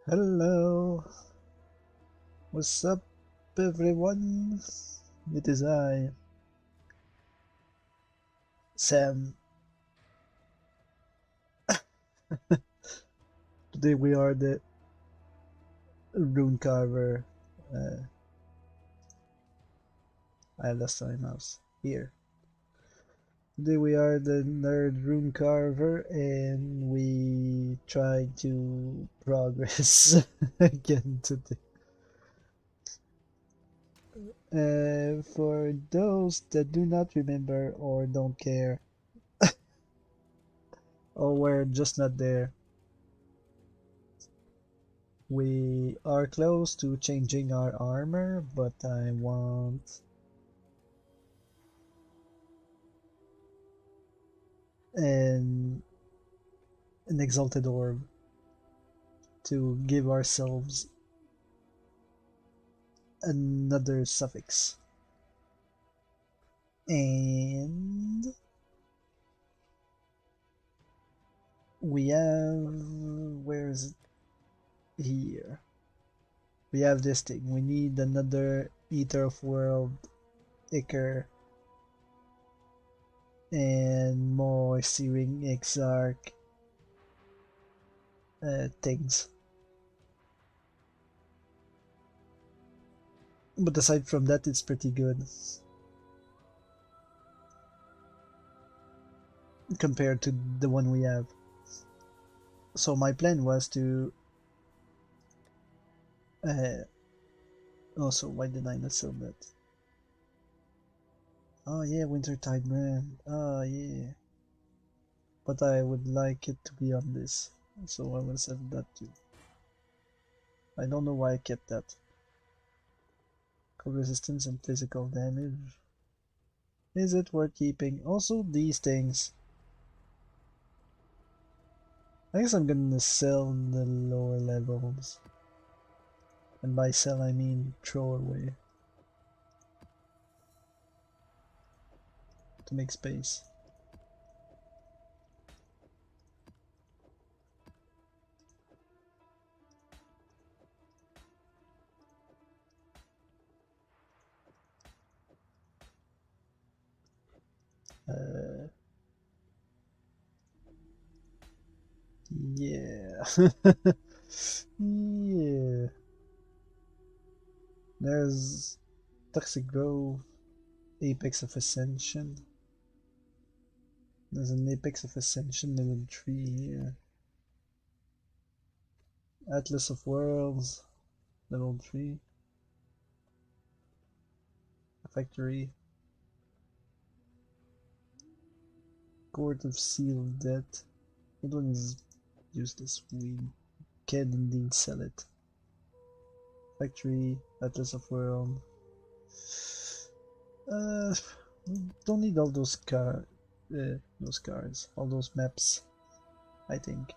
Hello, what's up, everyone? It is I, Sam. Today we are the rune carver. I lost my mouse here. Today we are the nerd rune carver, and we try to progress again today. For those that do not remember or don't care, or were just not there, we are close to changing our armor, but I want an exalted orb to give ourselves another suffix. And we have, where is it? Here. We have this thing. We need another Eater of World Iker and more Searing Exarch things. But aside from that, it's pretty good compared to the one we have. So my plan was to also, why did I not sell that? Oh yeah, Wintertide brand. Oh yeah. But I would like it to be on this, so I will sell that too. I don't know why I kept that. Cold resistance and physical damage. Is it worth keeping? Also these things. I guess I'm gonna sell the lower levels. And by sell I mean throw away. To make space. Yeah. Yeah. There's Toxic Grove, Apex of Ascension. There's an Apex of Ascension level 3 here. Atlas of Worlds, level 3. Factory. Court of Sealed Death. That one is useless. We can indeed sell it. Factory, Atlas of World. Don't need all those cards, all those maps, I think.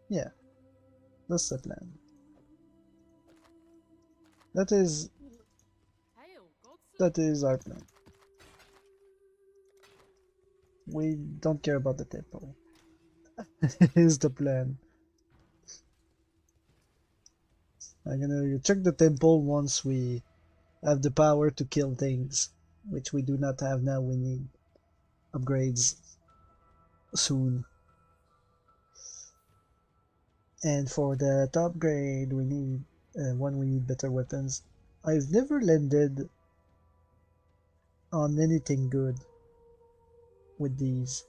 Yeah, that's the plan. That is our plan. We don't care about the temple. Is the plan. I'm gonna check the temple once we have the power to kill things, which we do not have now. We need upgrades soon. And for that upgrade, we need we need better weapons. I've never landed on anything good with these.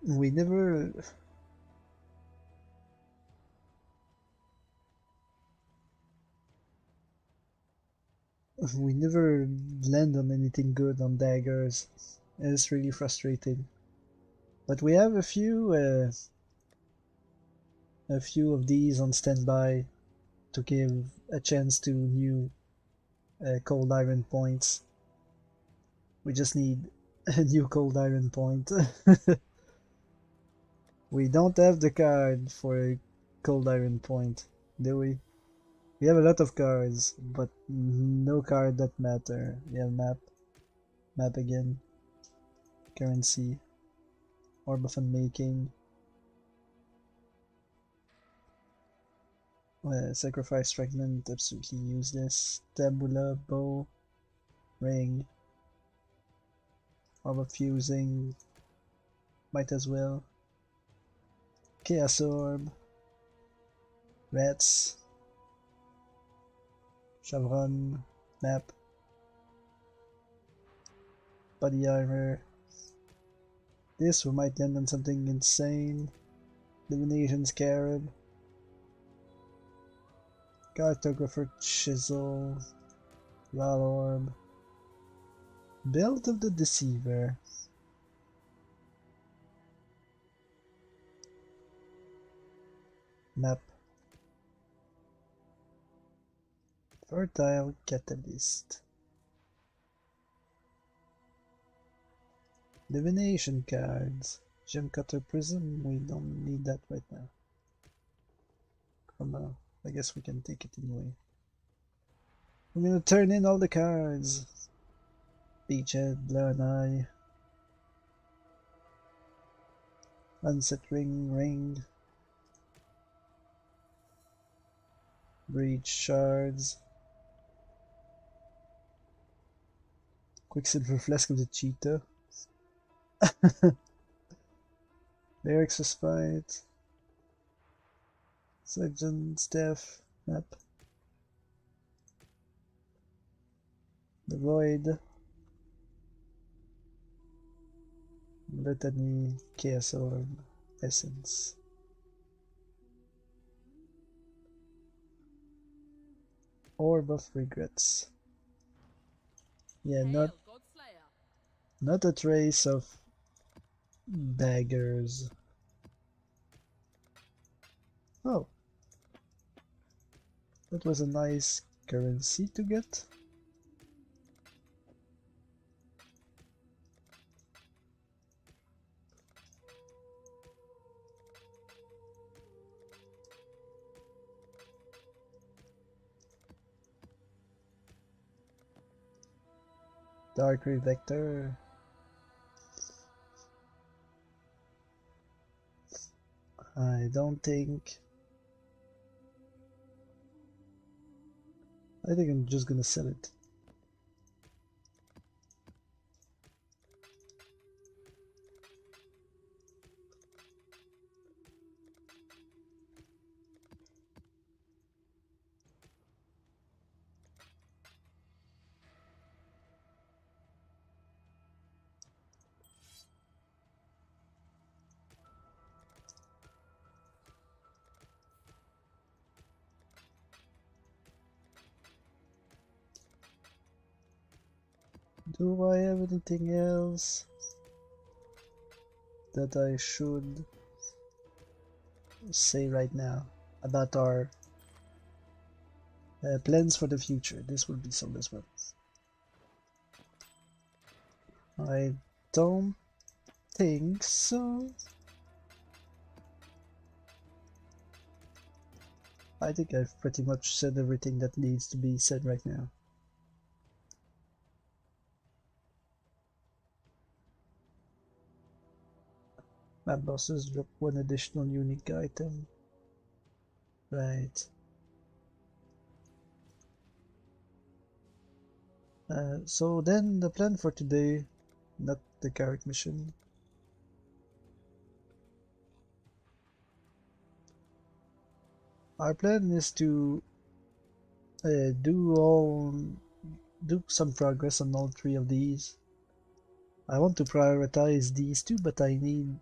We never land on anything good on daggers. It's really frustrating. But we have a few of these on standby to give a chance to new cold iron points, We just need a new cold iron point. We don't have the card for a cold iron point, do we? We have a lot of cards, but no card that matter. We have map. Map again. Currency. Orb of Unmaking. Sacrifice Fragment, absolutely useless. Tabula, Bow. Ring. Orb of Fusing. Might as well. Chaos Orb. Rats. Chevron. Map. Body Armor. This we might land on something insane. Divination Scarab. Cartographer Chisel. Ral Orb. Belt of the Deceiver. Map. Fertile Catalyst. Divination cards. Gem Cutter Prism, we don't need that right now. Come on, I guess we can take it anyway. We're gonna turn in all the cards. Beachhead, Learn Eye. Unset Ring, Ring. Breach Shards. Quicksilver Flask of the Cheetah. Eric's Respite. Surgeon Staff. Map. The Void. Litany. Chaos Orb. Essence. Orb of Regrets. Yeah, not a trace of daggers. Oh, that was a nice currency to get. Dark Vector. I don't think... I think I'm just gonna sell it. Do I have anything else that I should say right now about our plans for the future? This will be sold as well. I don't think so. I think I've pretty much said everything that needs to be said right now. Map bosses drop one additional unique item. Right. So then the plan for today, not the carrot mission. Our plan is to do some progress on all three of these. I want to prioritize these two, but I need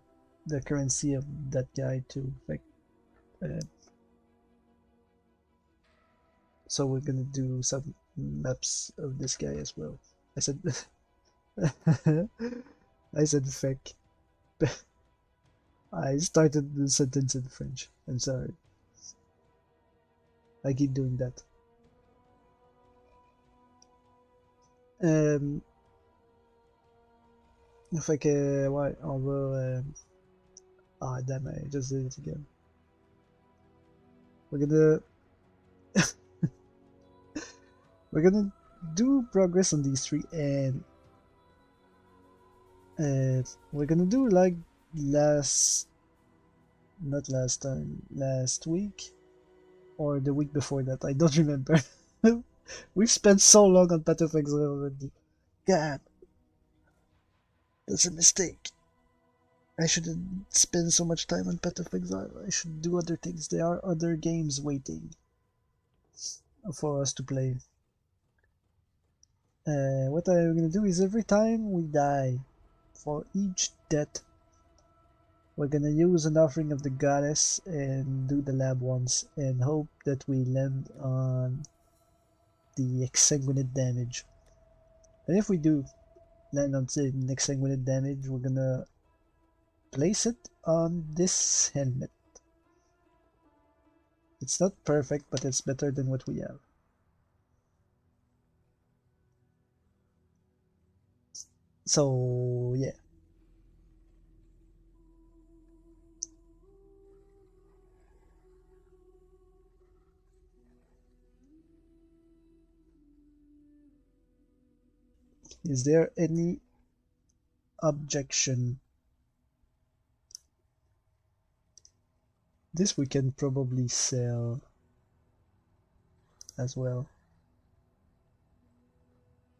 the currency of that guy too. Like, so we're gonna do some maps of this guy as well. I said, I said feck. I started the sentence in French. I'm sorry. I keep doing that. Fait que, ouais, on va... Ah, damn, I just did it again. We're gonna... We're gonna do progress on these three, and we're gonna do like last... Not last time, last week, or the week before that, I don't remember. We've spent so long on Path of Exile already. God, that's a mistake. I shouldn't spend so much time on Path of Exile. I should do other things. There are other games waiting for us to play. What I'm gonna do is every time we die, for each death, we're gonna use an offering of the goddess and do the lab once and hope that we land on the exsanguinate damage. And if we do land on the exsanguinate damage, we're gonna place it on this helmet. It's not perfect, but it's better than what we have. So, yeah. Is there any objection? This we can probably sell as well.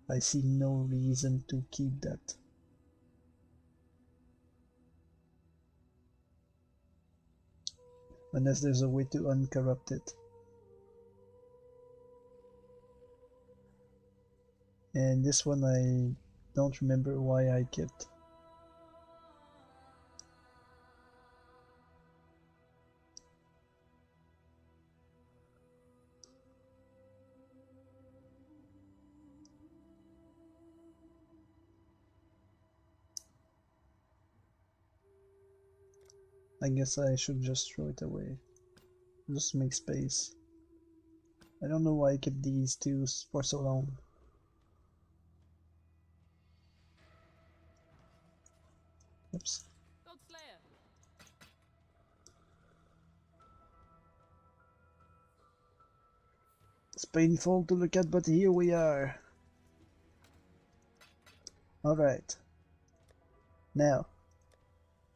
I see no reason to keep that. Unless there's a way to uncorrupt it. And this one I don't remember why I kept. I guess I should just throw it away. Just make space. I don't know why I kept these two for so long. Oops. It's painful to look at, but here we are. Alright. Now,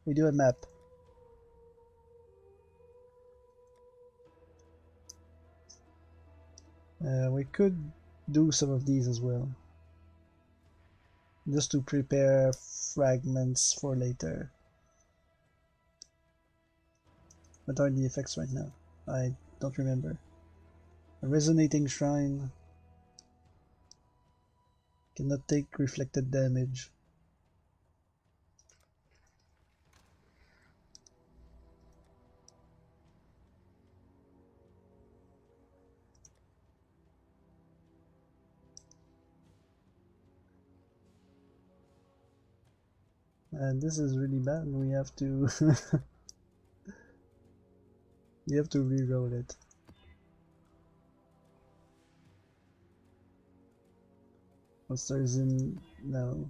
we do a map. We could do some of these as well. Just to prepare fragments for later. What are the effects right now? I don't remember. A resonating shrine. Cannot take reflected damage. And this is really bad. We have to we have to re-roll it. Monsters in no.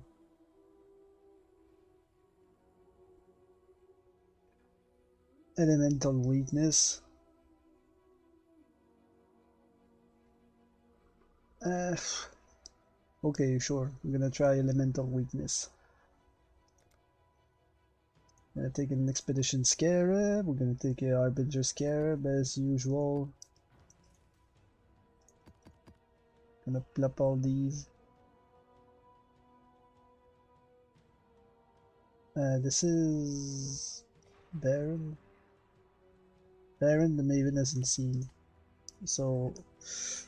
Elemental weakness. Okay, sure. I'm gonna try elemental weakness. Gonna take an expedition scarab. We're gonna take a harbinger scarab as usual. Gonna plop all these. This is Baron. Baron, the Maven hasn't seen, so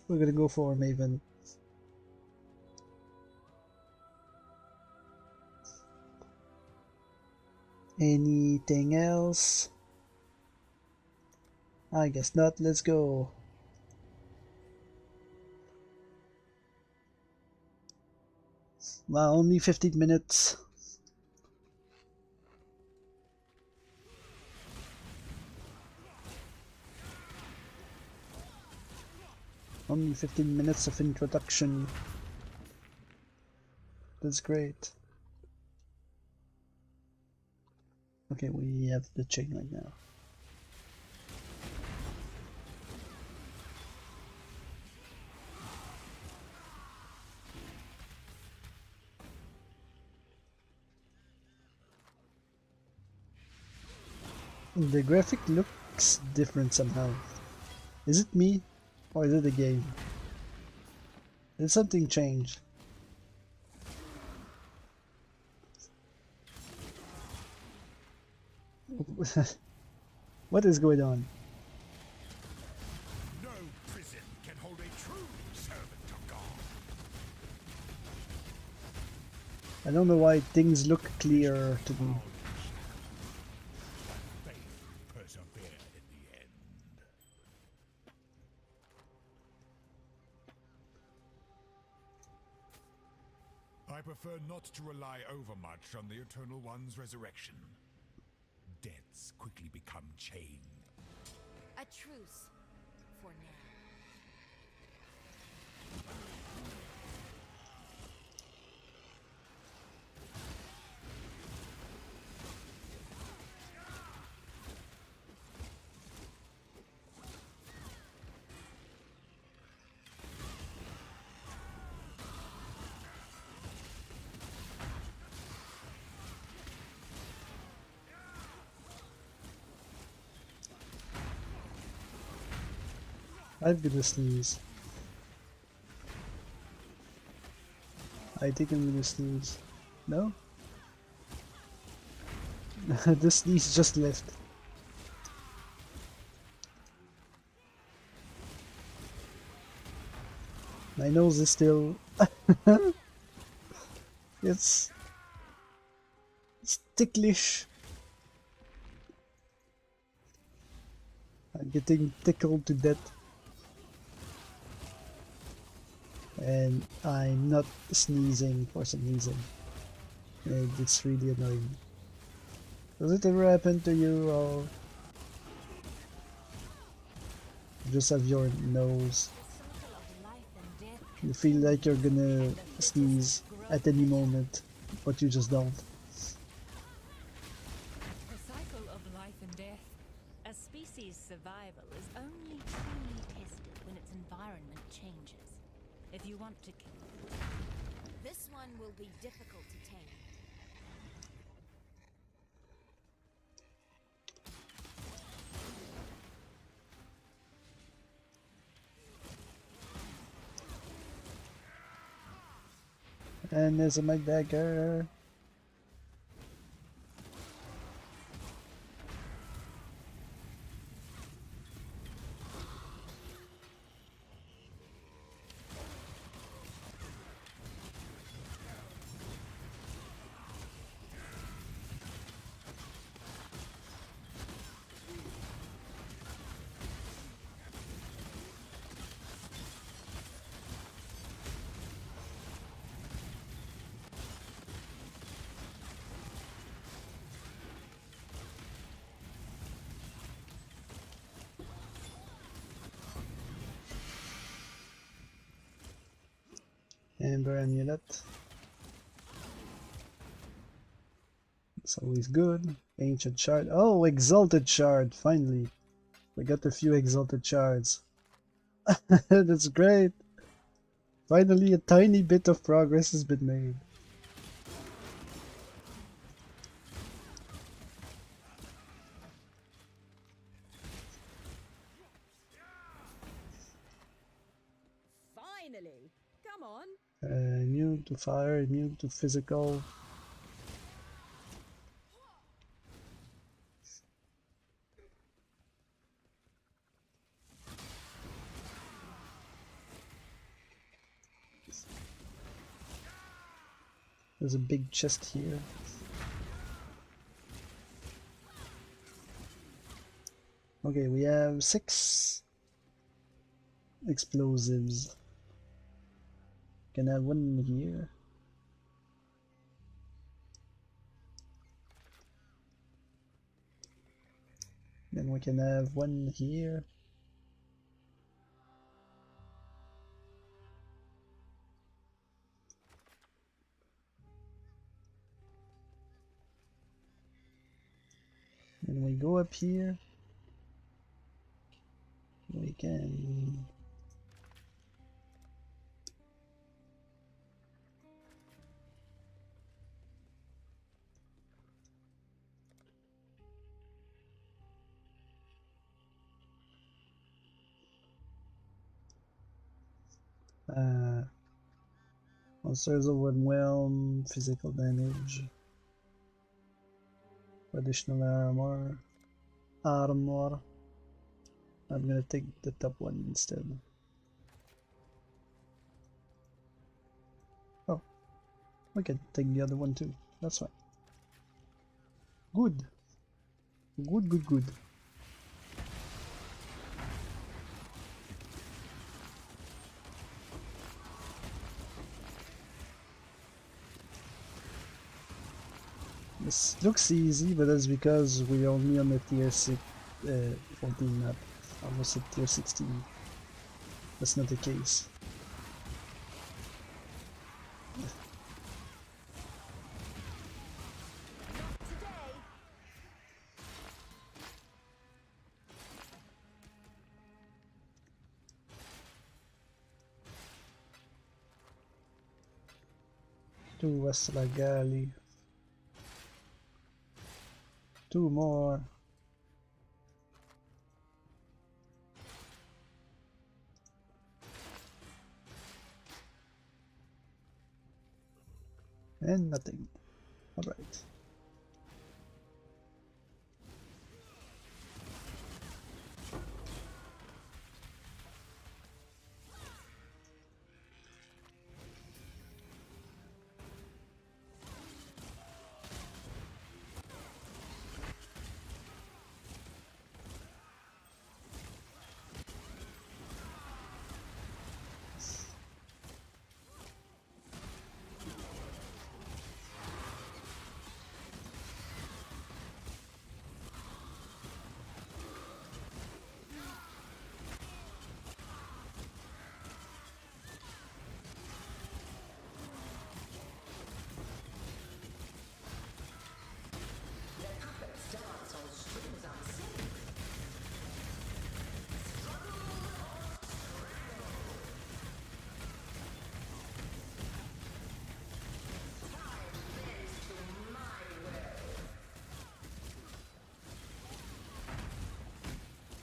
we're gonna go for Maven. Anything else? I guess not. Let's go. Well, only 15 minutes. Only 15 minutes of introduction. That's great. Okay, we have the chain right now. The graphic looks different somehow. Is it me? Or is it the game? Did something change? What is going on? No prison can hold a true servant of God. I don't know why things look clearer to me. Faith persevere in the end. I prefer not to rely overmuch on the Eternal One's resurrection. Debts quickly become chain. A truce for now. I'm gonna sneeze. I think I'm gonna sneeze. No? The sneeze just left. My nose is still... it's ticklish. I'm getting tickled to death. And I'm not sneezing for some reason. And it's really annoying. Does it ever happen to you, or you just have your nose? You feel like you're gonna sneeze at any moment, but you just don't. The cycle of life and death. A species' survival is only truly tested when its environment changes. If you want to kill, This one will be difficult to tame. And there's my dagger. Amber amulet. It's always good. Ancient shard. Oh, exalted shard! Finally, we got a few exalted shards. That's great. Finally, a tiny bit of progress has been made. Finally! Come on! Immune to fire, immune to physical. There's a big chest here. Okay, we have 6 explosives. Can have one here. Then we can have one here. we go up here? We can. Monsters overwhelm, physical damage, additional armor. I'm gonna take the top one instead. Oh, we can take the other one too. That's fine. Good. Good. This looks easy, but that's because we're only on the tier 14 map. Almost at tier 16. That's not the case. Two Westlagali. Two more. And nothing. Alright.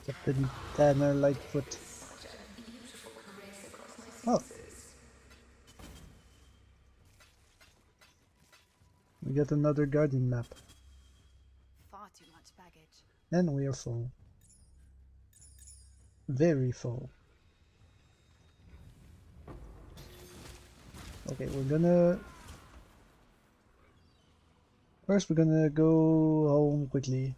Captain Tanner Lightfoot. Oh. We got another Guardian map. Far too much baggage. And we are full. Very full. Okay, First we're gonna go home quickly.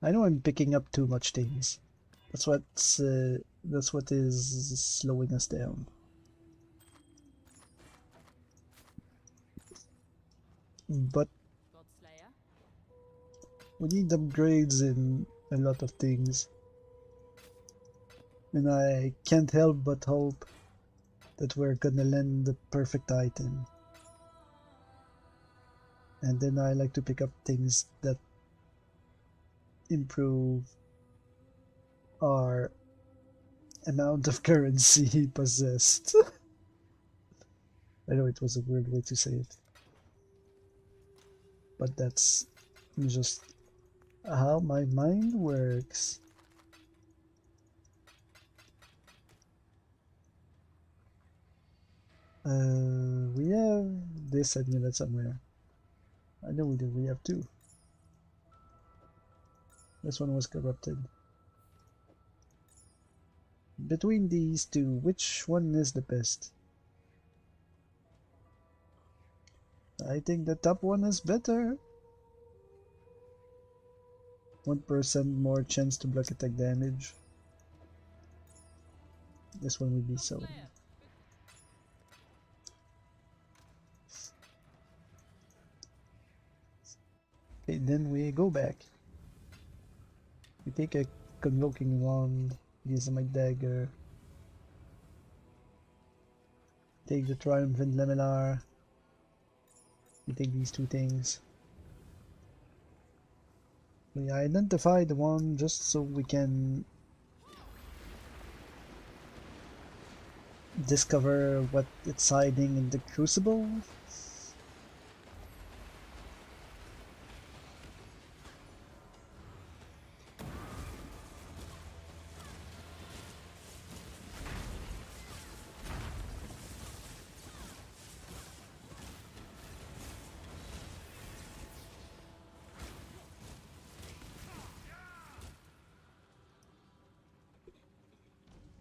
I know I'm picking up too much things. That's what is slowing us down. But we need upgrades in a lot of things. And I can't help but hope that we're gonna land the perfect item. And then I like to pick up things that improve our amount of currency possessed. I know it was a weird way to say it. But that's just how my mind works. We have this amulet somewhere. I know we do, we have two. This one was corrupted. Between these two, which one is the best? I think the top one is better. 1% more chance to block attack damage. This one would be so. Okay, then we go back. We take a convoking wand, use my dagger. take the Triumphant Laminar. We take these two things. We identify the one just so we can discover what it's hiding in the Crucible.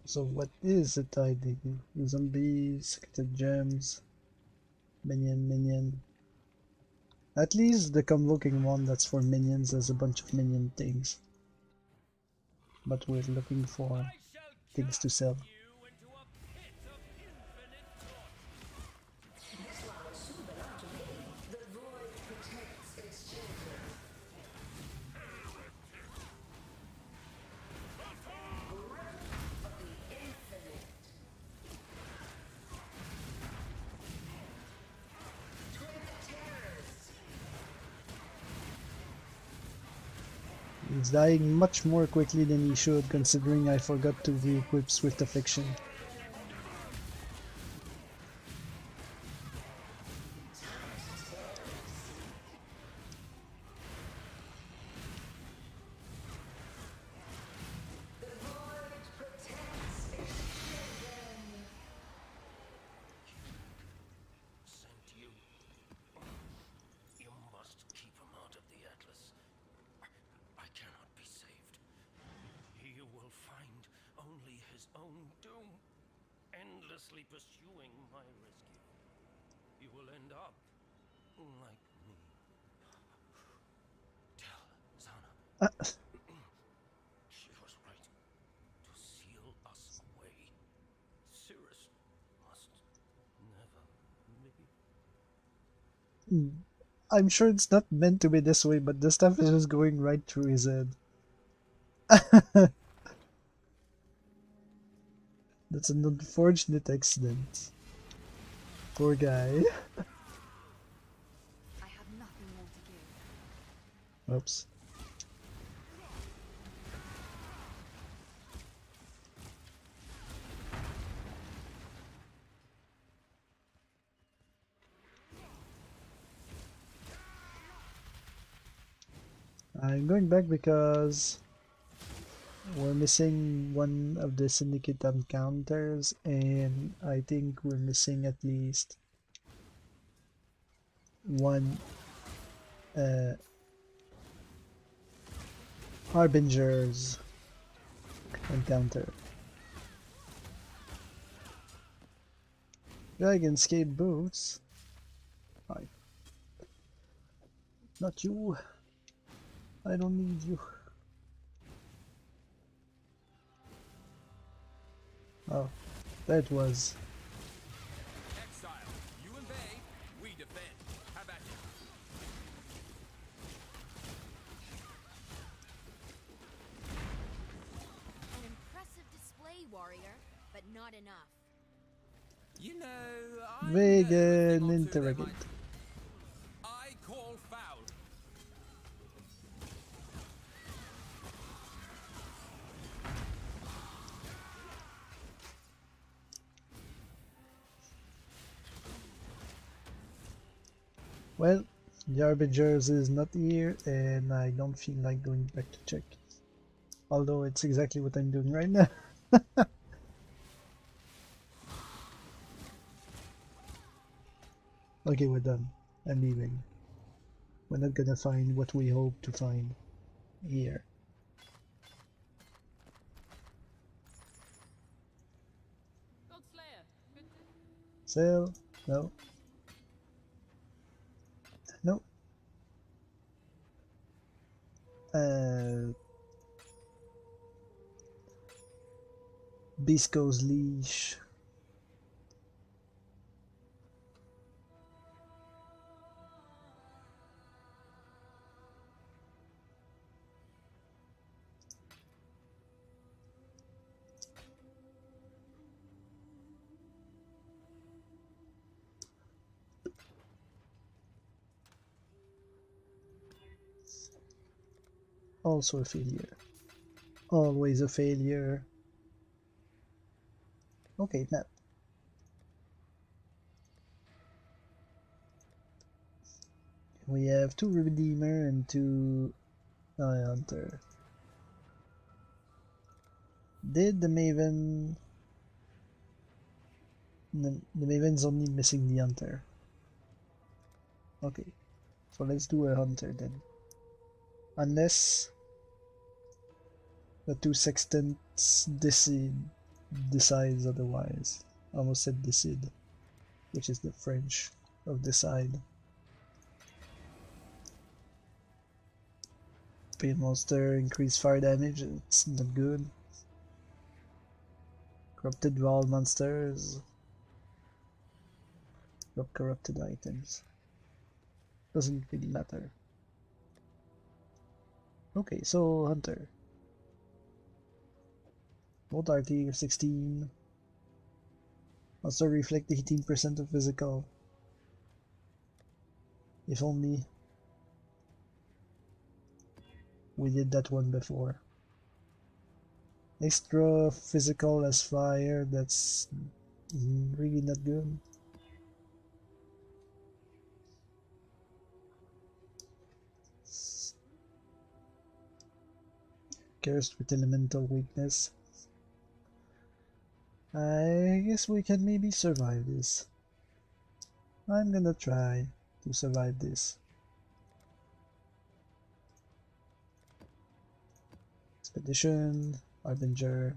So what is it hiding? Zombies, secreted gems, minion. At least the convoking one that's for minions has a bunch of minion things. But we're looking for things to sell. He's dying much more quickly than he should, considering I forgot to re-equip Swift Affliction. Pursuing my rescue, you will end up like me. Tell Zana. She was right to seal us away. Cirrus must never be. I'm sure it's not meant to be this way, but the stuff is just going right through his head. That's an unfortunate accident. Poor guy. I have nothing more to give. Oops. I'm going back because we're missing one of the Syndicate encounters, and I think we're missing at least one Harbinger's encounter. Dragonscape boots? Hi. Not you. I don't need you. Oh, that was. Exile, you invade, we defend. How about you? An impressive display, warrior, but not enough. You know, I Vegan interrogate. I call foul. Well, the Arbingers is not here, and I don't feel like going back to check. Although it's exactly what I'm doing right now. Okay, we're done. I'm leaving. We're not gonna find what we hope to find here. Sell? No. No. Bisco's leash. Also a failure. Always a failure. Okay, map. We have 2 Redeemer and 2 Hunter. Did the Maven... The Maven's only missing the Hunter. Okay, so let's do a Hunter then. Unless the 2 Sextants decides otherwise. I almost said decide, which is the French of decide. Pain monster, increased fire damage, it's not good. Corrupted wall monsters. Drop corrupted items. Doesn't really matter. Okay, so Hunter. Bolt RT 16. Also reflect 18% of physical. If only we did that one before. Extra physical as fire, that's really not good. Cursed with elemental weakness. I guess we can maybe survive this. I'm gonna try to survive this. Expedition, Harbinger.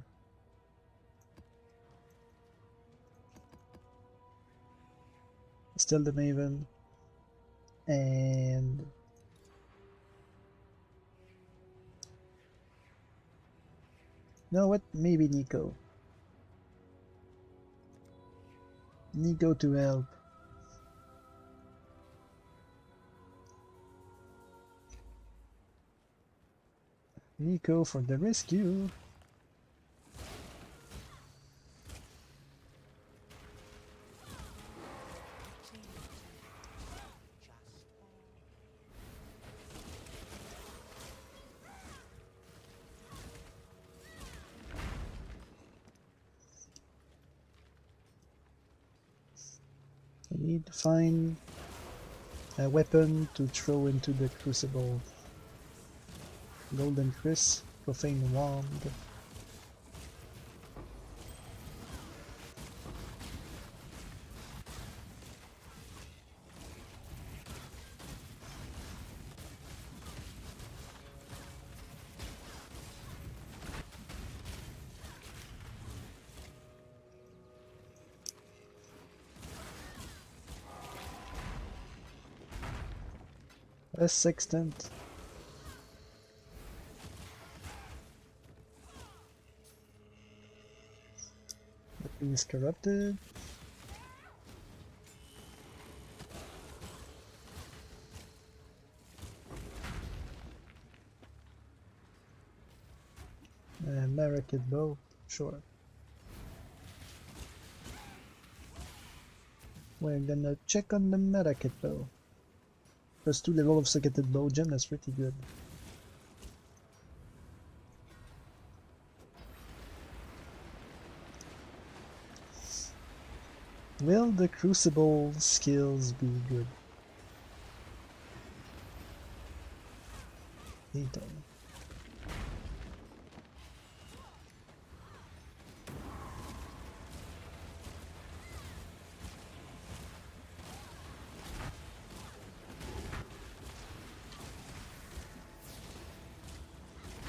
Still the Maven. And know what? Maybe Nico. Nico to help. Nico for the rescue. I need to find a weapon to throw into the crucible. Golden Chris, Profane Wand. A sextant. That thing is corrupted. Marrakit bow, sure. We're gonna check on the Marrakit bow. Plus 2 level of seconded bow gem, that's pretty good. Will the crucible skills be good? 8 on.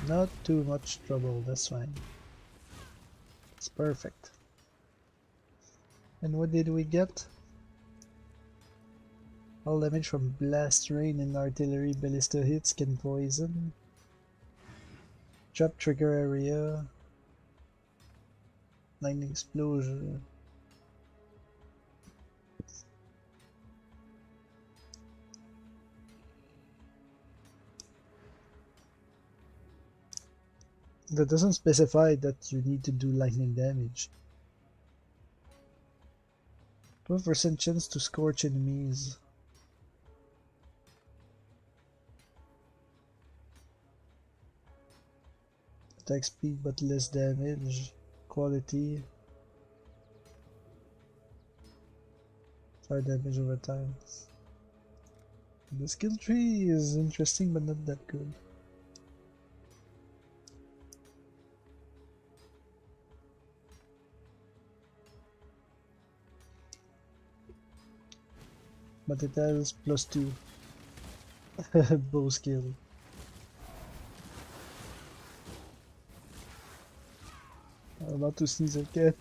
Not too much trouble, that's fine. It's perfect. And what did we get? All damage from blast rain and artillery ballista hits can poison. Trap trigger area. Lightning explosion. That doesn't specify that you need to do lightning damage. 12% chance to scorch enemies. attack speed but less damage. Quality. Fire damage over time. The skill tree is interesting but not that good. But it has +2 bow skill. I'm about to sneeze again.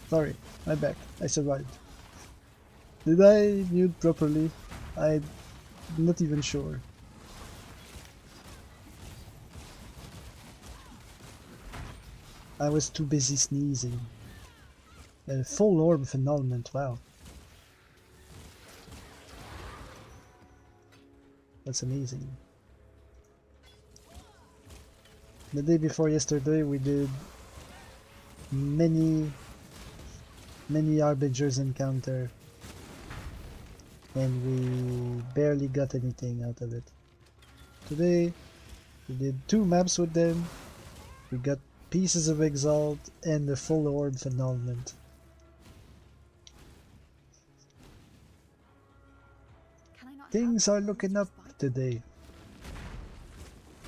Sorry, my back. I survived. Did I mute properly? I'm not even sure. I was too busy sneezing. Full orb of annulment, wow. That's amazing. The day before yesterday we did many Harbingers encounter and we barely got anything out of it. Today we did 2 maps with them, we got pieces of Exalt and the full orb of annulment. Things are looking up today.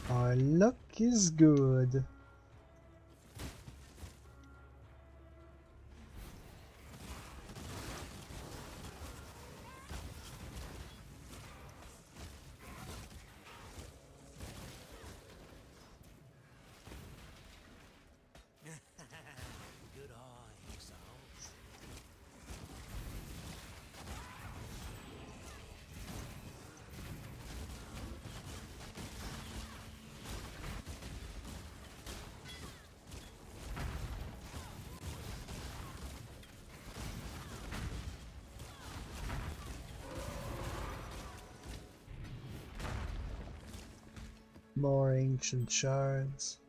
Our luck is good. Good eye, Exalt. More ancient shards.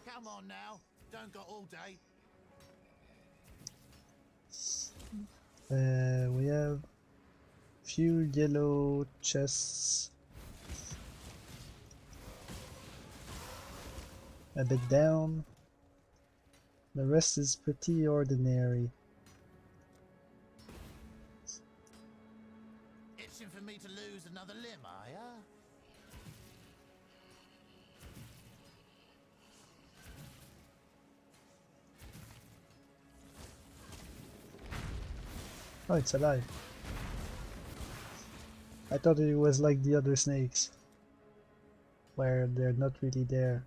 Come on now, don't got all day. We have few yellow chests. A bit down. The rest is pretty ordinary. Itching for me to lose another limb, are ya? Oh, it's alive. I thought it was like the other snakes, where they're not really there.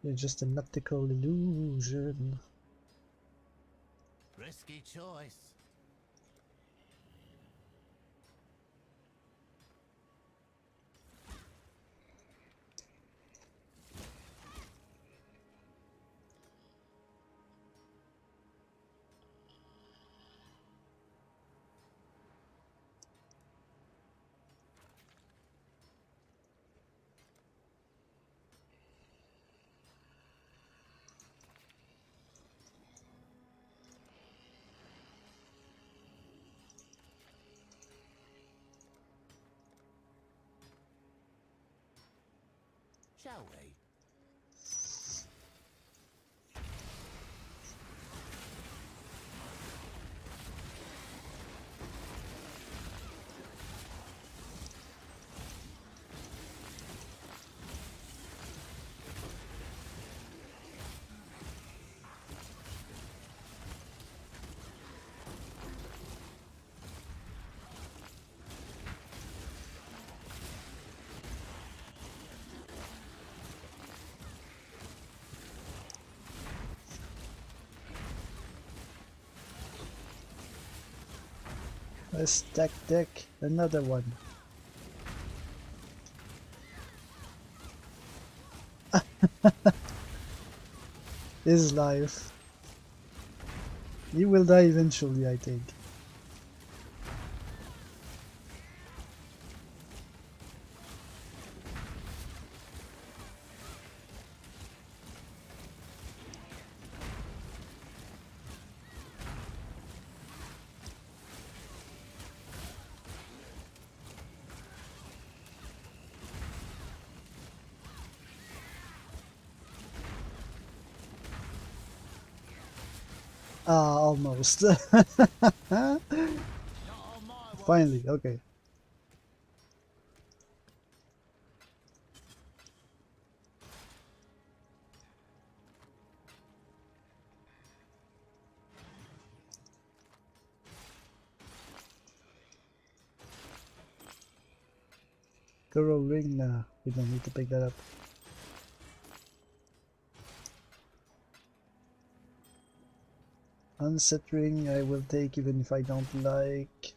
They're just an optical illusion. Risky choice. Shall we? A stack deck, another one. His life. He will die eventually, I think. Ah, almost. Finally, okay. Coral ring, nah, we don't need to pick that up. Unset ring I will take even if I don't like.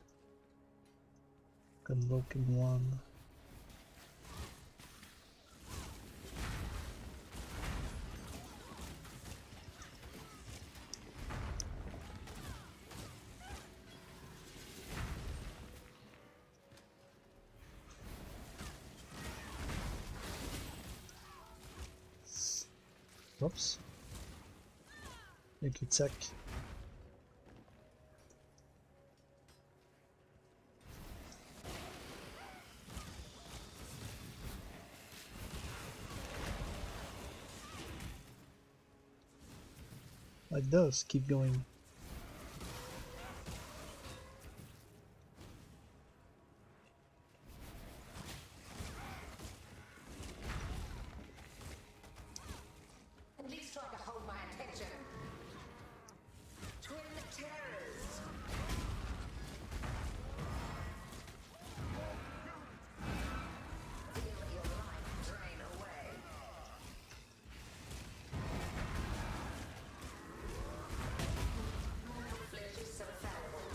Convoking one. Oops. Make it check. Like those, keep going. At least try to hold my attention. Twin terrors. Feel your life drain away. Flesh is so fallible.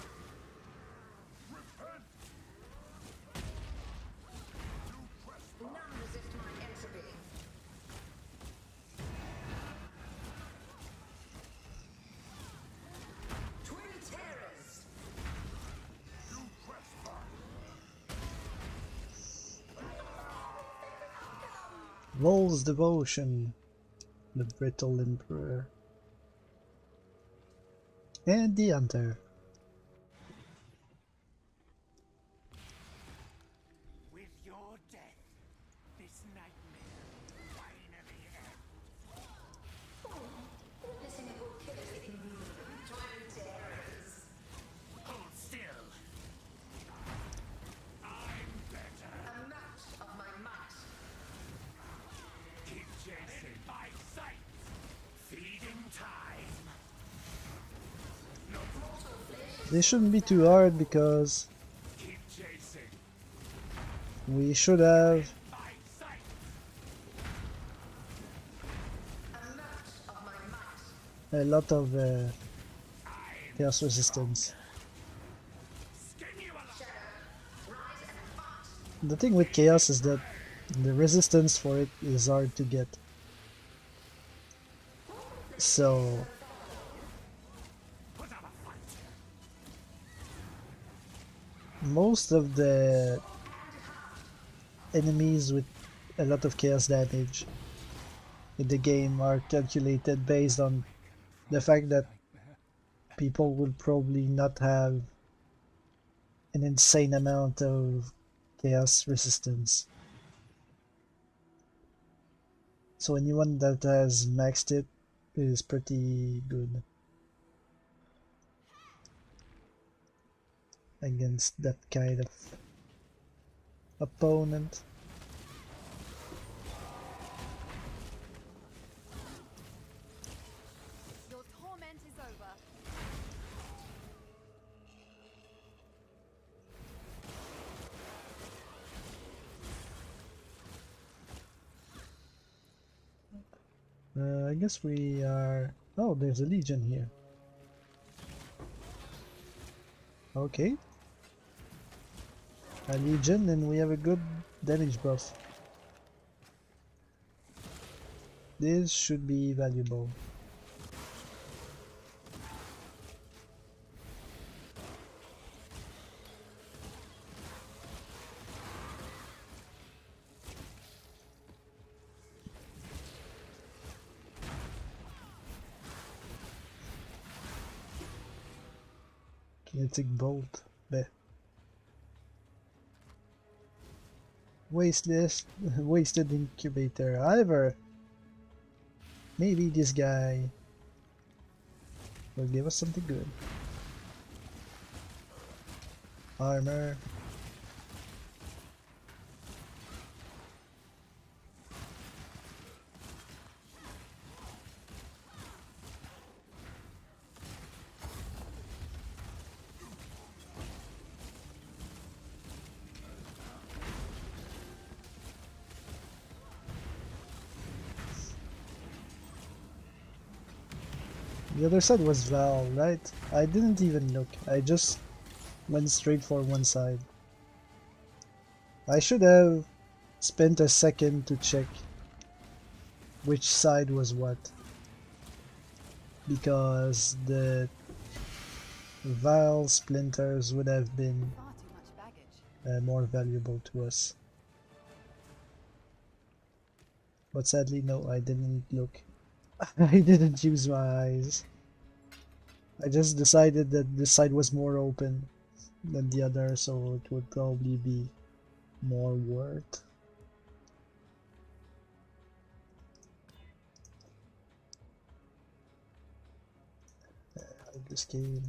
None resist my entropy. Twin terrors. Vol's devotion. The brittle emperor. And the hunter. With your death, this nightmare will finally end. Witnessing a good killing. Twin terrors. Hold still. I'm better. A match of my might. Keep chasing by sight. Feeding time. No Mortal flesh. They shouldn't be too hard because keep chasing we should have by sight. A match of my might. a lot of chaos resistance. Skin you alive. Rise and fight. The thing with chaos is that the resistance for it is hard to get. So Put up a fight. most of the enemies with a lot of chaos damage in the game are calculated based on the fact that people will probably not have an insane amount of chaos resistance. So anyone that has maxed it is pretty good against that kind of opponent. Your torment is over. I guess we are... Oh, there's a legion here. Okay. A legion and we have a good damage buff. This should be valuable. Kinetic bolt. Bleh. Wasteless, wasted incubator. However, maybe this guy Will give us something good. Armor. The other side was Val, right? I didn't even look. I just went straight for one side. I should have spent a second to check which side was what. Because the Val splinters would have been Far too much baggage. more valuable to us. But sadly, no, I didn't look. I didn't use my eyes. I just decided that this side was more open than the other, so it would probably be more worth. This game.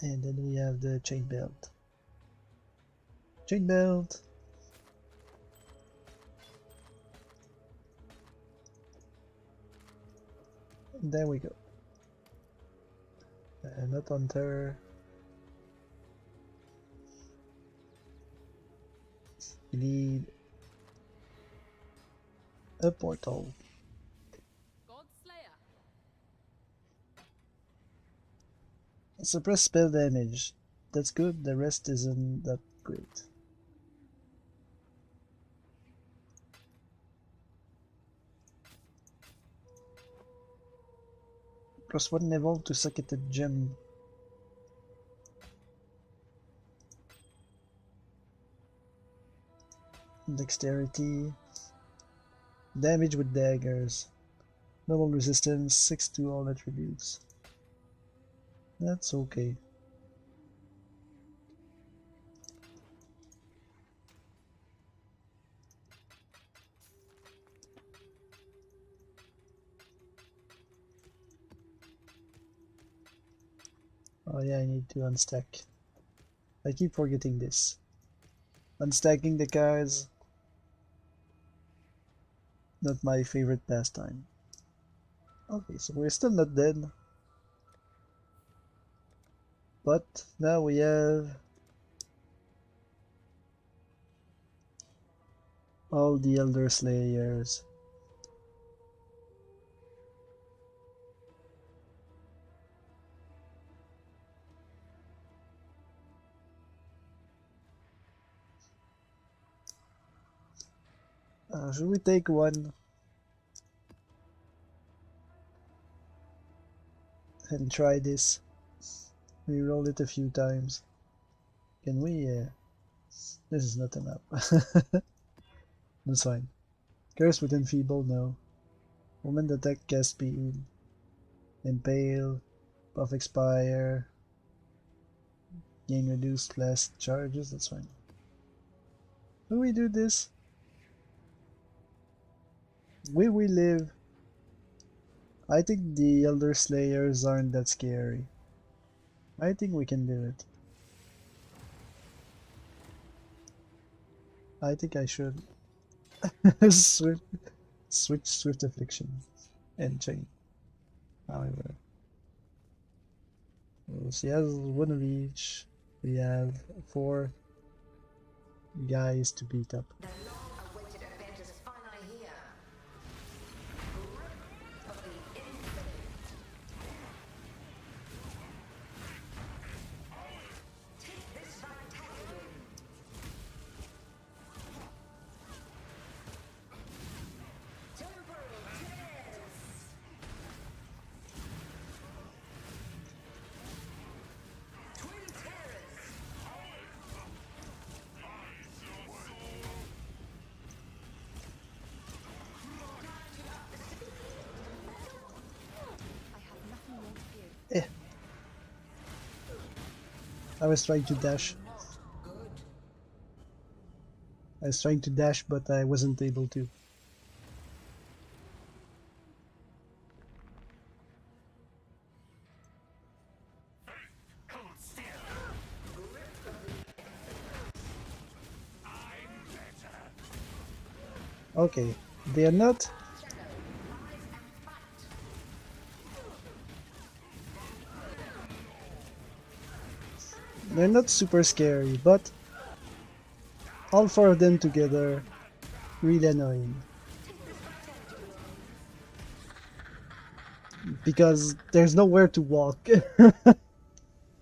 And then we have the chain belt. Chain belt! And there we go. Not hunter. We need a portal. Godslayer. Suppress spell damage. That's good, the rest isn't that great. Plus 1 level to suck at a gem. Dexterity. Damage with daggers. Normal resistance, 6 to all attributes. That's okay. Oh yeah, I need to unstack. I keep forgetting this. Unstacking the cards. Not my favorite pastime. Okay, so we're still not dead. But now we have all the Elder Slayers. Should we take one and try this? Reroll it a few times. Can we? This is not enough. That's fine. Curse with Enfeeble, no. Moment attack, cast speed. Impale. Buff expire. Gain reduced blast charges, that's fine. Will we do this? Will we live? I think the Elder Slayers aren't that scary. I think we can do it. I think I should. Switch Swift Affliction and Chain. However, she has one of each. We have 4 guys to beat up. The long-awaited event is finally here. Grip of the Infinite. Take this Victarion. Temporal Tears. Twin Terrors. I have nothing more to give. Eh. I was trying to dash. Not good. I was trying to dash, but I wasn't able to. Okay, they are not. They're not super scary, but all four of them together, really annoying. Because there's nowhere to walk.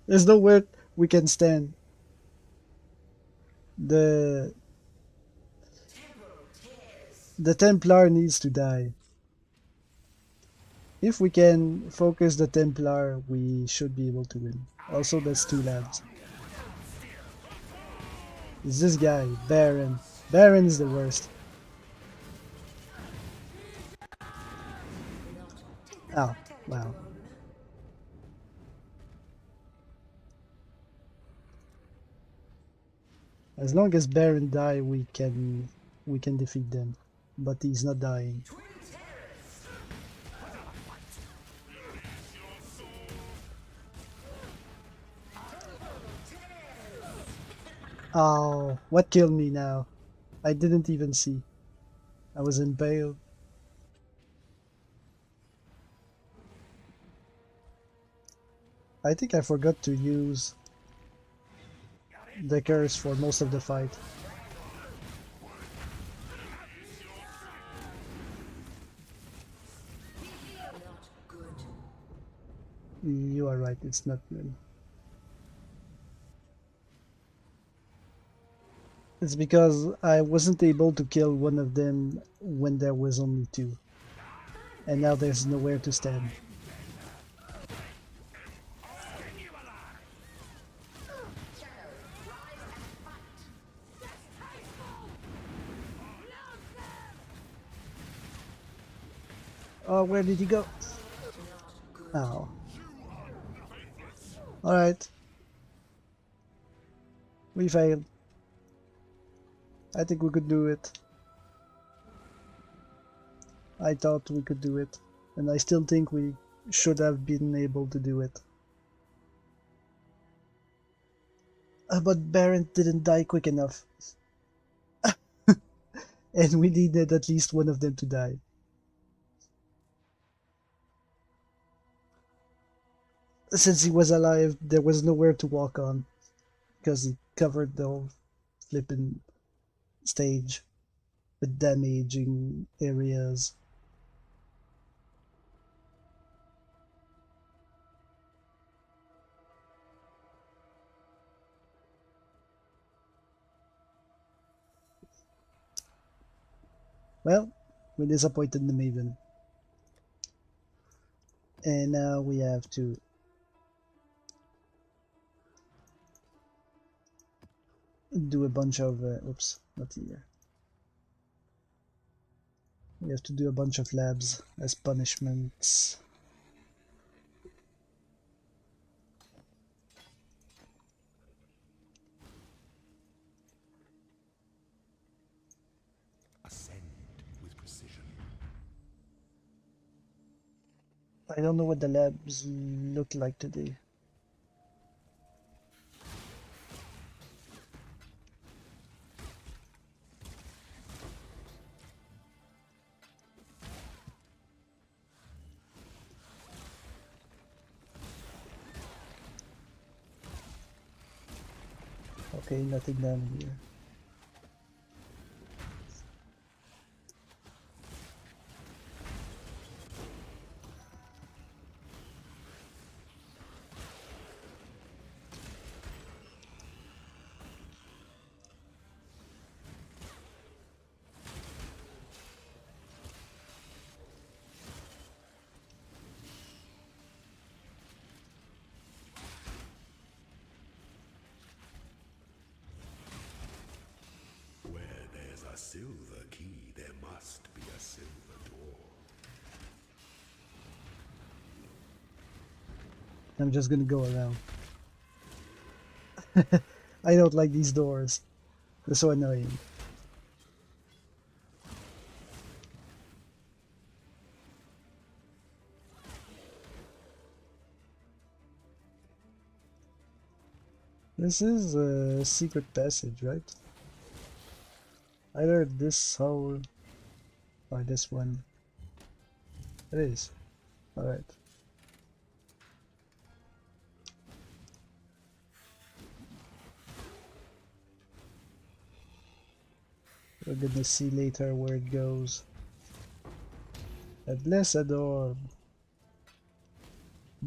There's nowhere we can stand. The Templar needs to die. If we can focus the Templar, we should be able to win. Also, that's 2 labs. It's this guy, Baron. Baron is the worst. Oh, wow. As long as Baron die, we can defeat them. But he's not dying. Oh, what killed me now? I didn't even see. I was impaled. I think I forgot to use the curse for most of the fight. You are right, it's not good. It's because I wasn't able to kill one of them when there was only 2. And now there's nowhere to stand. Oh, where did he go? Oh. Alright. We failed. I think we could do it. I thought we could do it. And I still think we should have been able to do it. But Baron didn't die quick enough. And we needed at least one of them to die. Since he was alive, there was nowhere to walk on. Because he covered the whole flippin' stage with damaging areas. Well, we disappointed the Maven. And now we have to do a bunch of oops, not here. We have to do a bunch of labs as punishments. Ascend with precision. I don't know what the labs look like today. Okay, nothing down here. Silver key, there must be a silver door. I'm just gonna go around. I don't like these doors. They're so annoying. This is a secret passage, right? Either this hole or this one. It is. Alright. We're gonna see later where it goes. A blessed orb.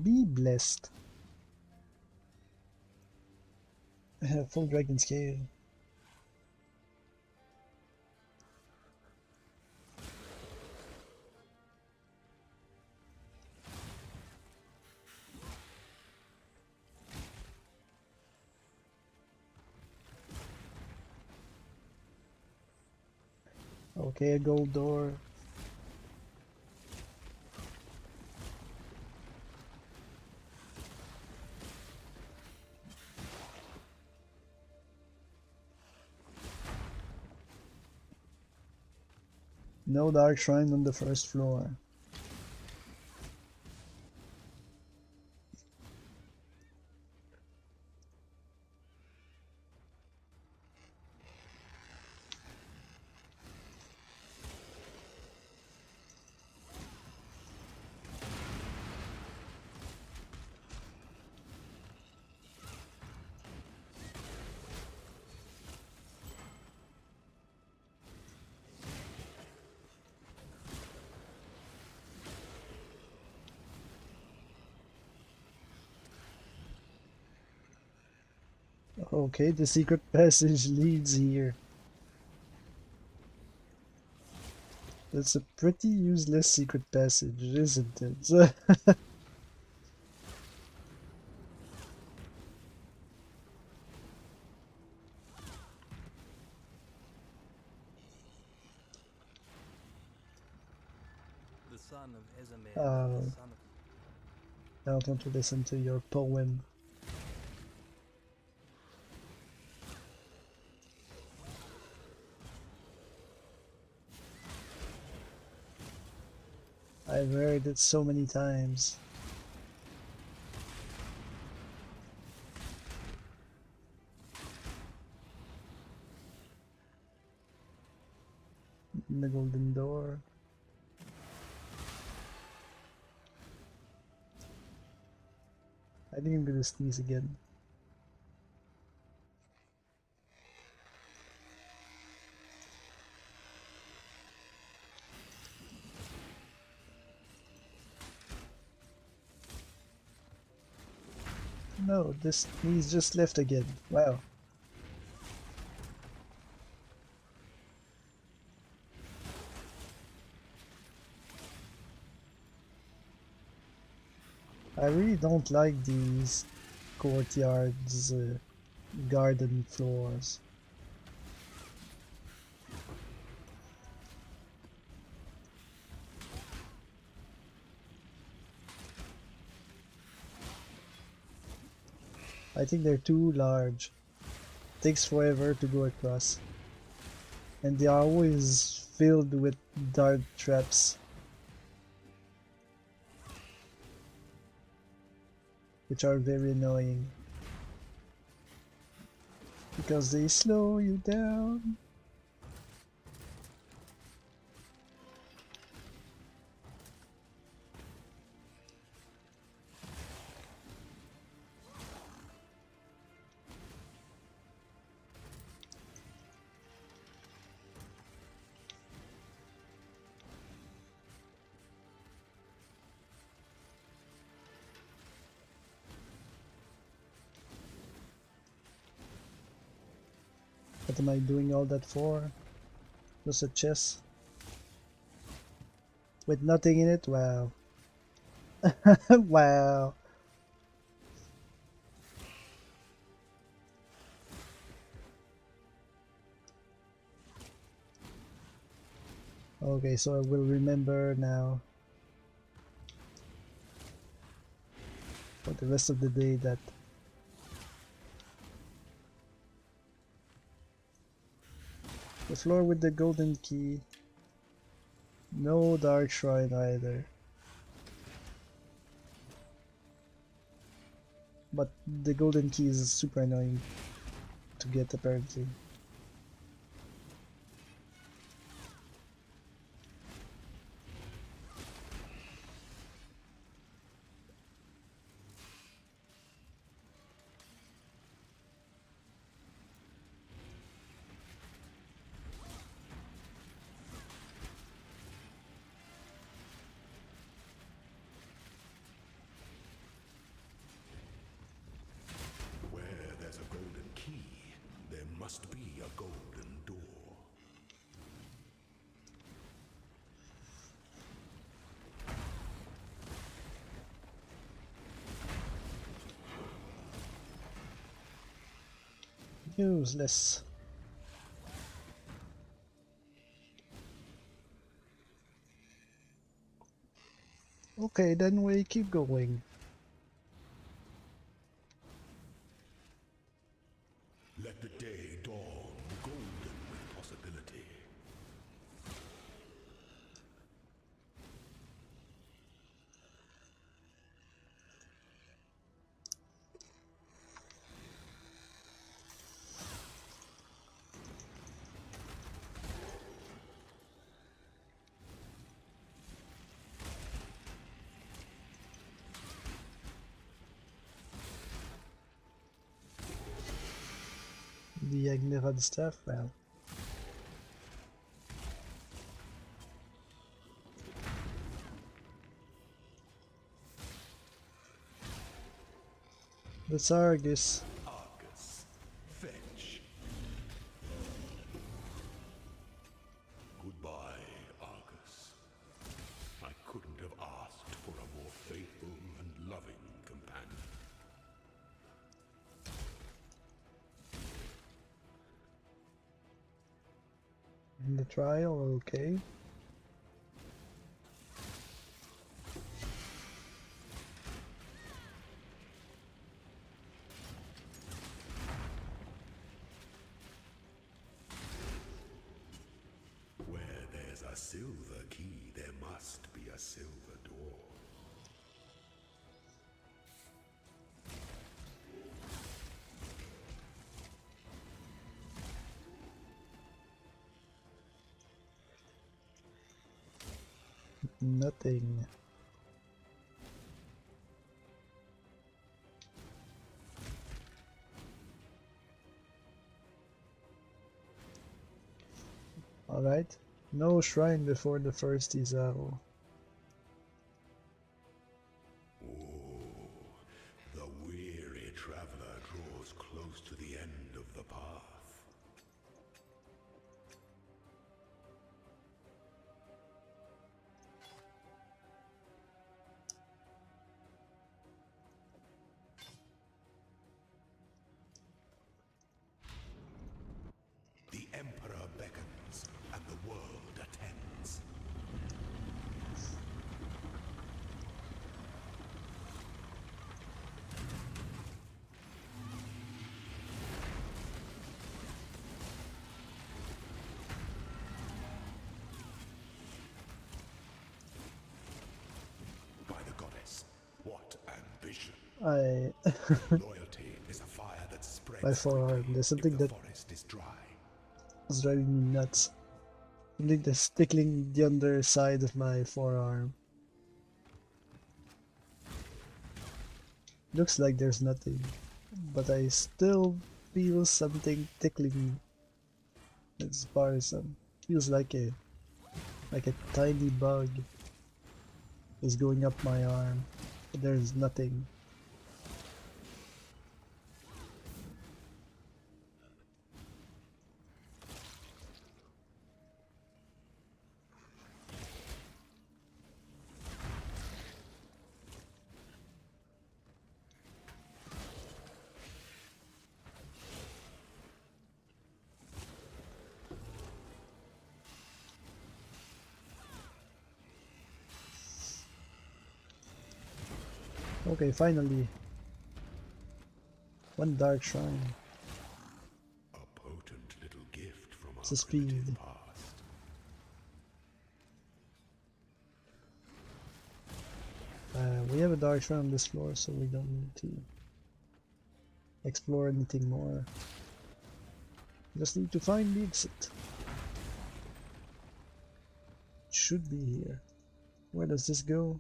Be blessed. Full dragon scale. Okay, a gold door. No dark shrine on the first floor. Okay, the secret passage leads here. That's a pretty useless secret passage, isn't it? The son of Ezemir, Oh. the son of I don't want to listen to your poem. I've heard it so many times. The golden door. I think I'm gonna sneeze again. No, this sneeze just left again. Wow. I really don't like these courtyards, garden floors. I think they're too large. Takes forever to go across. And they are always filled with dart traps. Which are very annoying. Because they slow you down. What am I doing all that for? Just a chest? With nothing in it? Wow. Wow. Okay, so I will remember now for the rest of the day that the floor with the golden key. No dark shrine either. But the golden key is super annoying to get apparently. Where there's a golden key, there must be a golden door. Useless. Okay, then we keep going. Let the day dawn, golden with possibility. The Agnevad staff, well. That's Argus. Argus, fetch. Goodbye, Argus. I couldn't have asked for a more faithful and loving companion. In the trial, okay. Where there's a silver key, there must be a silver door. Nothing. Alright. No shrine before the first Izao. The weary traveler draws close to the end of the path. The Emperor beckons, and the world attends. By the goddess, what ambition! I Loyalty is a fire that spreads my forearm. quickly There's something if the that forest is dry. is driving me nuts. Something that's tickling the underside of my forearm. Looks like there's nothing, but I still feel something tickling me. It's bothersome. Feels like a tiny bug is going up my arm, but there's nothing. Okay, finally. One dark shrine. A potent little gift from It's our a speed. primitive past. We have a dark shrine on this floor, so we don't need to. explore anything more. Just need to find the exit. It should be here. Where does this go?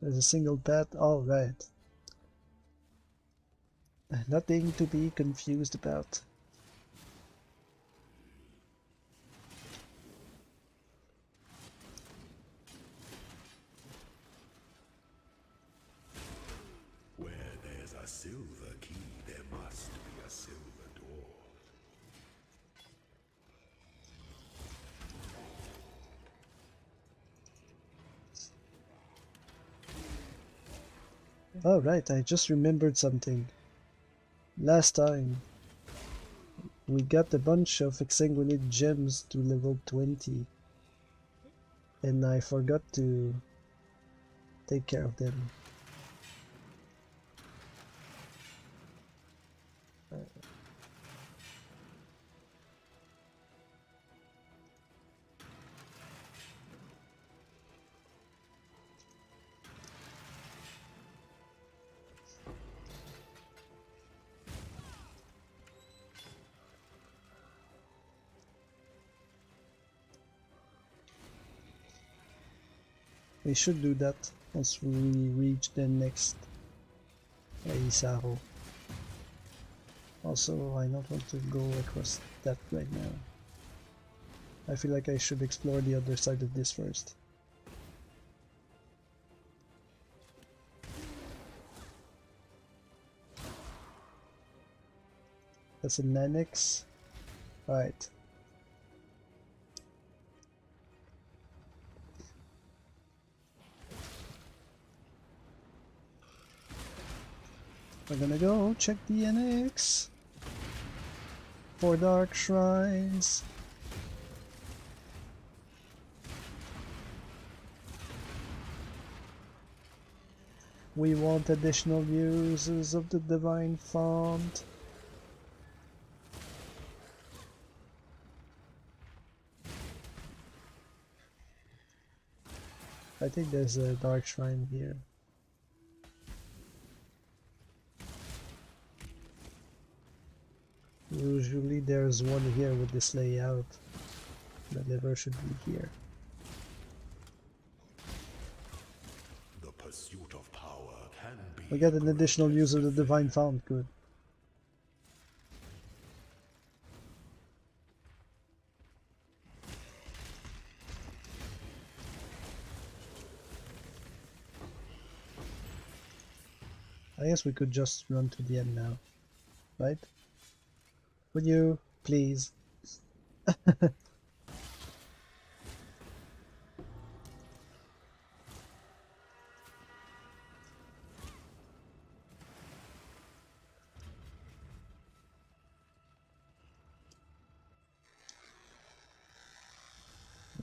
There's a single path. All right. Nothing to be confused about. Where there's a silver key, there must be a silver door. Oh right, I just remembered something. Last time we got a bunch of exsanguinate gems to level 20 and I forgot to take care of them. We should do that once we reach the next Isaro. Also, I don't want to go across that right now. I feel like I should explore the other side of this first. That's an annex. Alright. We're gonna go check the annex for dark shrines. We want additional uses of the divine font. I think there's a dark shrine here. Usually there's one here with this layout. The lever should be here. The pursuit of power can be. We got an additional use of the divine fount, good. I guess we could just run to the end now, right? Would you, please?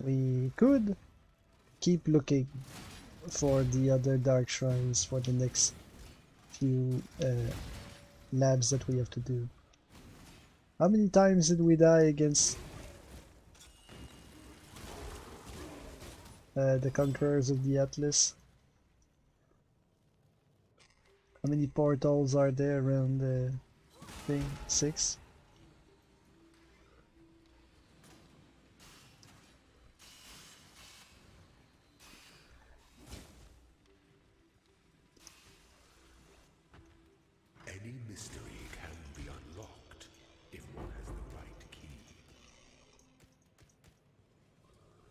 We could keep looking for the other dark shrines for the next few labs that we have to do. How many times did we die against the conquerors of the Atlas? How many portals are there around the thing? 6? Any mystery can be unlocked if one has the right key.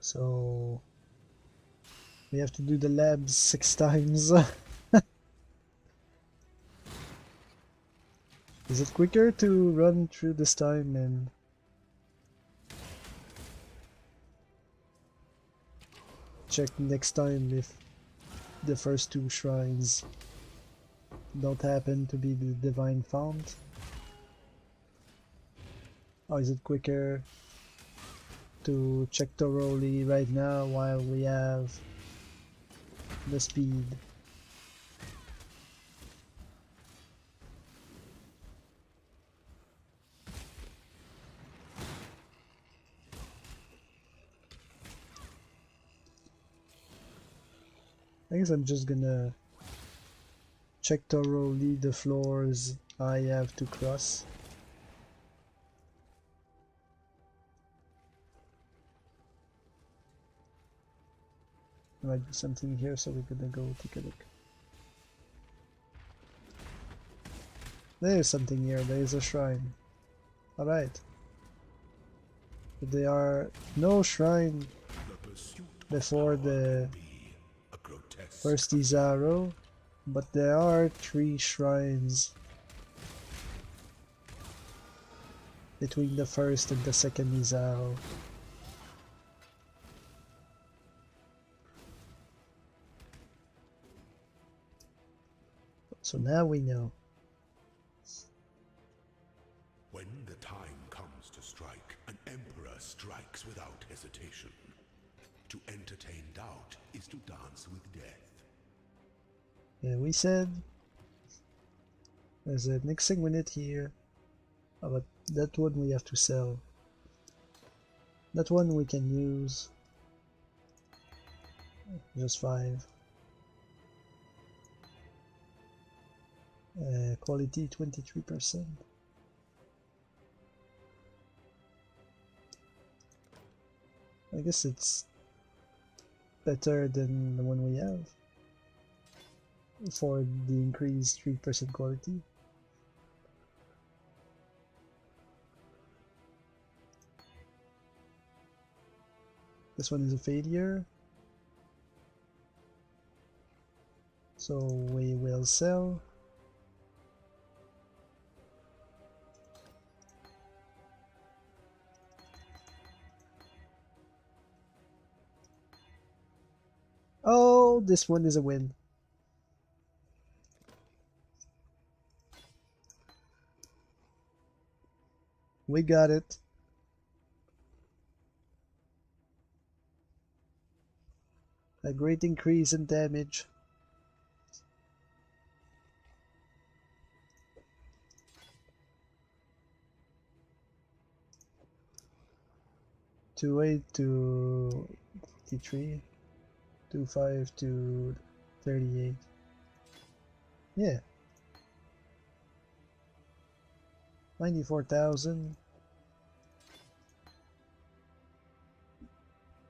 So we have to do the labs 6 times. Is it quicker to run through this time and check next time if the first 2 shrines don't happen to be the divine fount? Or is it quicker to check thoroughly right now while we have the speed? I guess I'm just gonna check check thoroughly the floors I have to cross. There might be something here, so we're gonna go take a look. There's something here, there's a shrine. Alright. But there are no shrine before the first Izaro, but there are 3 shrines between the first and the second Izaro. So now we know. When the time comes to strike, an emperor strikes without hesitation. To entertain doubt is to dance with death. Yeah, we said there's a mixing unit here. Oh, but that one we have to sell. That one we can use. Just 5. Quality 23%. I guess it's better than the one we have for the increased 3% quality. This one is a failure, so we will sell. Oh, this one is a win. We got it. A great increase in damage. $28 to 53. 25 to 38. Yeah. 94,000.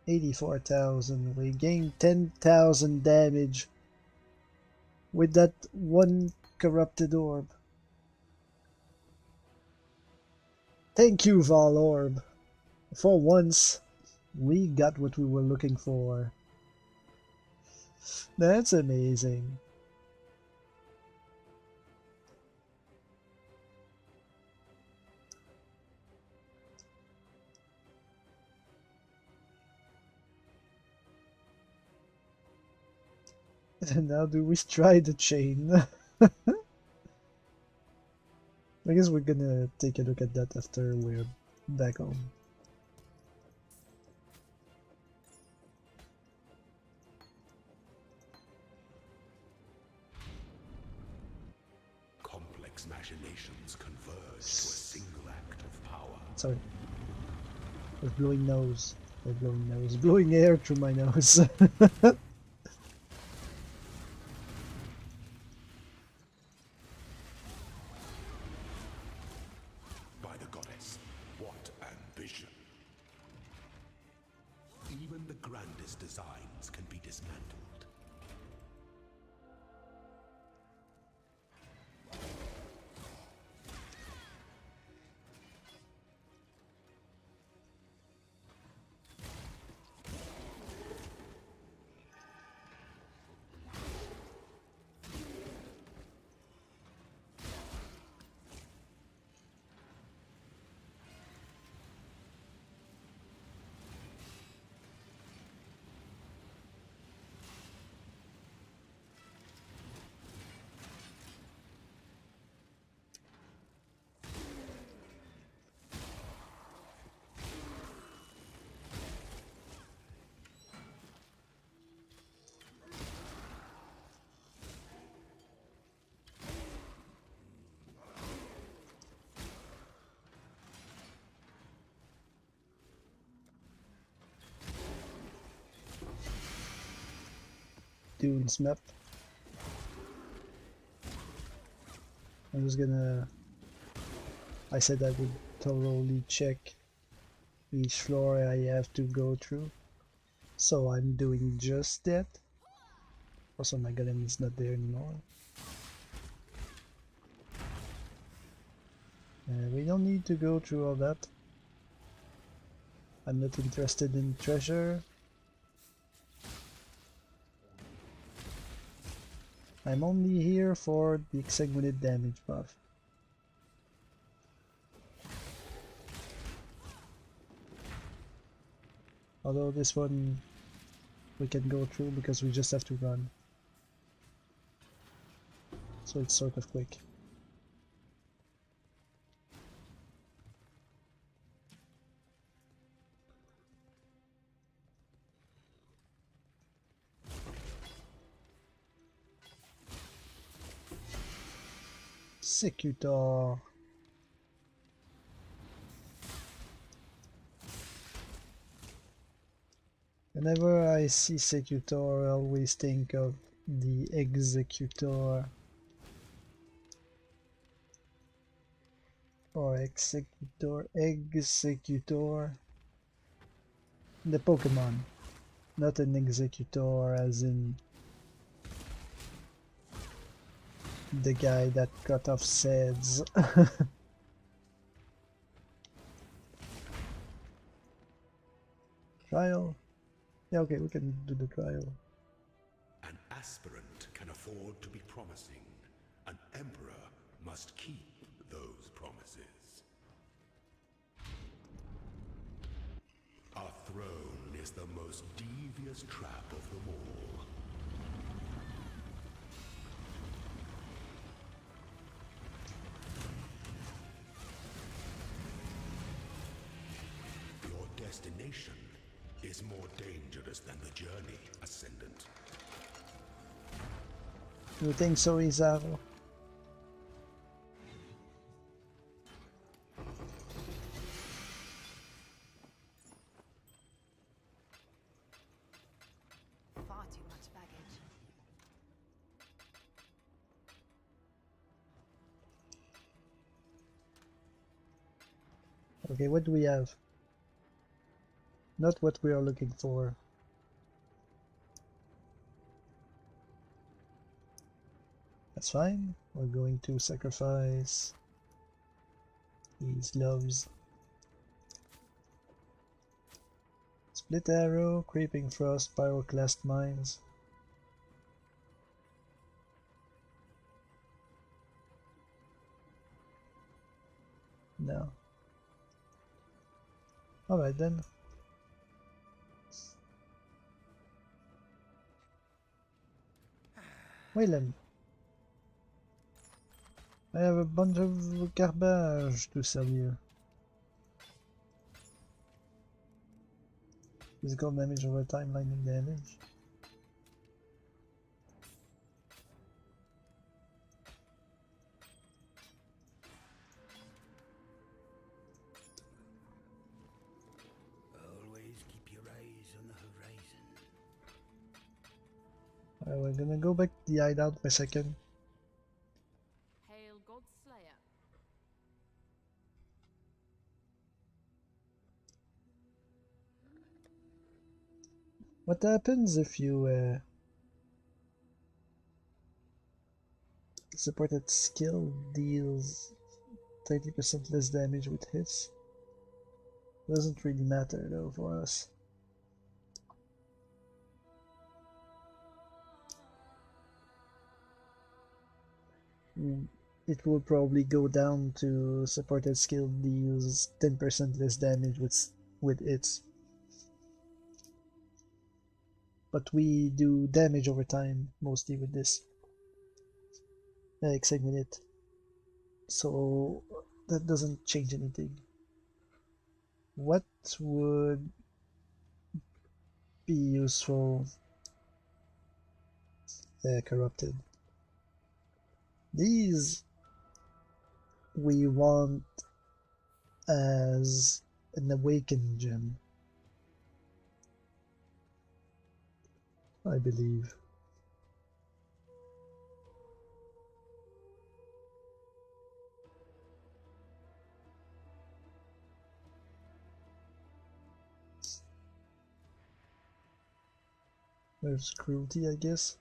84,000. We gained 10,000 damage with that one corrupted orb. Thank you, Vol Orb. For once, we got what we were looking for. That's amazing. And now do we try the chain? I guess we're gonna take a look at that after we're back home. Complex machinations converge to a single act of power. Sorry. I was blowing nose. Blowing air through my nose. By the goddess, what ambition! Even the grandest designs can be dismantled. Dunes map. I'm just gonna... I said I would thoroughly check each floor I have to go through. So I'm doing just that. Also, my golem is not there anymore. We don't need to go through all that. I'm not interested in treasure. I'm only here for the exsanguinate damage buff. Although this one we can go through because we just have to run. So it's sort of quick. Secutor. Whenever I see Secutor, I always think of the Executor. Or Executor. The Pokemon. Not an Executor as in the guy that cut off SEDs. Trial? Yeah, okay, we can do the trial. An aspirant can afford to be promising. An emperor must keep those promises. Our throne is the most devious trap of them all. Your destination is more dangerous than the journey, Ascendant. You think so, Izaro? Far too much baggage. Okay, what do we have? Not what we are looking for. That's fine. We're going to sacrifice these gloves. Split arrow, creeping frost, pyroclast mines. No. Alright then. Waylon. I have a bunch of garbage to sell you. Physical damage over time, lightning damage. Always keep your eyes on the horizon. Alright, we're gonna go back to the hideout for a second. Hail God Slayer. What happens if you supported skill deals 30% less damage with hits? Doesn't really matter though for us. It will probably go down to supported skill deals 10% less damage with its. But we do damage over time mostly with this. Exsanguinate. So that doesn't change anything. What would be useful? Corrupted. These we want as an awakened gem, I believe. There's cruelty, I guess.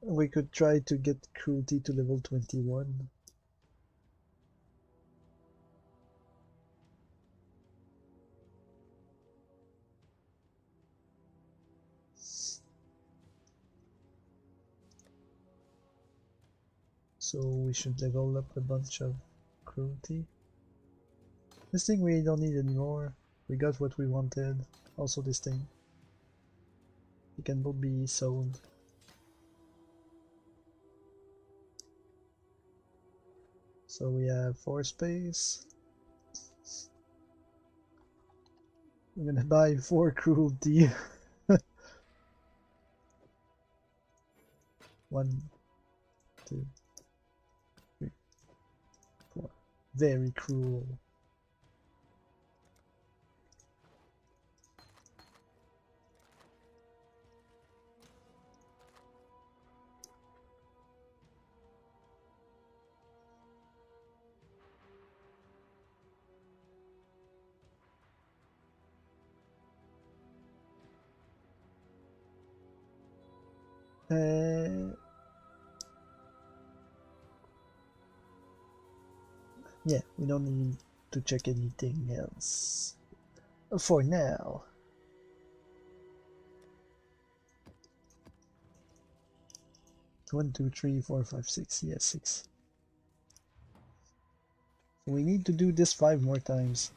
We could try to get cruelty to level 21. So we should level up a bunch of cruelty. This thing we don't need anymore. We got what we wanted. Also this thing. It can both be sold. So we have 4 space. I'm gonna buy 4 cruelty. 1, 2, 3, 4. Very cruel. Yeah, we don't need to check anything else for now. One, two, three, four, five, six. Yeah, 6. So we need to do this 5 more times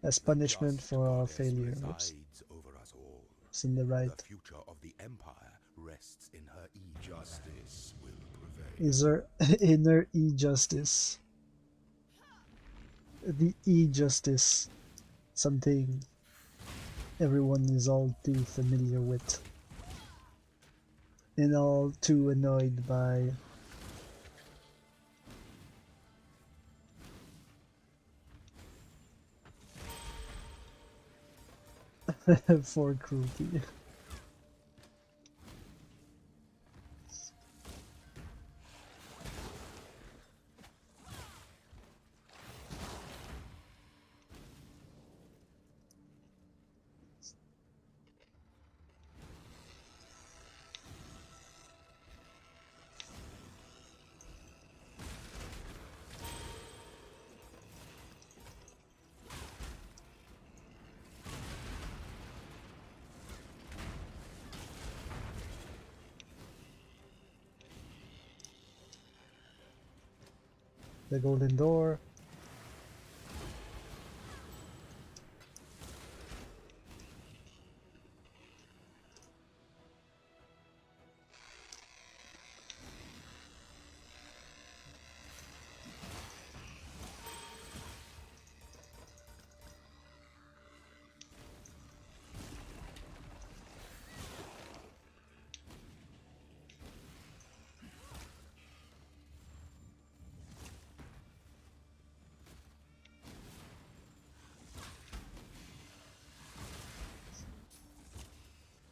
as punishment Just for our goddess failure. Oops, resides over us all. it's in the right. The future of the Empire rests in her justice will prevail. Is there inner e-justice? The e-justice, something everyone is all too familiar with and all too annoyed by. For cruelty. The golden door.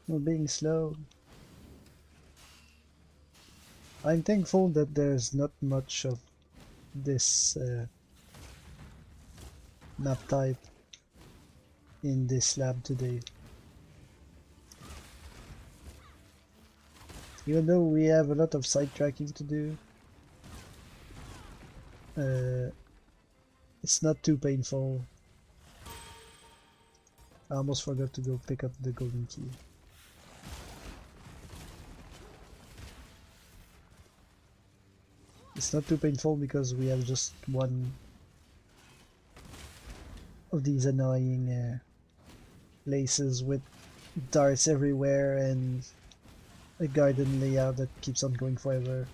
We're being slow. I'm thankful that there's not much of this map type in this lab today. Even though we have a lot of side tracking to do, it's not too painful. I almost forgot to go pick up the golden key. It's not too painful because we have just one of these annoying laces with darts everywhere and a garden layout that keeps on going forever.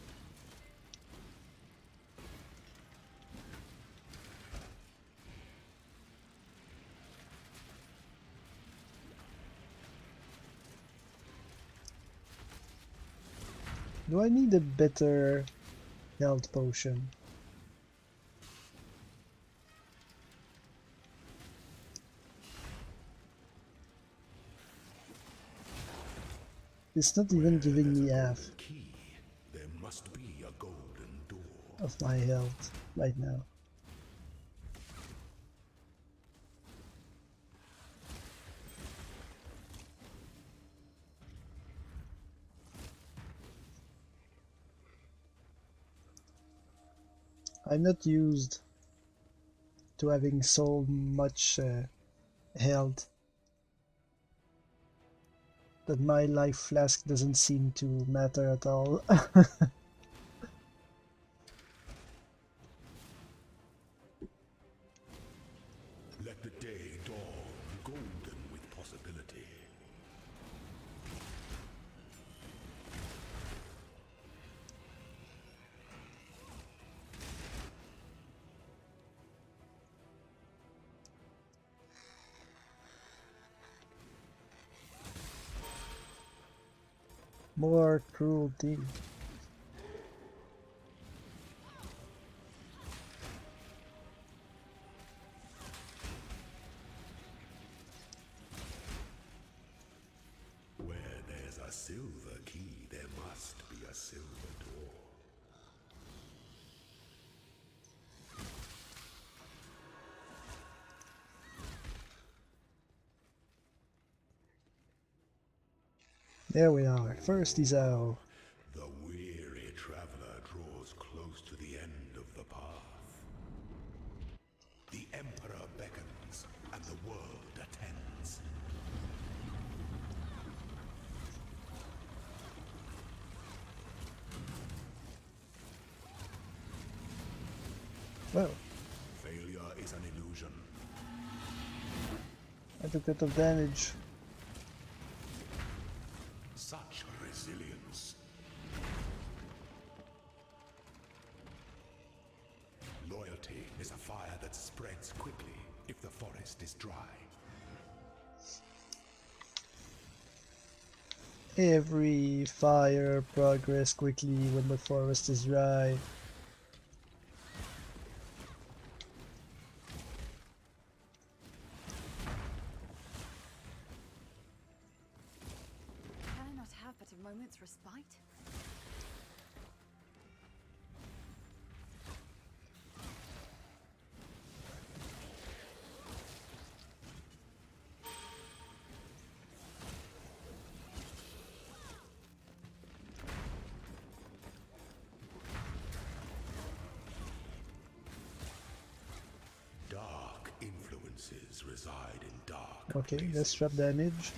Do I need a better health potion? It's not even giving me half. Key, there must be a goal. of my health right now. I'm not used to having so much health that my life flask doesn't seem to matter at all. Let the day dawn, golden with possibility. More cruelty. Where there's a silver key, there must be a silver door. There we are. First Isao. The weary traveler draws close to the end of the path. The Emperor beckons, and the world attends. Well, Failure is an illusion. I took a bit of damage. Such resilience. Loyalty is a fire that spreads quickly if the forest is dry. Every fire progress quickly when the forest is dry. Can I not have but a moment's respite? Dark influences reside in dark Okay, places. let's trap damage.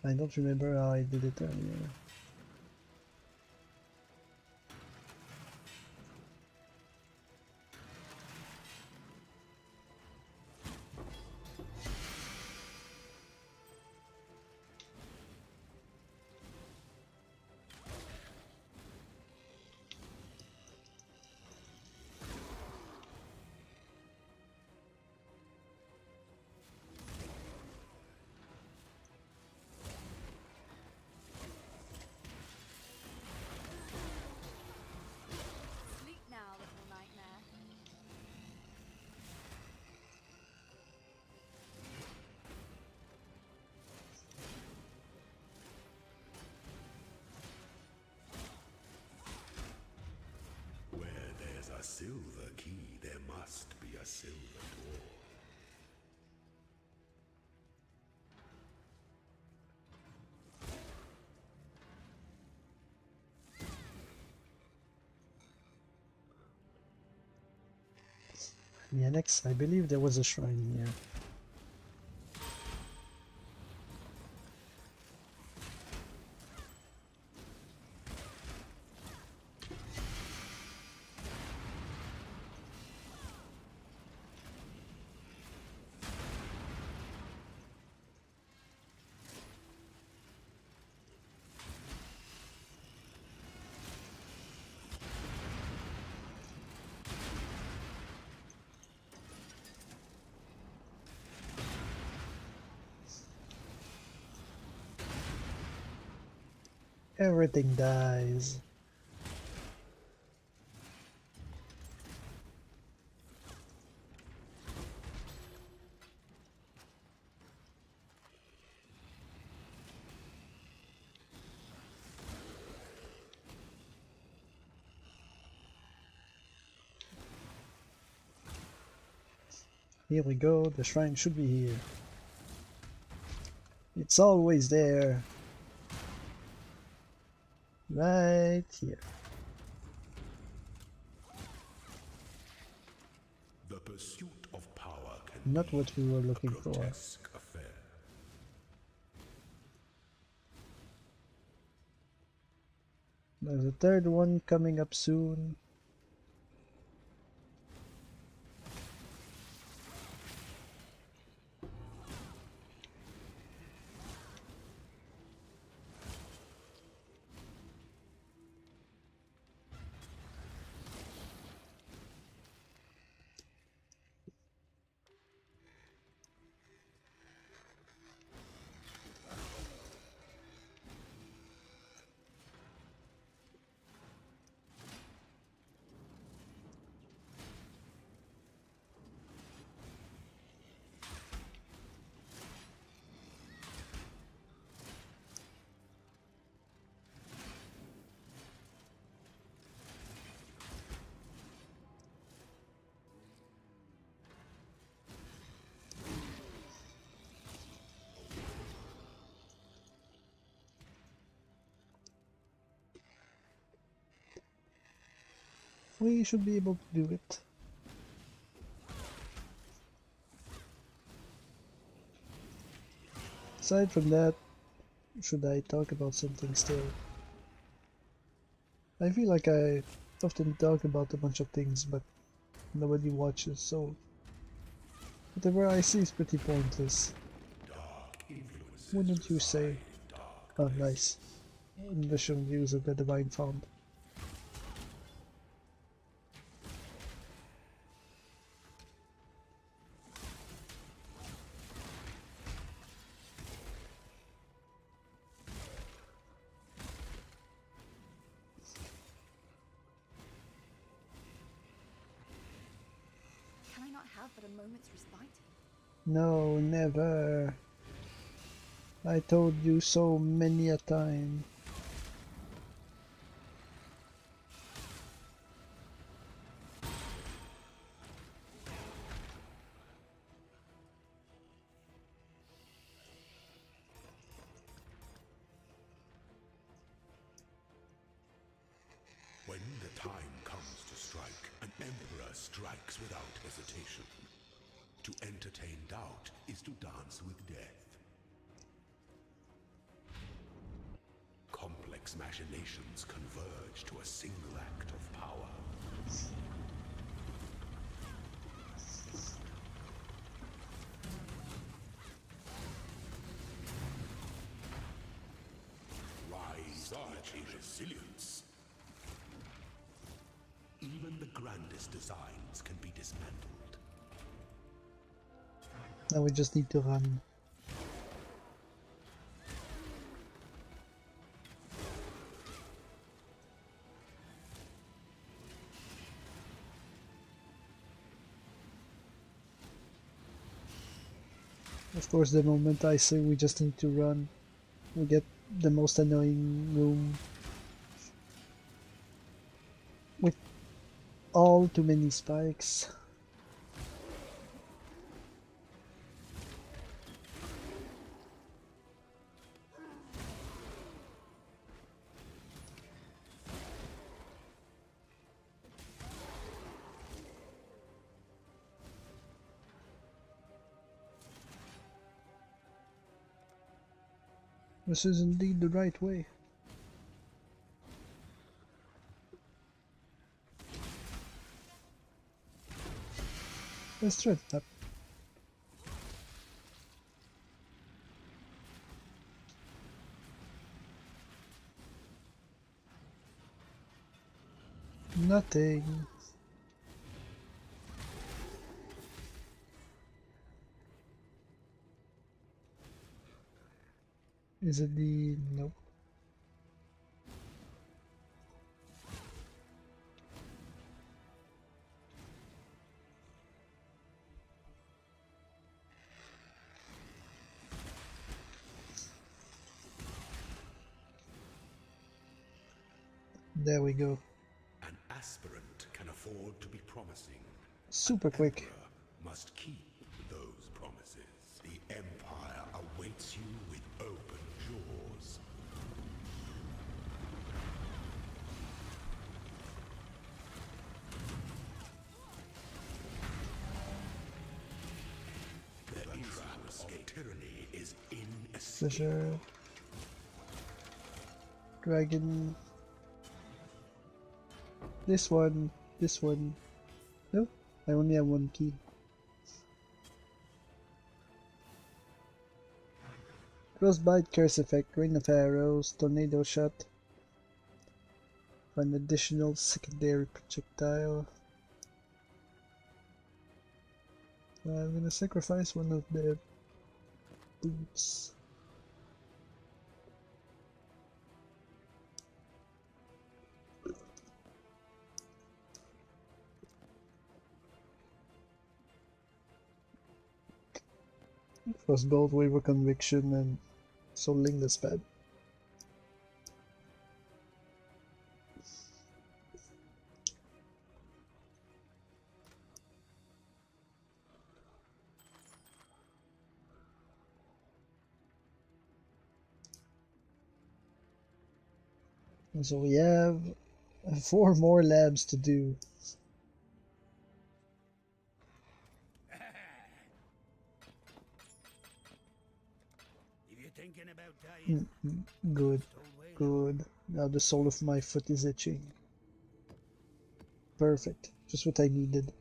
I don't remember how I did it earlier. Sleep now, little nightmare. Where there's a silver key, there must be a silver door. Yeah, next, I believe there was a shrine here. Everything dies. Here we go, the shrine should be here. It's always there. Right here. The pursuit of power can Not be what we were a looking for. grotesque affair. There's a third one coming up soon. We should be able to do it. Aside from that, should I talk about something still? I feel like I often talk about a bunch of things, but nobody watches, so whatever I see is pretty pointless. Wouldn't you say? Oh, nice. Initial use of the Divine Fount. Can I not have but a moment's respite? No, never. I told you so many a time. When the time comes to strike, an emperor strikes without hesitation. To entertain doubt is to dance with death. Complex machinations converge to a single act of power. Rise such resilience. Even the grandest designs can be dismantled. Now we just need to run. Of course, the moment I say we just need to run, we get the most annoying room with all too many spikes. This is indeed the right way. Let's try that. Nothing. Is it the... Nope. There we go. An aspirant can afford to be promising. Super An quick. emperor must keep those promises. The Empire awaits you with open jaws. The era of tyranny is inescapable. Treasure. Dragon. This one. This one. No, I only have one key. Frostbite, Curse Effect, Rain of Arrows, Tornado Shot. For an additional secondary projectile. I'm gonna sacrifice one of the boots. Frostbolt, Wave of Conviction, and Soulless Pad. And so we have 4 more labs to do. If you're thinking about dying, Good, good. Now the sole of my foot is itching. Perfect. Just what I needed.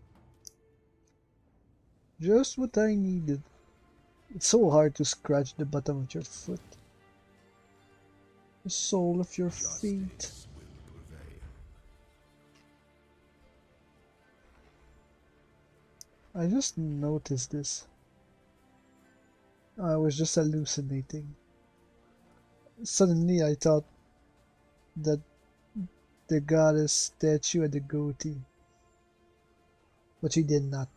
Just what I needed. It's so hard to scratch the bottom of your foot. The sole of your feet. Justice will prevail. I just noticed this. I was just hallucinating. Suddenly I thought that the goddess statue had a goatee. But she did not.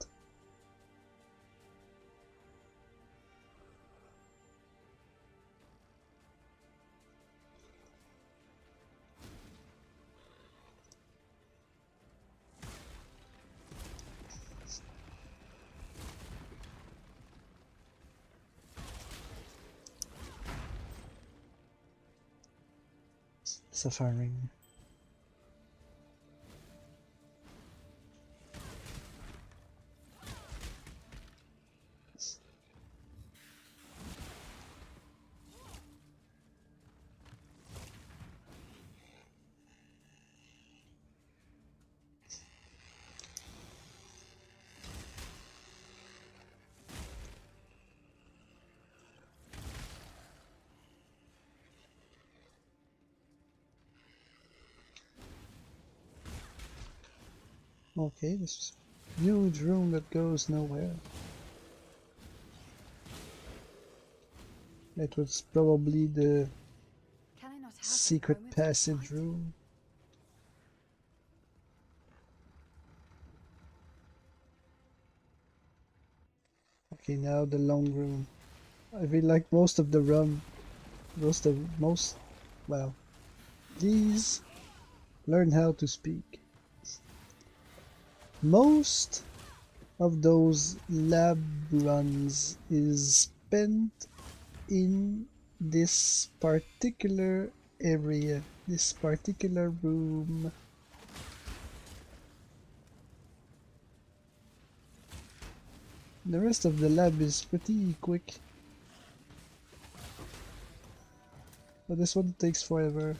Suffering. Okay, this huge room that goes nowhere. It was probably the Can I not have a secret moment's passage respite? room. Okay, now the long room. I feel like most of the room, well, these learn how to speak. Most of those lab runs is spent in this particular area, this particular room. The rest of the lab is pretty quick, but this one takes forever.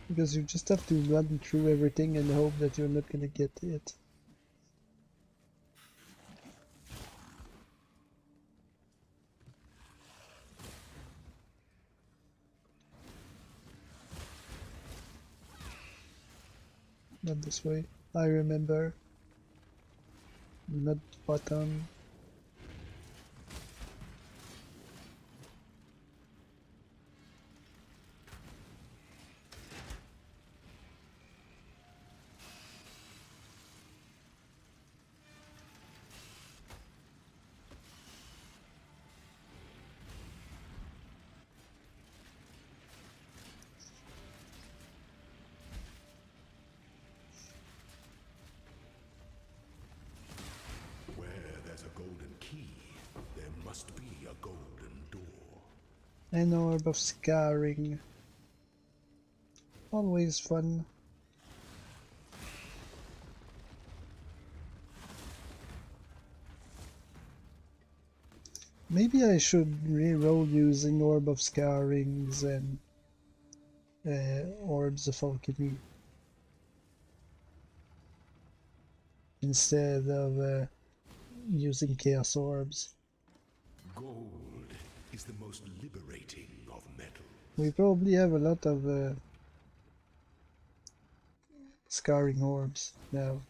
Because you just have to run through everything and hope that you're not gonna get it. Not this way. I remember. Not bottom. An orb of scarring. Always fun. Maybe I should re-roll using Orb of Scarrings and Orbs of Alchemy instead of using Chaos Orbs. Gold is the most liberating of metals. We probably have a lot of Scarring Orbs now.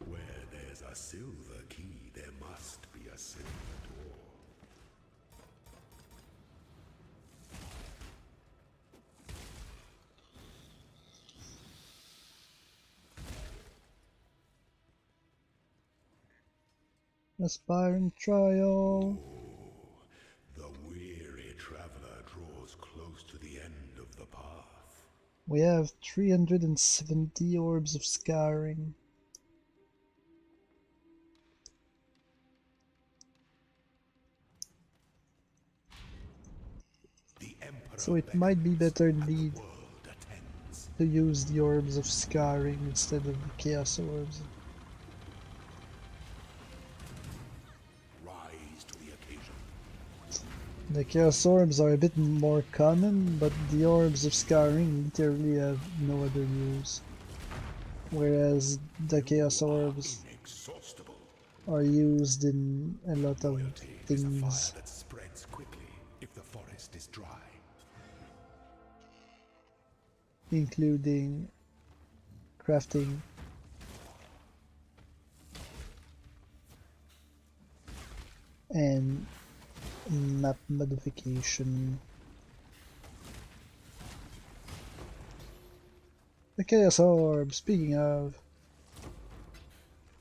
Where there's a silver key, there must be a silver door. Aspiring Trial. The weary traveler draws close to the end of the path. We have 370 Orbs of Scarring. The Emperor So it might be better beckons and the indeed world attends. to use the Orbs of Scarring instead of the Chaos Orbs. Rise to the occasion. The Chaos Orbs are a bit more common, but the Orbs of Scarring literally have no other use. Whereas the Chaos Orbs Inexhaustible. are used in a lot of Loyalty is a fire things, that spreads quickly if the forest is dry. including crafting and map modification. The Chaos Orb, speaking of.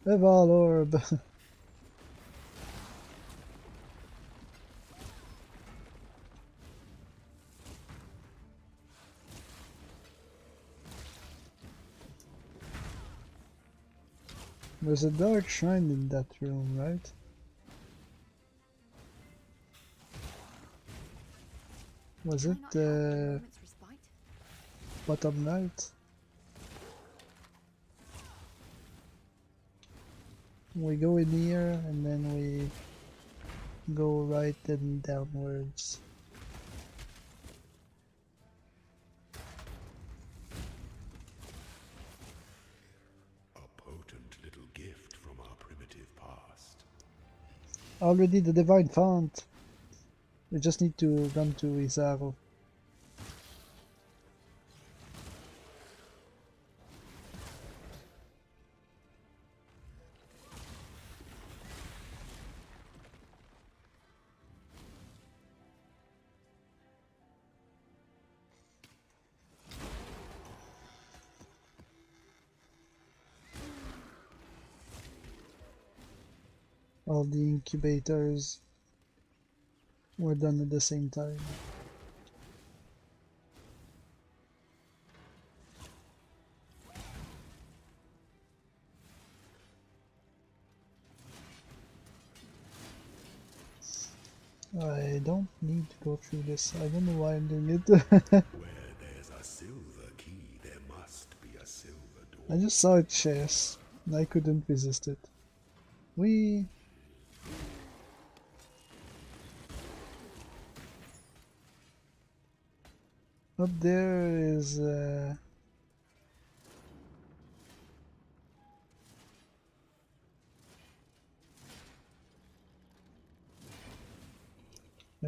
Eval Orb. There's a dark shrine in that room, right? Was Can I it not have a moment's respite? bottom right? We go in here and then we go right and downwards. A potent little gift from our primitive past. Already the Divine Font. We just need to run to Izaro. All the incubators were done at the same time. I don't need to go through this. I don't know why I'm doing it. Where there's a silver key, there must be a silver door. I just saw a chest and I couldn't resist it. We up there is a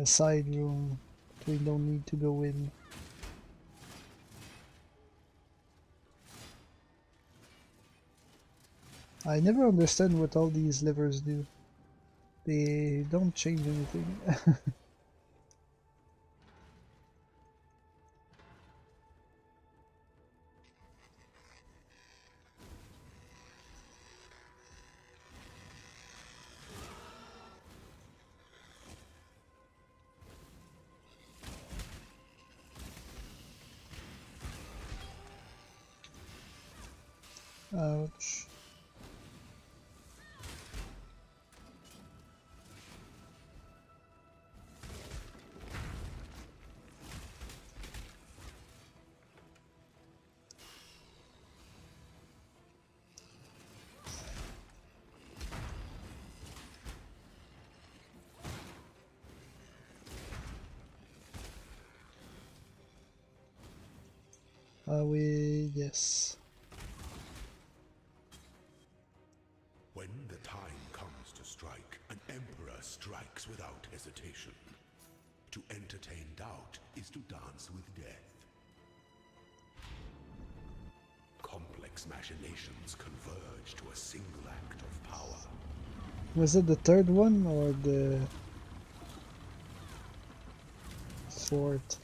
side room that we don't need to go in. I never understand what all these levers do. They don't change anything. Ouch. Are we? Yes. When the time comes to strike, an emperor strikes without hesitation. To entertain doubt is to dance with death. Complex machinations converge to a single act of power. Was it the third one or the fourth?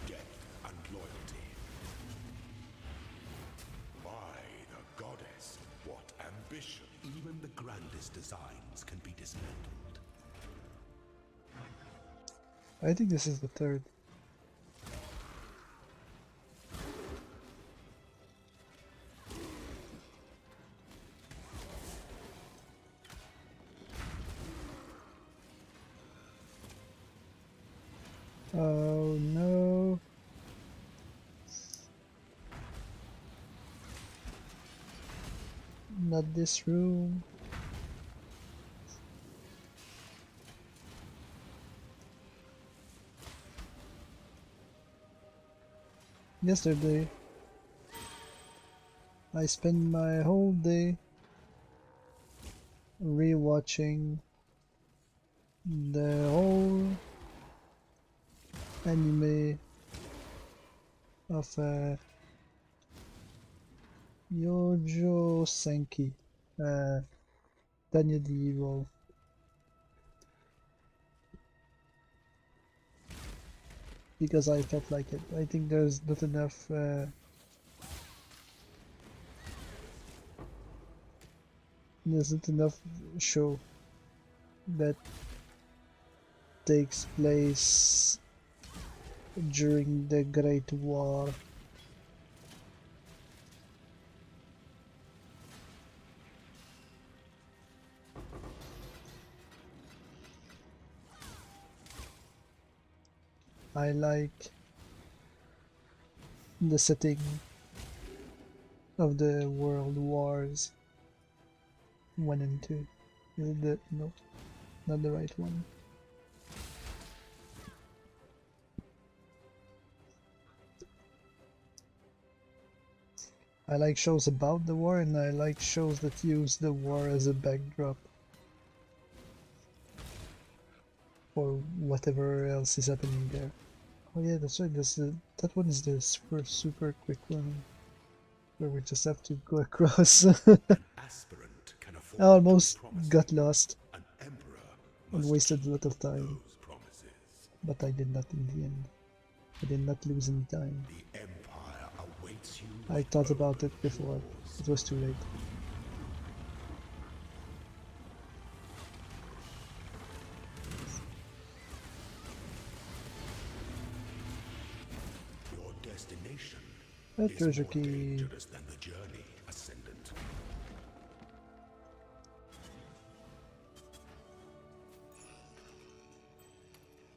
Death and loyalty. By the goddess, what ambition! Even the grandest designs can be dismantled. I think this is the third. Oh no. Not this room. Yesterday, I spent my whole day rewatching the whole anime of Yojo Senki, Daniel the Evil. Because I felt like it. I think there's not enough show that takes place during the Great War. I like the setting of the World Wars 1 and 2. No, not the right one. I like shows about the war, and I like shows that use the war as a backdrop for whatever else is happening there. Oh yeah, that's right. That one is the super quick one, where we just have to go across. Aspirant can afford I almost to promise got lost an emperor and must wasted a keep lot of time, those promises. but I did not in the end. I did not lose any time. The empire awaits you. I with thought about open it before. doors. It was too late. Your destination A is treasure more key. dangerous than the journey, Ascendant.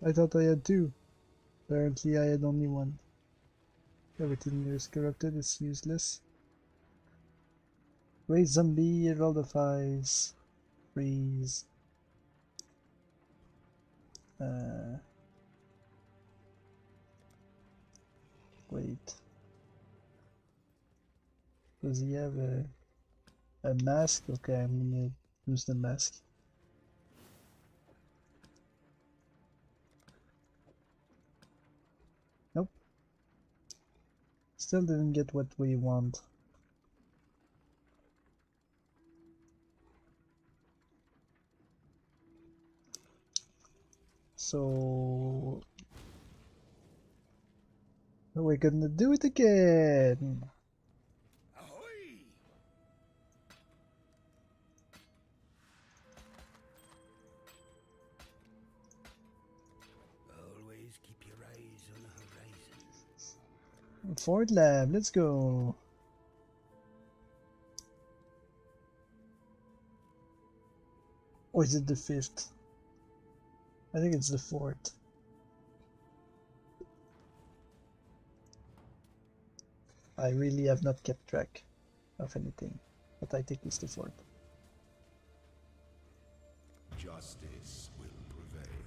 I thought I had two. Apparently I had only one. Everything here is corrupted, it's useless. Raise zombie, roll the eyes. Freeze. Wait. Does he have a mask? Okay, I'm gonna use the mask. Nope. Still didn't get what we want. So we're gonna do it again. Ahoy! Always keep your eyes on the horizon. Ford Lab, let's go. Or is it the 5th? I think it's the 4th. I really have not kept track of anything, but I think it's the 4th. Justice will prevail.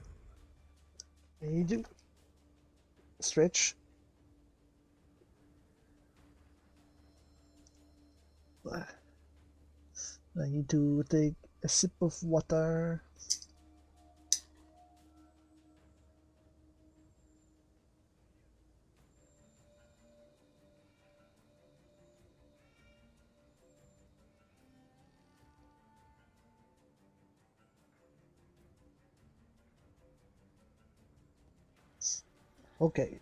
Agent. Stretch. I need to take a sip of water. Okay,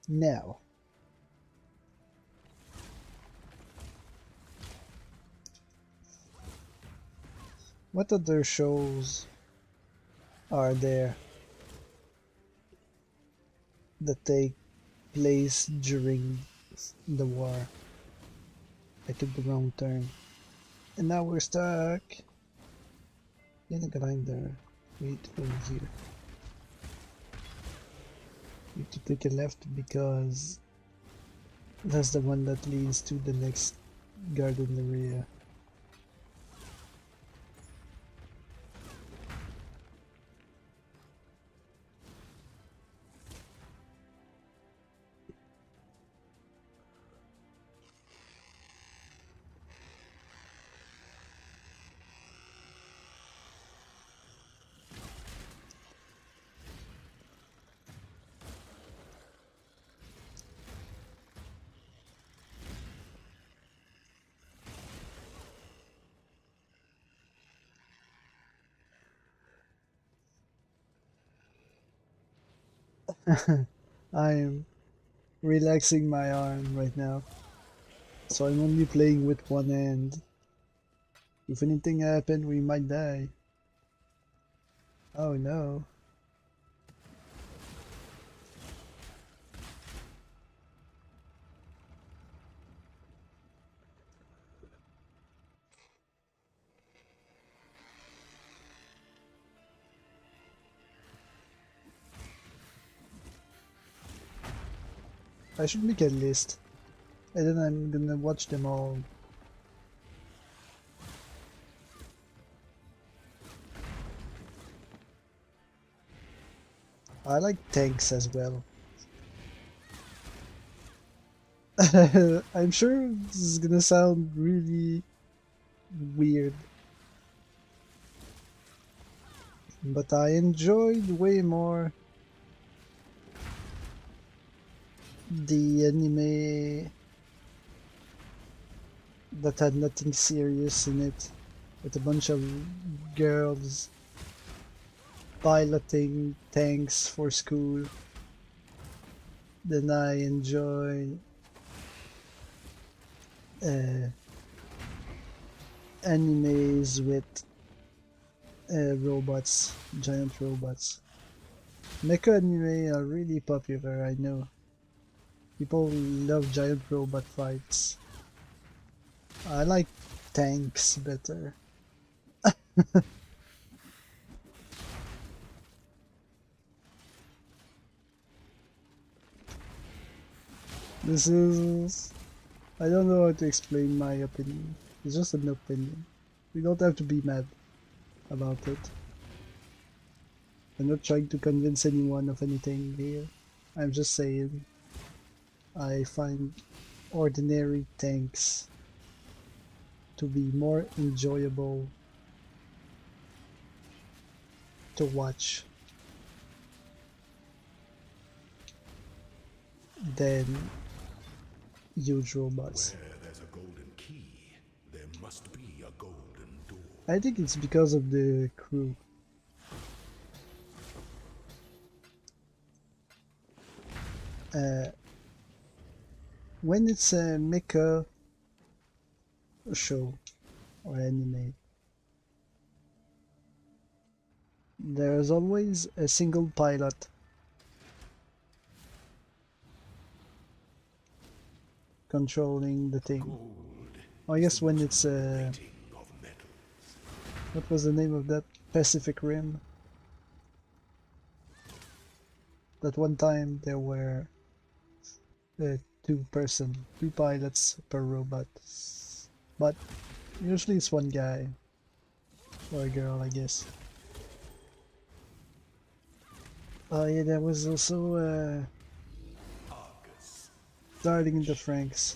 now. What other shows are there that take place during the war? I took the wrong turn. And now we're stuck in a grinder. We need to go here. We need to take a left because that's the one that leads to the next garden area. I'm relaxing my arm right now, so I'm only playing with one hand. If anything happened, we might die. Oh no. I should make a list, and then I'm gonna watch them all. I like tanks as well. I'm sure this is gonna sound really weird, but I enjoyed way more the anime that had nothing serious in it, with a bunch of girls piloting tanks for school. Then I enjoy animes with robots, giant robots. Mecha anime are really popular, I know. People love giant robot fights. I like tanks better. This is... I don't know how to explain my opinion. It's just an opinion. You don't have to be mad about it. I'm not trying to convince anyone of anything here. I'm just saying I find ordinary tanks to be more enjoyable to watch than huge robots. Where there's a golden key, there must be a golden door. I think it's because of the crew. When it's a mecha show or anime, there's always a single pilot controlling the thing. Gold I guess is the when most it's liberating of metals. What was the name of that Pacific Rim? That one time there were two pilots per robot, but usually it's one guy or a girl, I guess. Oh yeah, there was also Starting in the Franks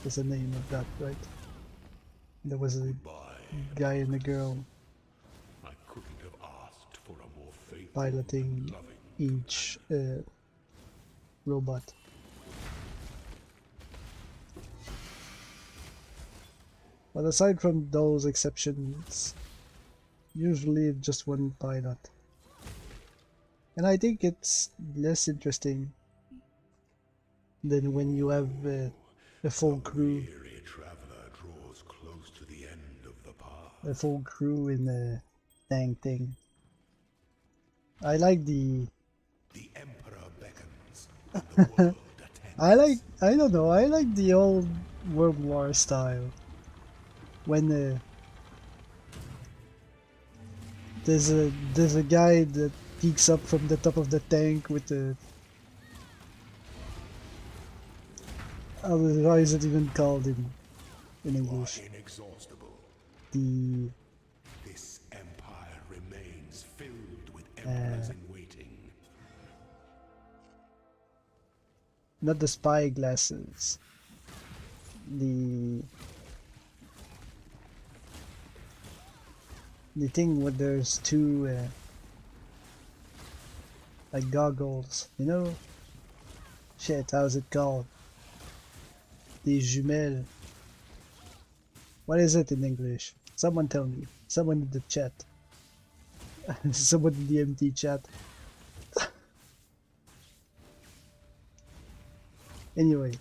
was the name of that, right? There was a guy and a girl I couldn't have asked for a more faithful piloting and loving each robot. But aside from those exceptions, usually just one pilot. And I think it's less interesting than when you have a full crew, weary traveler draws close to the end of the path. a full crew in a tank thing. I like the The Emperor beckons, and the world attends. I don't know, I like the old World War style. When there's a guy that peeks up from the top of the tank with the how is it even called in You are English? inexhaustible. The This empire remains filled with emperors in waiting. not the spy glasses. The thing where there's two like goggles, you know? Shit, how's it called? The jumelles. What is it in English? Someone tell me. Someone in the chat. Someone in the MT chat. Anyway.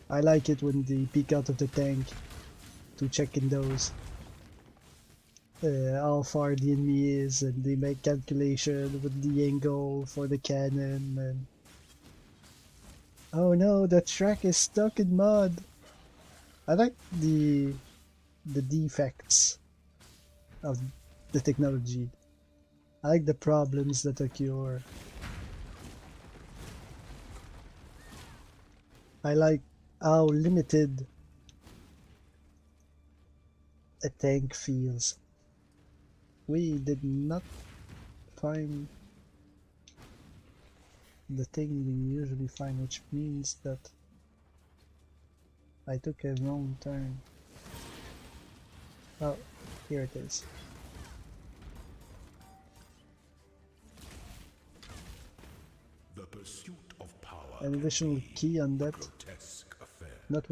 I like it when they peek out of the tank to check in those. How far the enemy is, and they make calculation with the angle for the cannon, and oh no, that track is stuck in mud. I like the defects of the technology. I like the problems that occur. I like how limited a tank feels. We did not find the thing we usually find, which means that I took a wrong turn. Oh, here it is. The pursuit of power An can additional be key on a that. grotesque affair. Not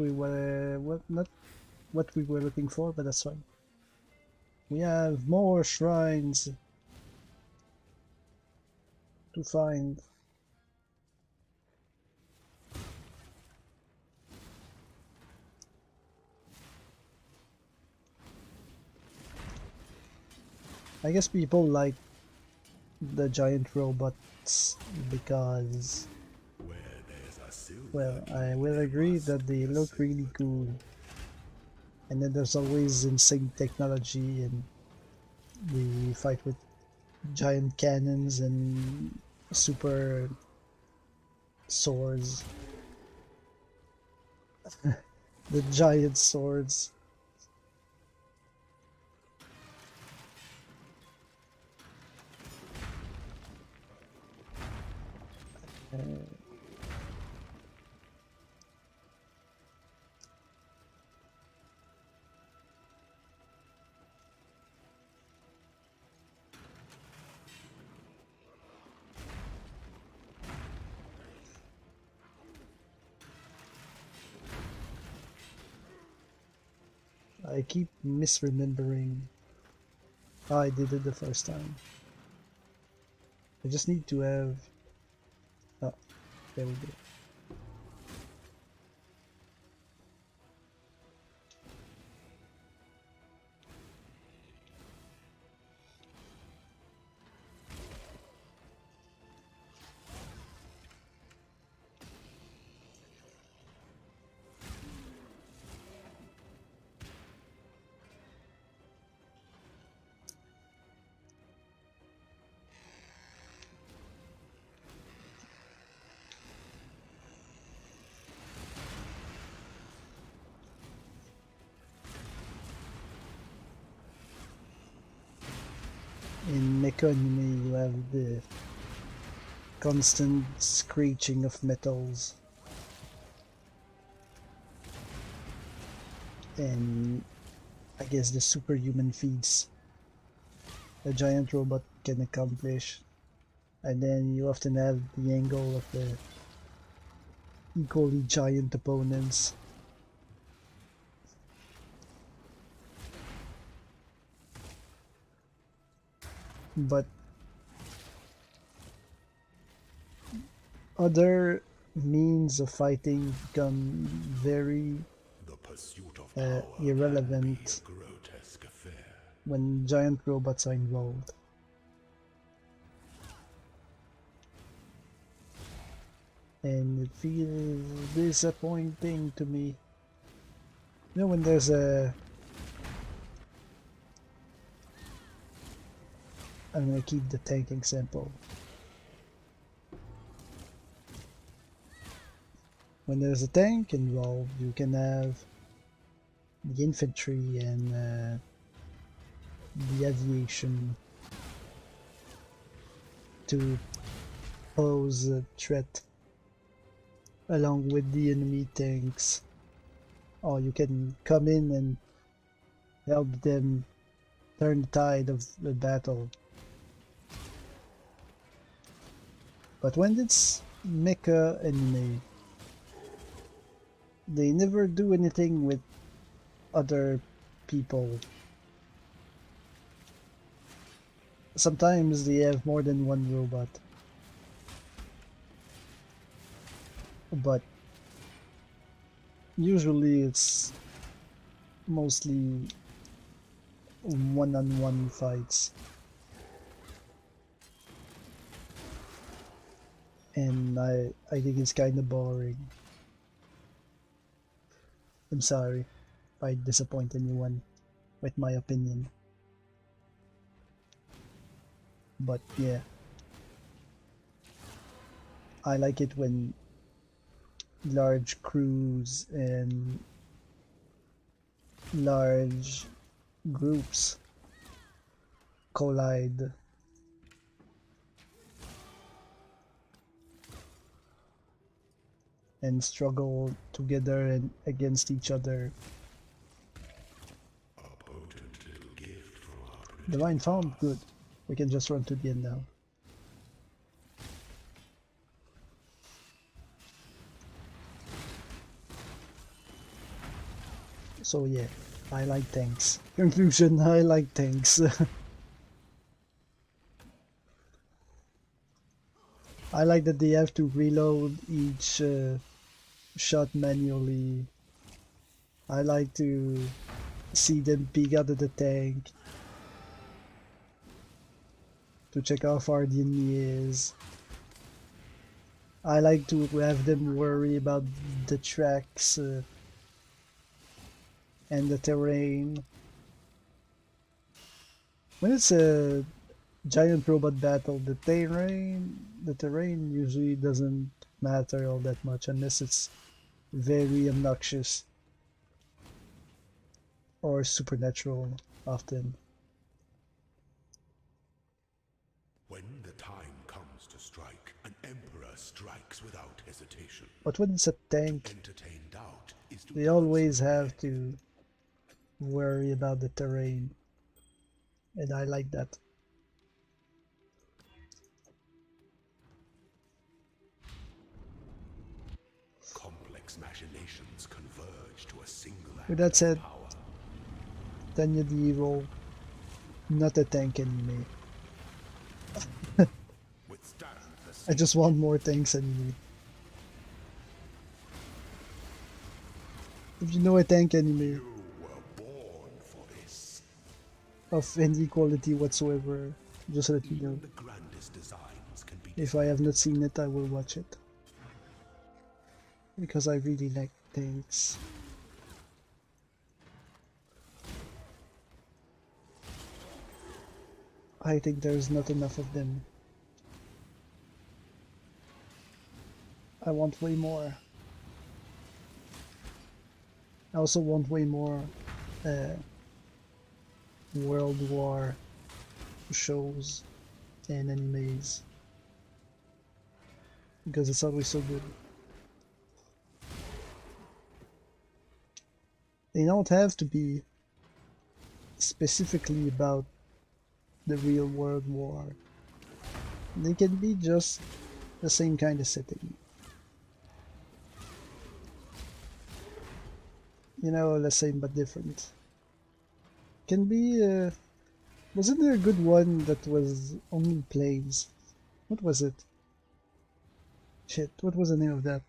what we were looking for, but that's fine. We have more shrines to find. I guess people like the giant robots because, Where there's a silver well, key, I will there agree must that they be a look really silver cool. And then there's always insane technology, and they fight with giant cannons and super swords. The giant swords. I keep misremembering how I did it the first time. I just need to have... Oh, there we go. mecha anime, you have the constant screeching of metals. And I guess the superhuman feats a giant robot can accomplish. And then you often have the angle of the equally giant opponents. But other means of fighting become very The pursuit of power irrelevant can be a grotesque affair. when giant robots are involved. And it feels disappointing to me. You know, when there's a... I'm gonna keep the tank example. When there's a tank involved, you can have the infantry and the aviation to pose a threat along with the enemy tanks. Or you can come in and help them turn the tide of the battle. But when it's mecha anime, they never do anything with other people. Sometimes they have more than one robot. But usually it's mostly one-on-one fights. And I think it's kind of boring. I'm sorry if I disappoint anyone with my opinion. But yeah, I like it when large crews and large groups collide. And struggle together and against each other. A potent little gift from our Divine found, good. We can just run to the end now. So yeah, I like tanks. Conclusion, I like tanks. I like that they have to reload each shot manually. I like to see them peek out of the tank to check how far the enemy is. I like to have them worry about the tracks and the terrain. When it's a giant robot battle, the terrain usually doesn't matter all that much unless it's very obnoxious or supernatural often. When the time comes to strike, an emperor strikes without hesitation. But when it's a To tank, entertain doubt is to they always constantly have to worry about the terrain, and I like that. complex machinations converge to a single act With that of said, power. Tanya the Evil, not a tank anime. Withstand the I just want more tanks anime. If you know a tank anime You were born for this. of any quality whatsoever, just let me know. Even the grandest designs can be If I have not seen it, I will watch it. Because I really like tanks. I think there's not enough of them. I want way more. I also want way more World War shows. and animes because it's always so good. They don't have to be specifically about the real world war. They can be just the same kind of setting. You know, the same but different. Can be, wasn't there a good one that was only planes? What was it? Shit, what was the name of that?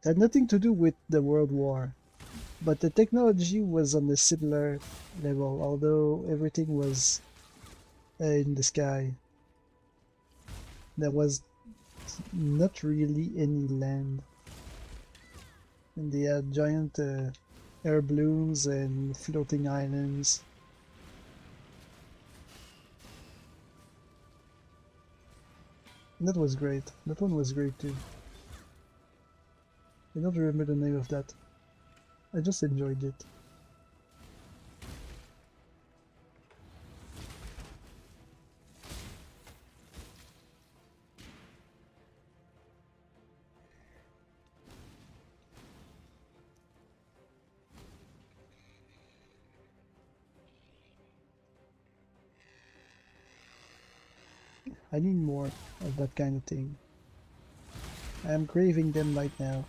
It had nothing to do with the World War, but the technology was on a similar level, although everything was in the sky. There was not really any land. And they had giant air balloons and floating islands. And that was great. That one was great too. I don't remember the name of that. I just enjoyed it. I need more of that kind of thing. I am craving them right now.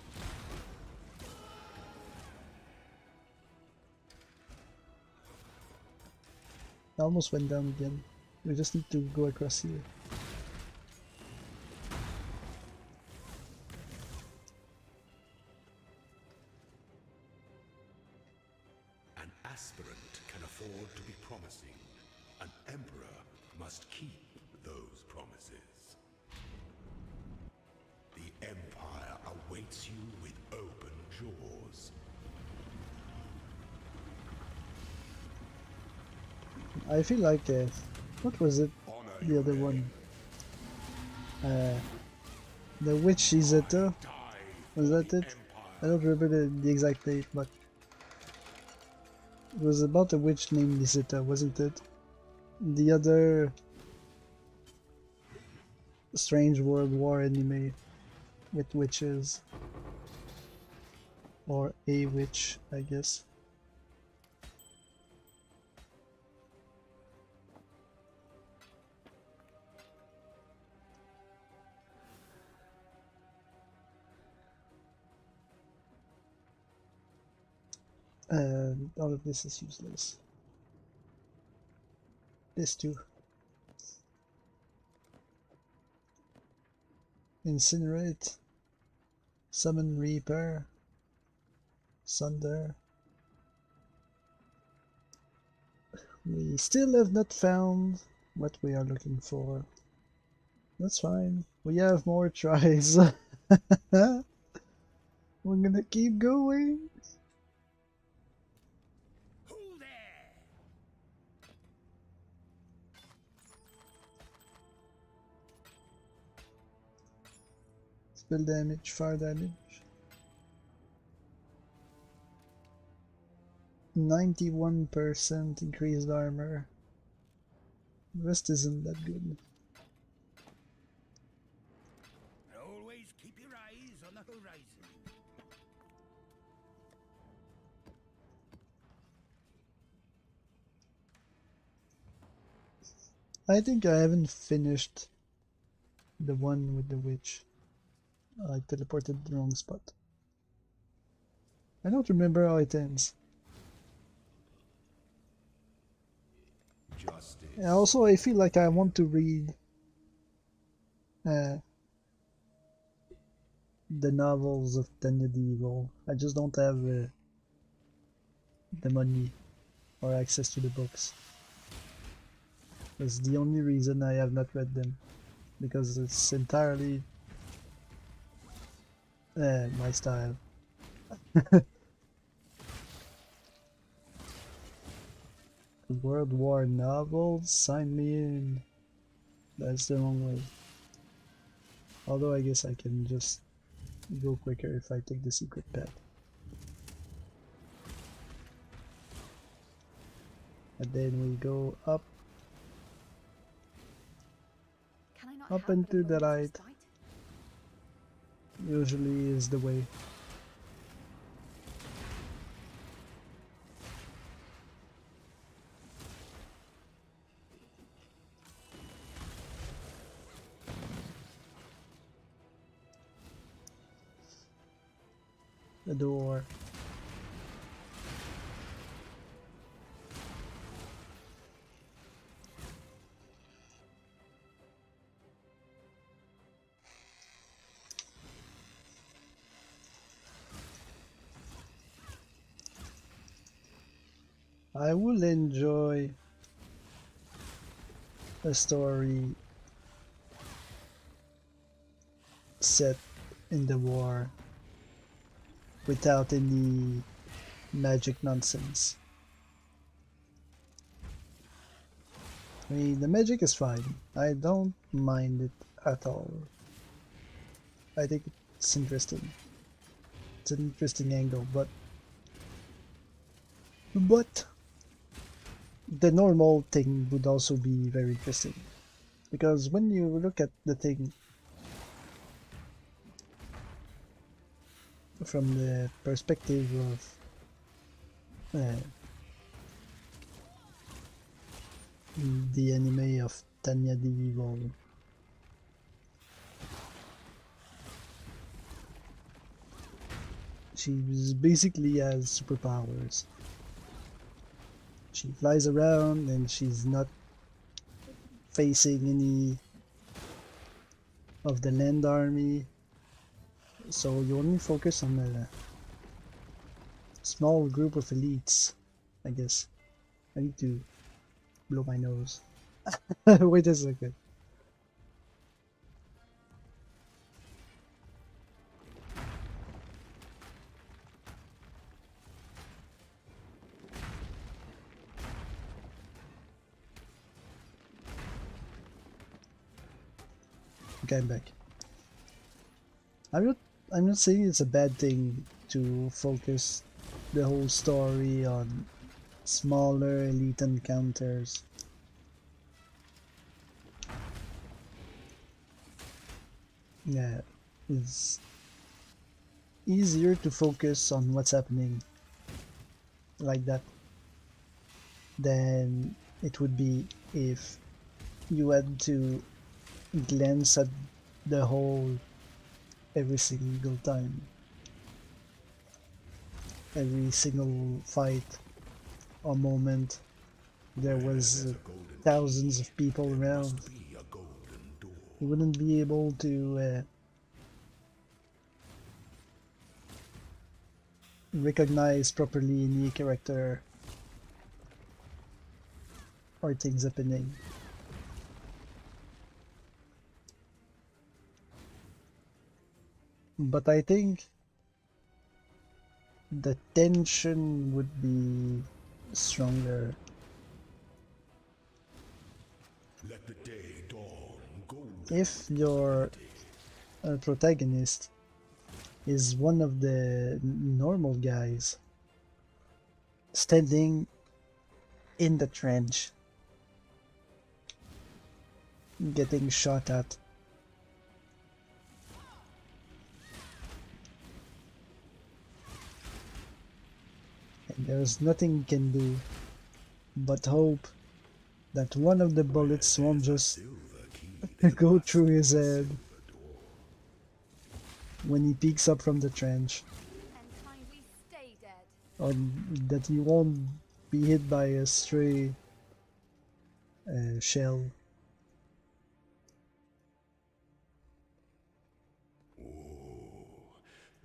I almost went down again. We just need to go across here. An aspirant can afford to be promising. An emperor must keep those promises. The Empire awaits you with open jaws. I feel like, what was it? Honor The your other name. one. The Witch Izetta? Die Was for that the it? I Empire. don't remember the exact date, but it was about a witch named Izetta, wasn't it? The other Strange World War anime with witches. Or a witch, I guess. All of this is useless. This too. Incinerate. Summon Reaper. Sunder. We still have not found what we are looking for. That's fine. We have more tries. We're gonna keep going. Who there? Spell damage, fire damage. 91% increased armor. The rest isn't that good. Always keep your eyes on the horizon. I think I haven't finished the one with the witch. I teleported the wrong spot. I don't remember how it ends. Justice. And also, I feel like I want to read uh, the novels of the medieval. I just don't have the money or access to the books. That's the only reason I have not read them, because it's entirely my style. World War novels? Sign me in. That's the wrong way. Although I guess I can just go quicker if I take the secret path. And then we go up. Can I not Up have and but a to the moment's right. respite? Usually is the way. The door. I will enjoy a story set in the war without any magic nonsense. I mean, the magic is fine. I don't mind it at all. I think it's interesting. It's an interesting angle, but the normal thing would also be very interesting. Because when you look at the thing from the perspective of the anime of Tanya the Evil, she basically has superpowers. She flies around and she's not facing any of the land army, so you only focus on a small group of elites, I guess. I need to blow my nose. Wait a second. Okay, I'm back. I'm not I'm not saying it's a bad thing to focus the whole story on smaller elite encounters. Yeah, it's easier to focus on what's happening like that than it would be if you had to glance at the whole every single time, every single fight or moment. There was thousands of people around. You wouldn't be able to recognize properly any character or things happening. But I think the tension would be stronger Let the day dawn golden. if your protagonist is one of the normal guys standing in the trench getting shot at. And there's nothing he can do but hope that one of the bullets won't just go through his head when he peeks up from the trench, And kindly stay dead. or that he won't be hit by a stray shell.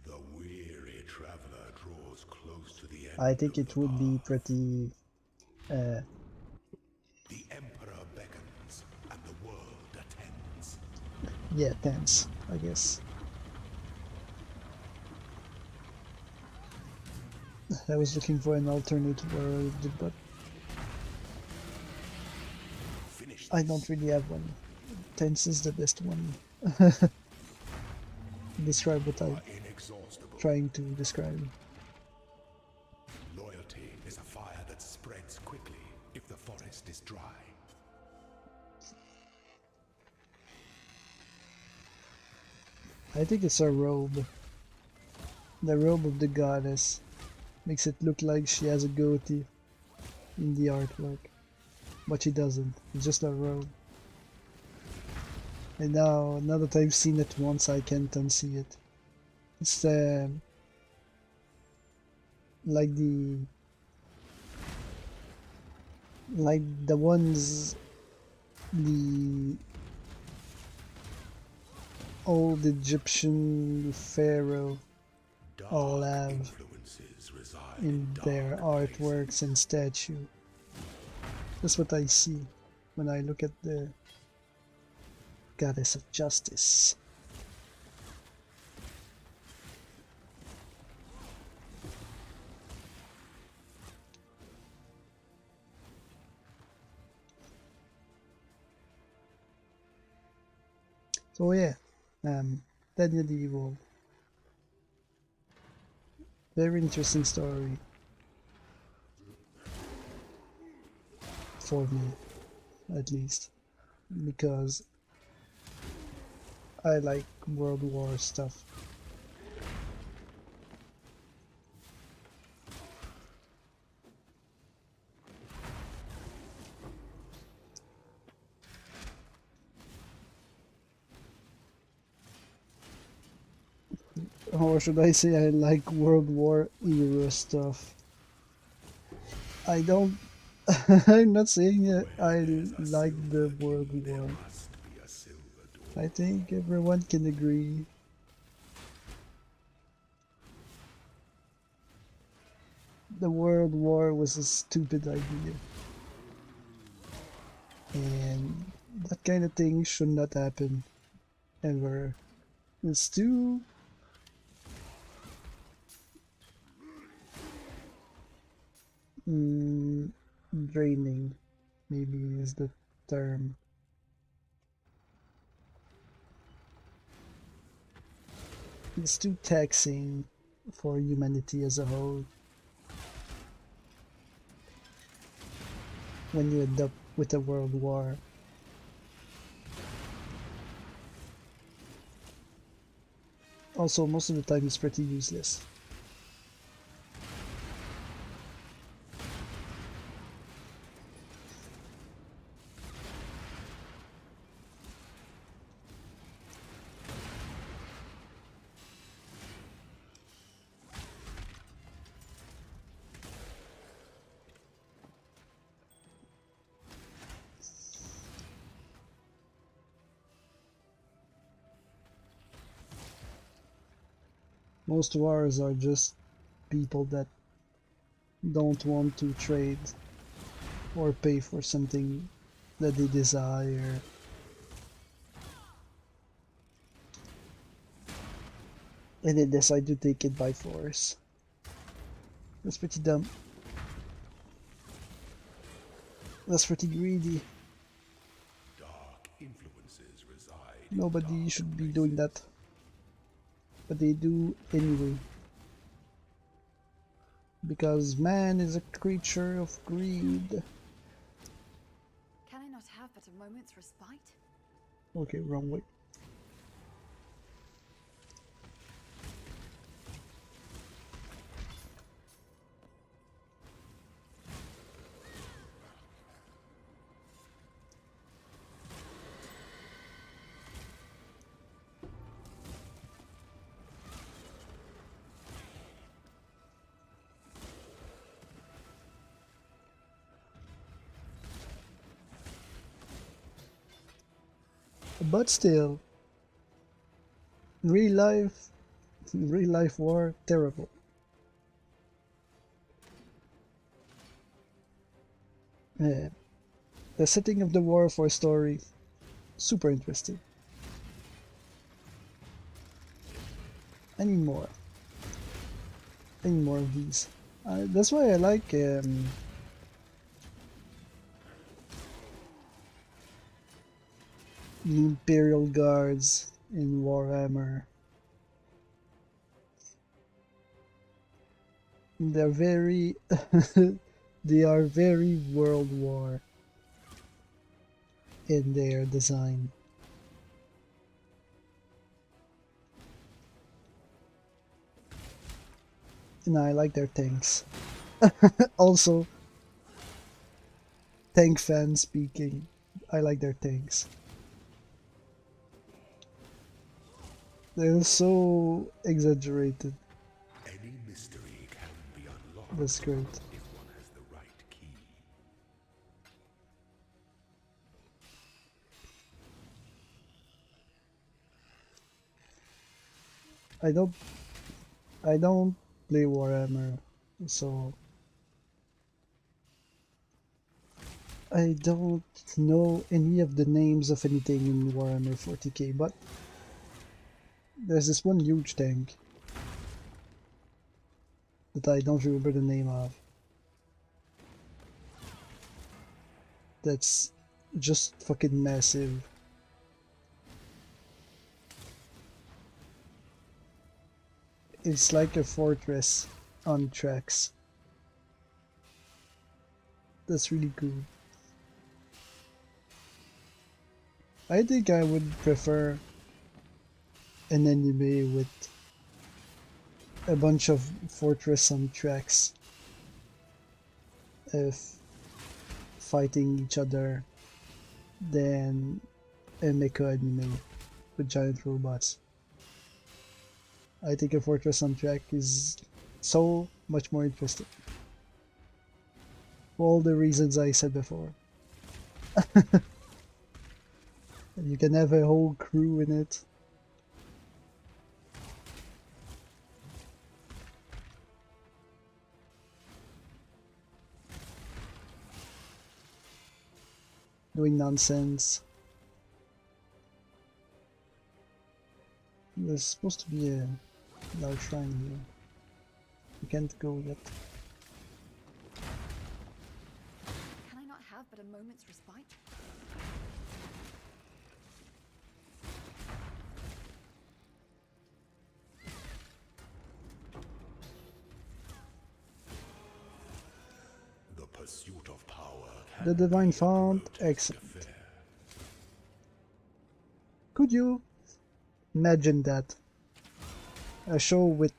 The weary traveler draws close to the end I think of it the would be path. pretty The emperor beckons and the world attends. yeah, tense, I guess. I was looking for an alternate word, but Finish I this. don't really have one. Tense is the best one. Describe what I'm Inexhaustible. trying to describe. Loyalty is a fire that spreads quickly if the forest is dry. I think it's a robe. The robe of the goddess makes it look like she has a goatee in the artwork, but she doesn't. It's just a robe. And now that I've seen it once, I can't unsee it. It's like the ones the old Egyptian pharaoh all Dark have influences reside in their dark artworks and statue. That's what I see when I look at the goddess of justice. So yeah, Dead Medieval. Very interesting story for me, at least, because I like World War stuff. Or should I say I like World War era stuff. I don't I'm not saying I like the World War. must be a silver door. I think everyone can agree the World War was a stupid idea. And that kind of thing should not happen ever. It's too draining, maybe is the term. It's too taxing for humanity as a whole when you end up with a world war. Also, most of the time it's pretty useless. Most wars are just people that don't want to trade or pay for something that they desire. And they decide to take it by force. That's pretty dumb. That's pretty greedy. Dark influences reside Nobody should be doing that. But they do anyway. Because man is a creature of greed. Can I not have but a moment's respite? Okay, wrong way. But still, real life war, terrible. Yeah. The setting of the war for a story, super interesting. I need more. I need more of these. That's why I like the Imperial Guards in Warhammer. They're very they are very World War in their design. and I like their tanks. Also, tank fan speaking, I like their tanks. They're so exaggerated. Any mystery can be unlocked That's great. if one has the right key. I don't play Warhammer, so I don't know any of the names of anything in Warhammer 40k, but there's this one huge tank that I don't remember the name of. That's just fucking massive. It's like a fortress on tracks. That's really cool. I think I would prefer an anime with a bunch of fortress on tracks if fighting each other than a mecha anime with giant robots. I think a fortress on track is so much more interesting. For all the reasons I said before. You can have a whole crew in it. Doing nonsense. There's supposed to be a large shrine here. We can't go yet. Can I not have but a moment's respite? The pursuit of power The can divine be a font, grotesque excellent. affair. Could you imagine that? A show with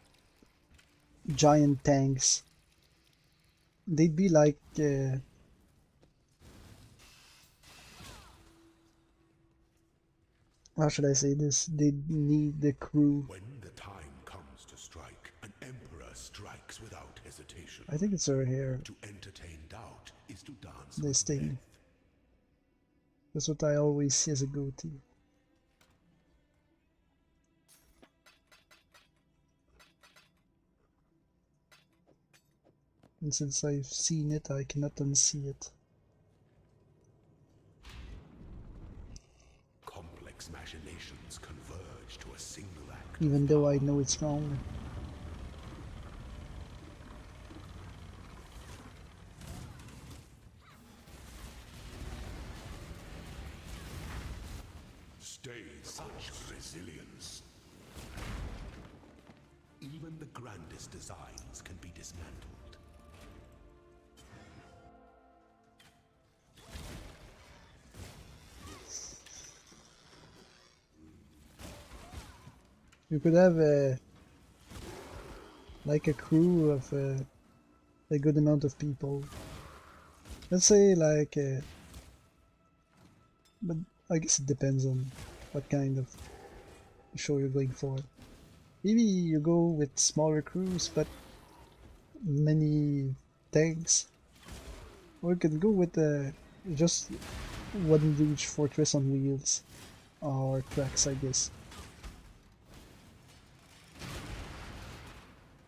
giant tanks. They'd be like how should I say this? They'd need the crew. When the time comes to strike, an emperor strikes without hesitation. I think it's her hair. To entertain doubt is to dance This with thing. death. That's what I always see as a goatee. And since I've seen it, I cannot unsee it. Complex machinations converge to a single act. Even though I know it's wrong. Stay such resilience. Even the grandest designs can be dismantled. You could have like a crew of a good amount of people. Let's say like, but I guess it depends on what kind of show you're going for. Maybe you go with smaller crews, but many tanks. Or you can go with just one huge fortress on wheels, or tracks, I guess.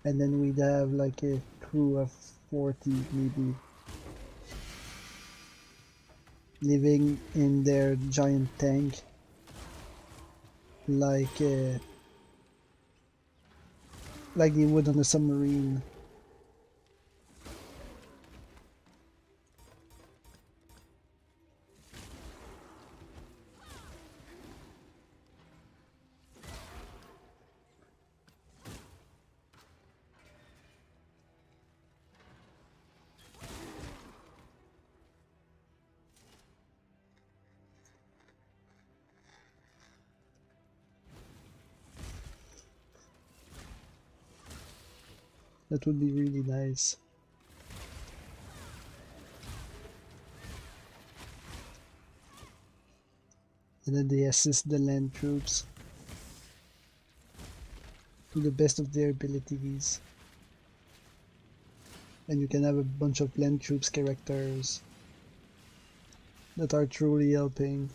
And then we'd have like a crew of 40 maybe living in their giant tank like they would on a submarine. That would be really nice. And then they assist the land troops to the best of their abilities. And you can have a bunch of land troops characters that are truly helping.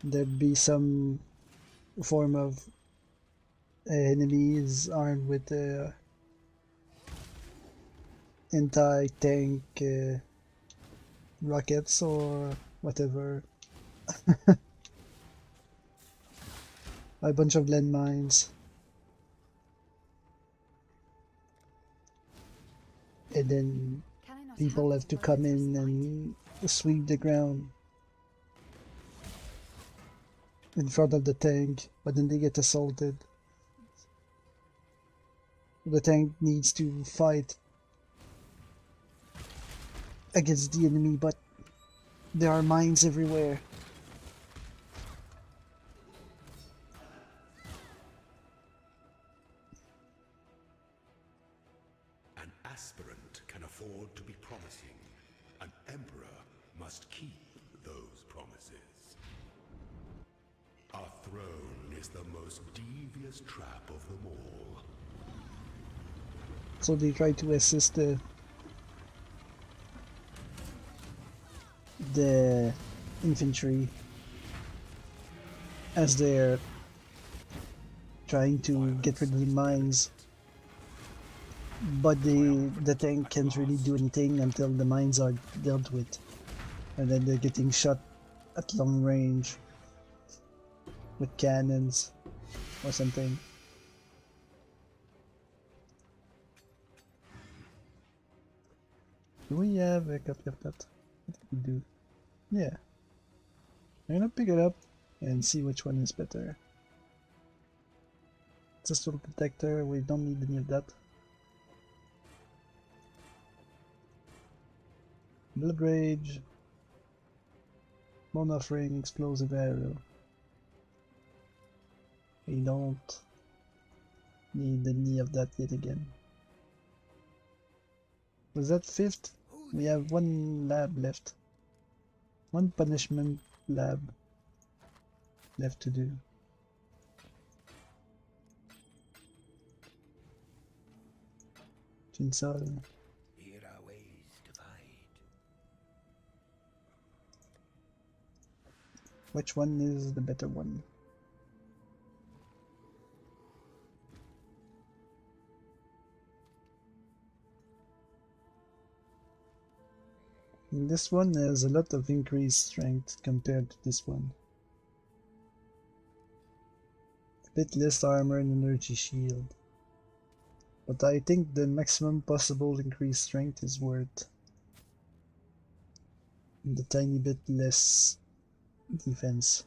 There'd be some form of enemies armed with anti-tank rockets or whatever. A bunch of landmines. And then Can I not people help have to but come it was in night? and sweep the ground in front of the tank, but then they get assaulted. The tank needs to fight against the enemy, but there are mines everywhere. An aspirant can afford to be promising. An emperor must keep those promises. Our throne is the most devious trap of them all. So they try to assist the infantry as they're trying to get rid of the mines, but the tank can't really do anything until the mines are dealt with, and then they're getting shot at long range with cannons or something. Do we have a copy of that? I think we do. Yeah. I'm gonna pick it up and see which one is better. Crystal protector, we don't need any of that. Blood rage, bone offering, explosive arrow. We don't need any of that yet again. Was that fifth? We have one lab left. One punishment lab left to do. Chainsaw. Here our ways divide. Which one is the better one? This one has a lot of increased strength compared to this one. A bit less armor and energy shield. But I think the maximum possible increased strength is worth the tiny bit less defense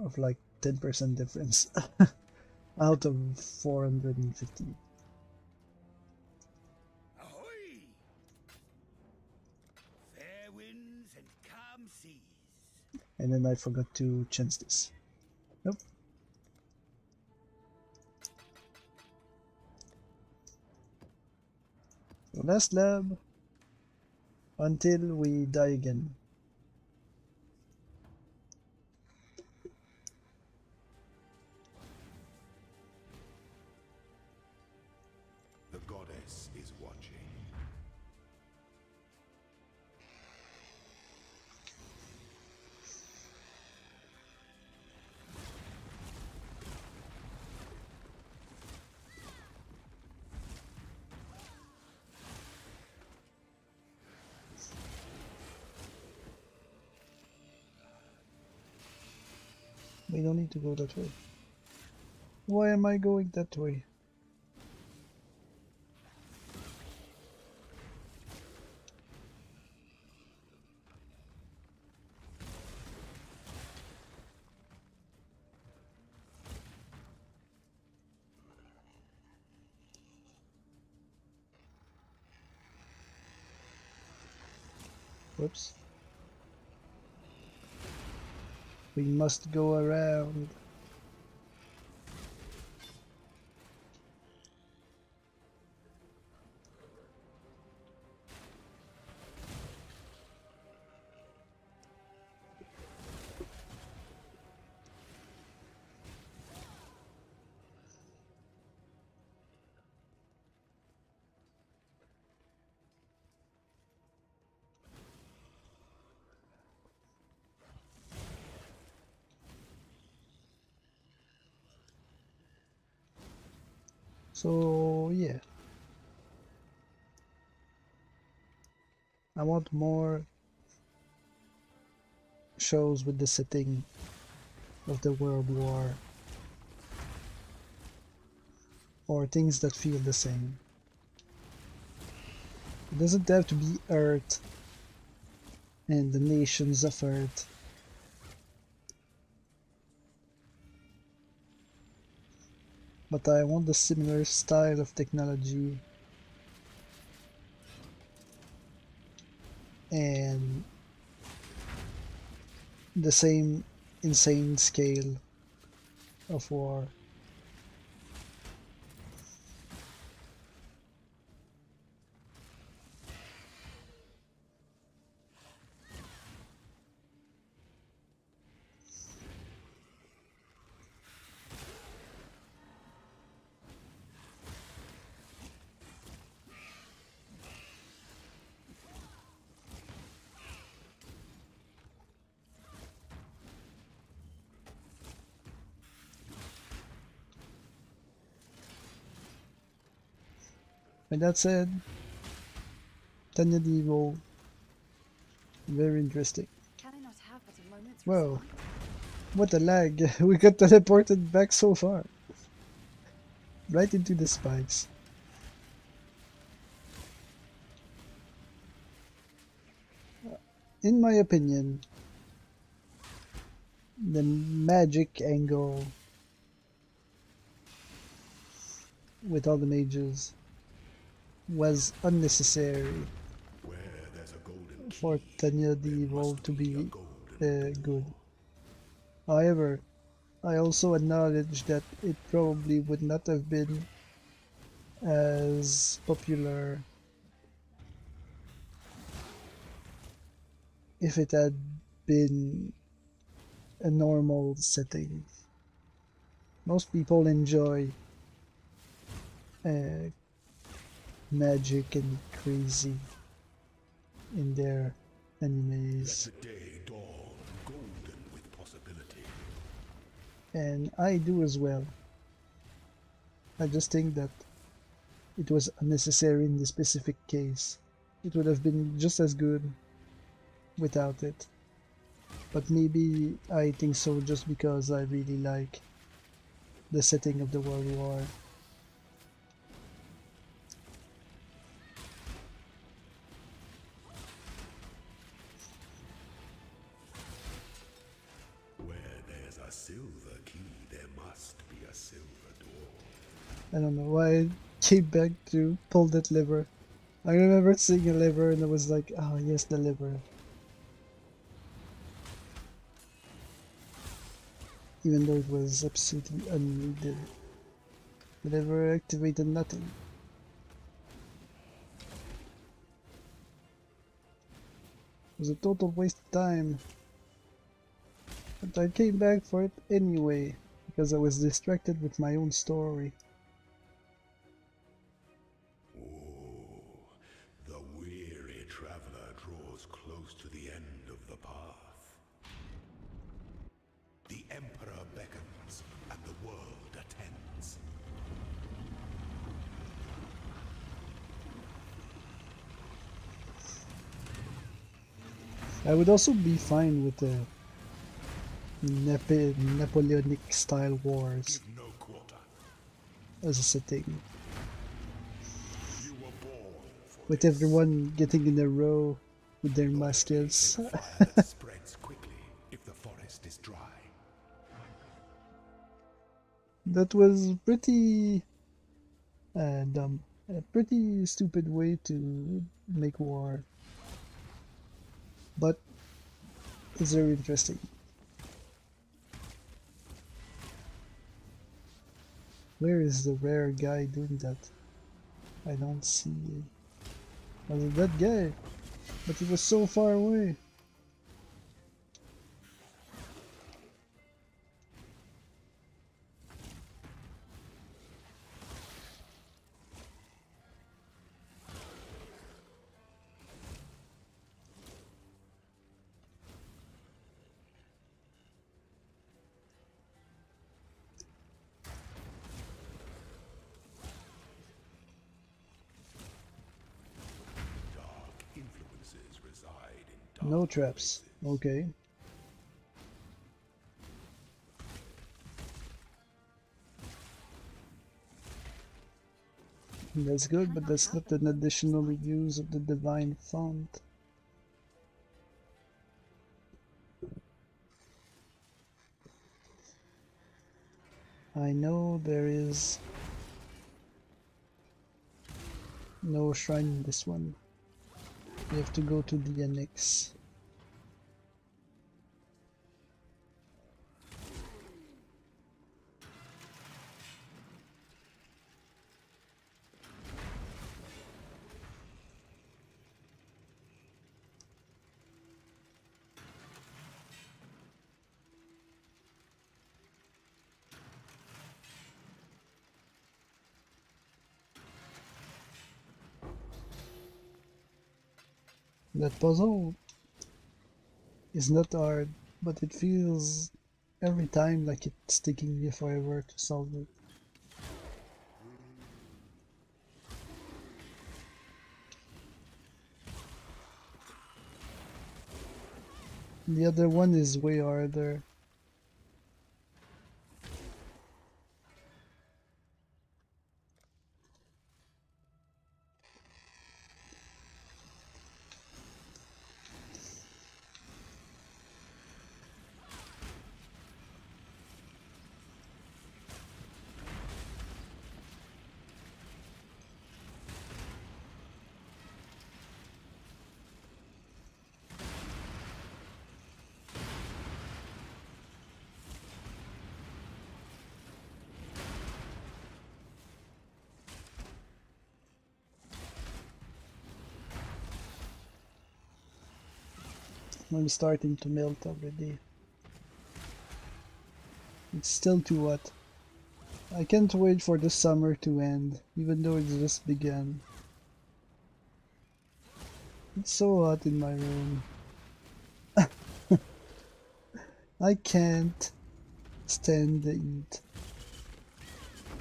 of like 10% difference out of 450. Ahoy! Fair winds and calm seas. And then I forgot to change this. Nope. So last lab until we die again. The goddess is watching. We don't need to go that way. Why am I going that way? Whoops. We must go around. So yeah, I want more shows with the setting of the World War, or things that feel the same. It doesn't have to be Earth and the nations of Earth. But I want a similar style of technology and the same insane scale of war. With that said, Tanya Devo, very interesting. Can I not have but a moment's Whoa, respite? what a lag! We got teleported back so far. Right into the spikes. In my opinion, the magic angle with all the mages was unnecessary Where there's a golden for key, Tanya there the Evil must to be a be golden good. door. However, I also acknowledge that it probably would not have been as popular if it had been a normal setting. Most people enjoy uh, magic and crazy in their Let animes, the day dawn golden with possibility. and I do as well. I just think that it was unnecessary in this specific case. It would have been just as good without it. But maybe I think so just because I really like the setting of the World War. Where there's a silver key, there must be a silver door. I don't know why I came back to pull that lever. I remember seeing a lever and I was like, oh yes, the lever. Even though it was absolutely unneeded. The lever activated nothing. It was a total waste of time. But I came back for it anyway, because I was distracted with my own story. The weary traveler draws close to the end of the path. The Emperor beckons, and the world attends. I would also be fine with the Napoleonic style wars Give no quarter. as a setting, You were born for with this. everyone getting in a row with their Loyalty muskets. is a fire that spreads quickly if the forest is dry. That was pretty dumb, a pretty stupid way to make war, but it's very interesting. Where is the rare guy doing that? I don't see. Was it that guy? But he was so far away. No traps. Okay. That's good, but that's not an additional use of the divine font. I know there is no shrine in this one. You have to go to the annex. That puzzle is not hard, but it feels every time like it's taking me forever to solve it. The other one is way harder. I'm starting to melt already. It's still too hot. I can't wait for the summer to end, even though it's just begun. It's so hot in my room. I can't stand the heat.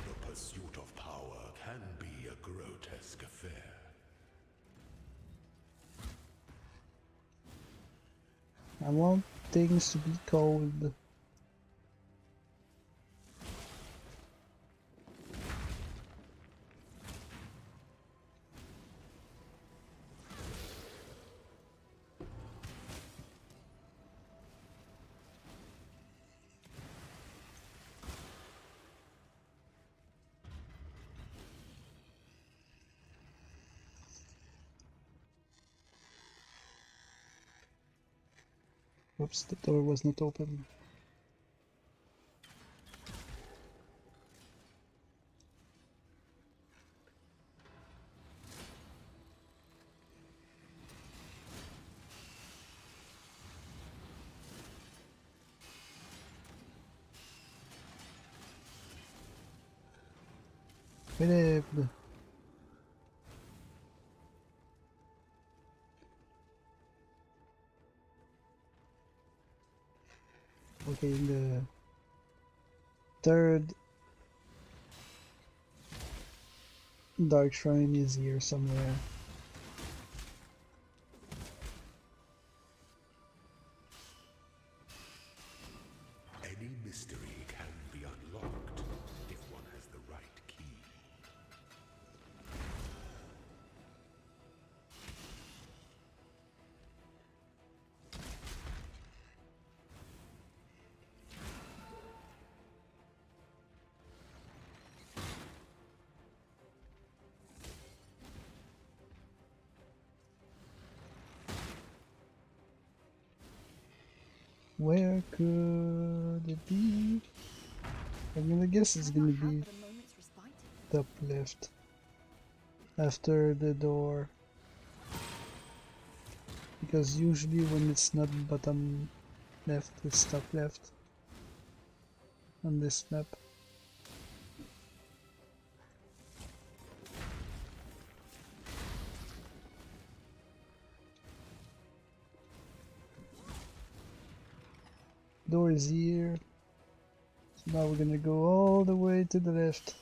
The pursuit of power can be a grotesque affair. I want things to be cold. Oops, the door was not open. Philip! Okay, the third dark shrine is here somewhere. Any mystery can be unlocked if one has the right key. Where could it be? I'm gonna guess it's gonna be But a moment's respite. top left. After the door. Because usually when it's not bottom left, it's top left. On this map. Door is here. So now we're gonna go all the way to the left.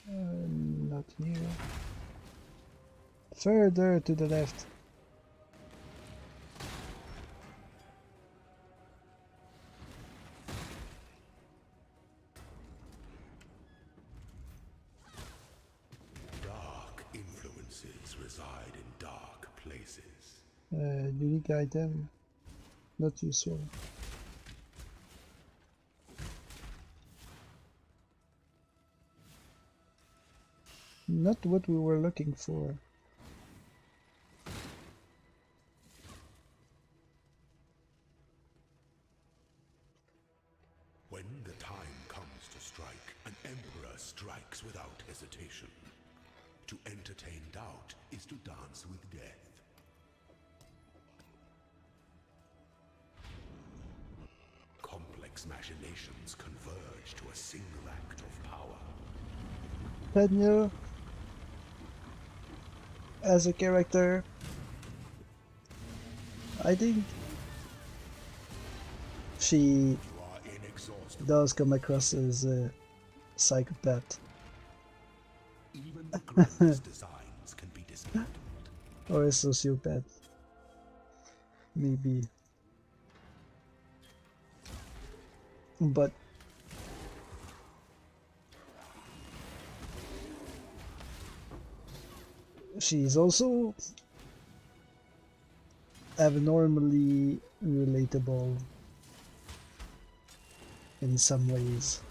Not Not here. Further to the left. Dark influences reside in dark places. Unique item. Not useful. Not what we were looking for. When the time comes to strike, an emperor strikes without hesitation. To entertain doubt is to dance with death. Complex machinations converge to a single act of power. Penya as a character, I think she You are inexhaustible. does come across as a psychopath Even the greatest designs can be dismantled. or a sociopath, maybe. But she's also abnormally relatable in some ways.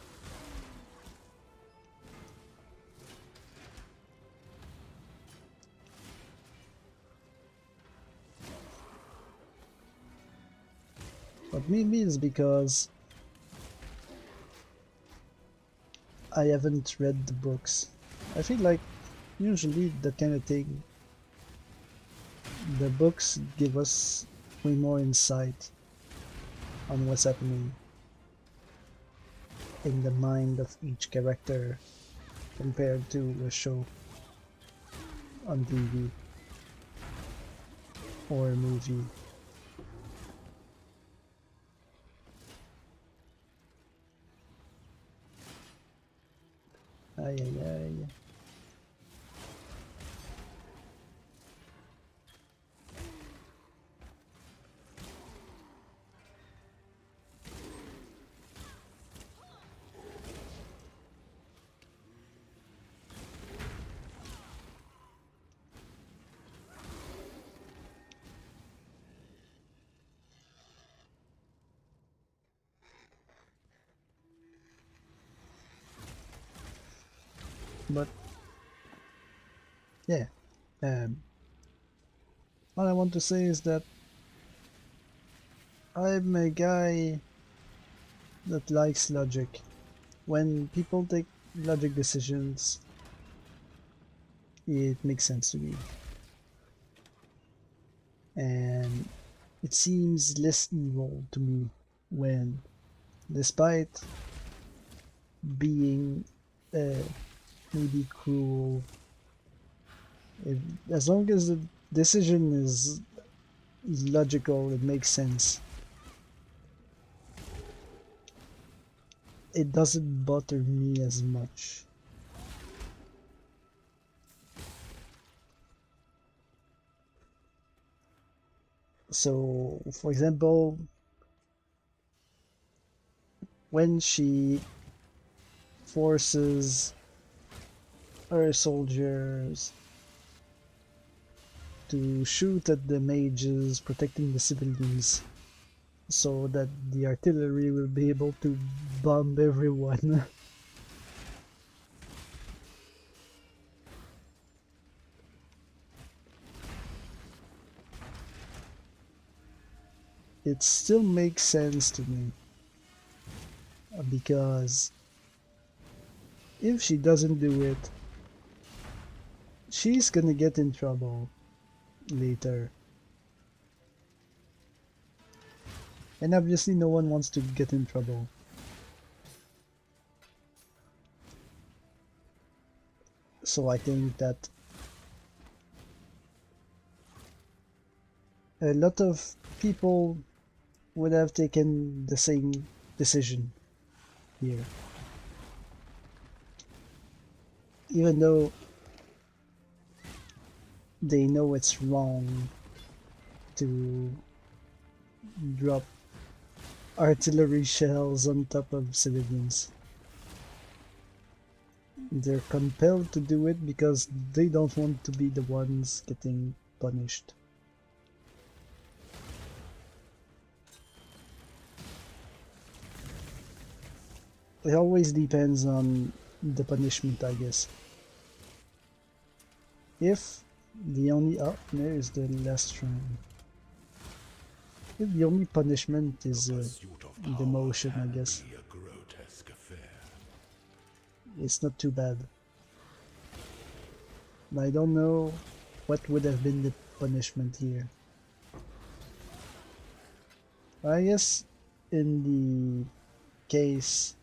But maybe it's because I haven't read the books. I feel like usually that kind of thing, the books give us way more insight on what's happening in the mind of each character compared to a show on TV or a movie. Ay, ay, ay. But yeah, all I want to say is that I'm a guy that likes logic. When people take logic decisions, it makes sense to me. And it seems less evil to me when, despite being maybe cruel, as long as the decision is logical, it makes sense. It doesn't bother me as much. So, for example, when she forces her soldiers to shoot at the mages protecting the civilians so that the artillery will be able to bomb everyone. It still makes sense to me because if she doesn't do it, she's gonna get in trouble later. And obviously no one wants to get in trouble. So I think that a lot of people would have taken the same decision here. Even though they know it's wrong to drop artillery shells on top of civilians. They're compelled to do it because they don't want to be the ones getting punished. It always depends on the punishment, I guess. If the only... oh, there's the last shrine. If the only punishment is demotion, I guess, Be a grotesque affair. it's not too bad. I don't know what would have been the punishment here. I guess in the case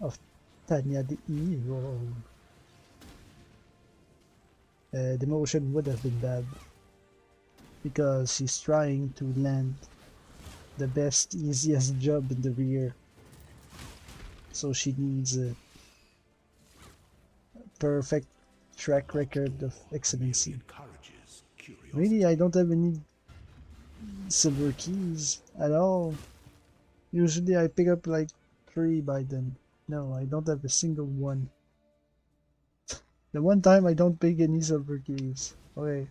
of Tanya the Evil, demotion would have been bad because she's trying to land the best, easiest job in the rear, so she needs a perfect track record of excellency. Encourages curiosity. Really, I don't have any silver keys at all. Usually I pick up like 3 by then. No, I don't have a single one. The one time I don't pick any silver keys. Okay.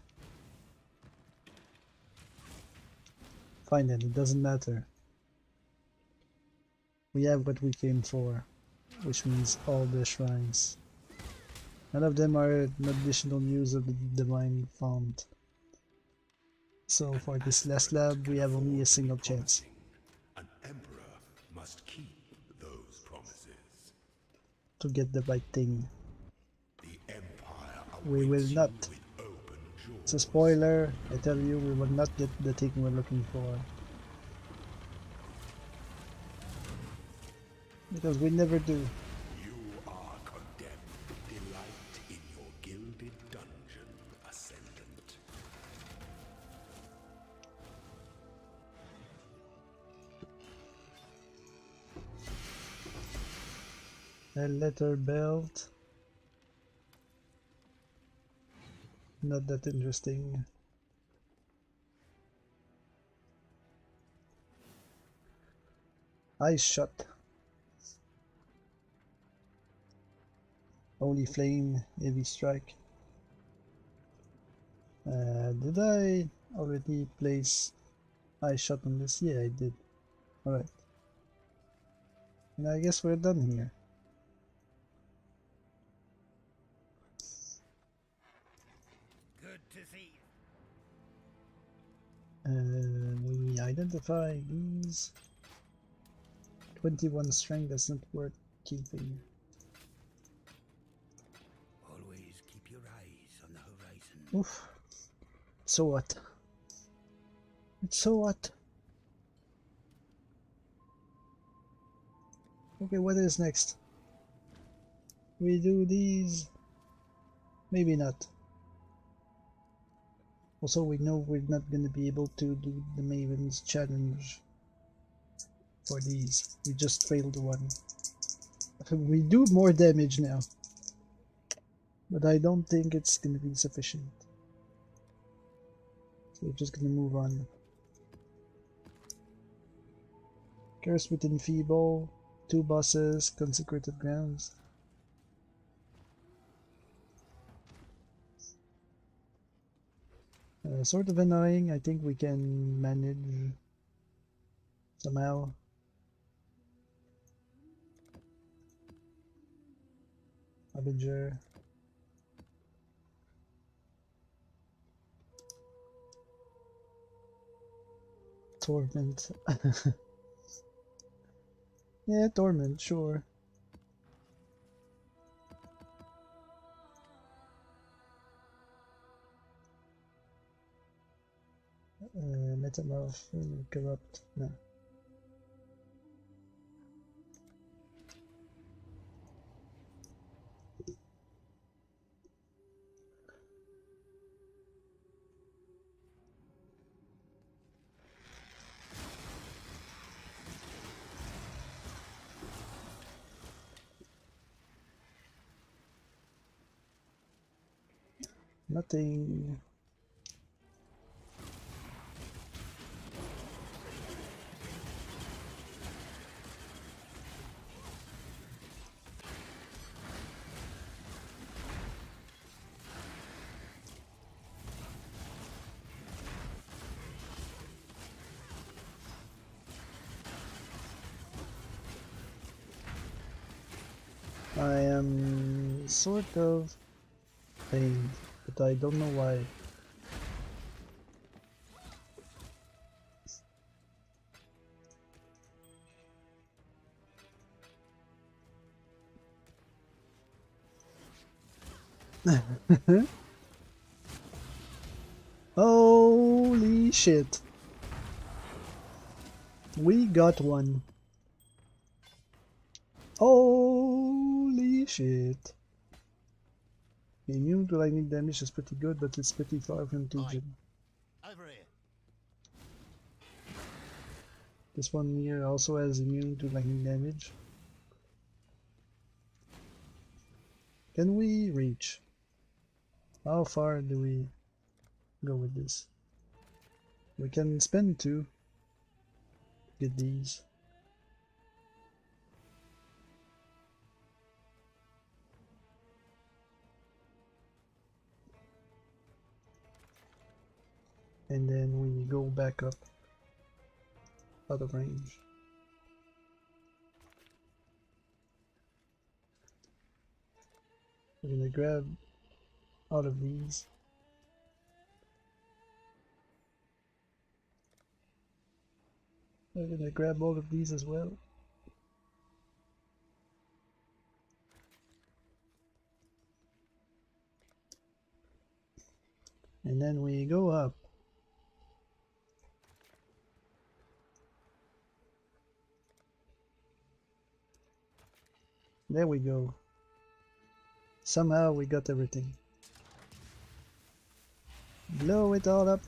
Fine then, it doesn't matter. We have what we came for, which means all the shrines. None of them are an additional use of the divine font. So for this last lab, we have only a single chance. An emperor must keep those promises. To get the right thing. The empire We will awaits not. you with open jaws. It's a spoiler, I tell you, we will not get the thing we're looking for. Because we never do. You are condemned. Delight in your gilded dungeon, Ascendant. A letter belt. Not that interesting. Ice shot. Holy flame, heavy strike. Did I already place ice shot on this? Yeah, I did. Alright. And I guess we're done here. Good to see you. We identify these. 21 strength, that's not worth keeping. Always keep your eyes on the horizon. Oof. So what? It's so what? Okay, what is next? We do these? Maybe not. Also, we know we're not gonna be able to do the Maven's challenge for these. We just failed one. We do more damage now. But I don't think it's gonna be sufficient. So we're just gonna move on. Curse with Enfeeble, 2 bosses, Consecrated Grounds. Sort of annoying, I think we can manage somehow. Avenger. Torment. Yeah, Torment, sure. Metamorph, Corrupt, no. Nothing. I am sort of pained, but I don't know why. Holy shit. We got one. Holy shit. Immune to lightning damage is pretty good, but it's pretty far from contusion. Over here. This one here also has immune to lightning damage. Can we reach? How far do we go with this? We can spend 2 to get these. And then we go back up out of range. We're gonna grab out of these. We're gonna grab all of these as well. And then we go up. There we go. Somehow we got everything. Blow it all up.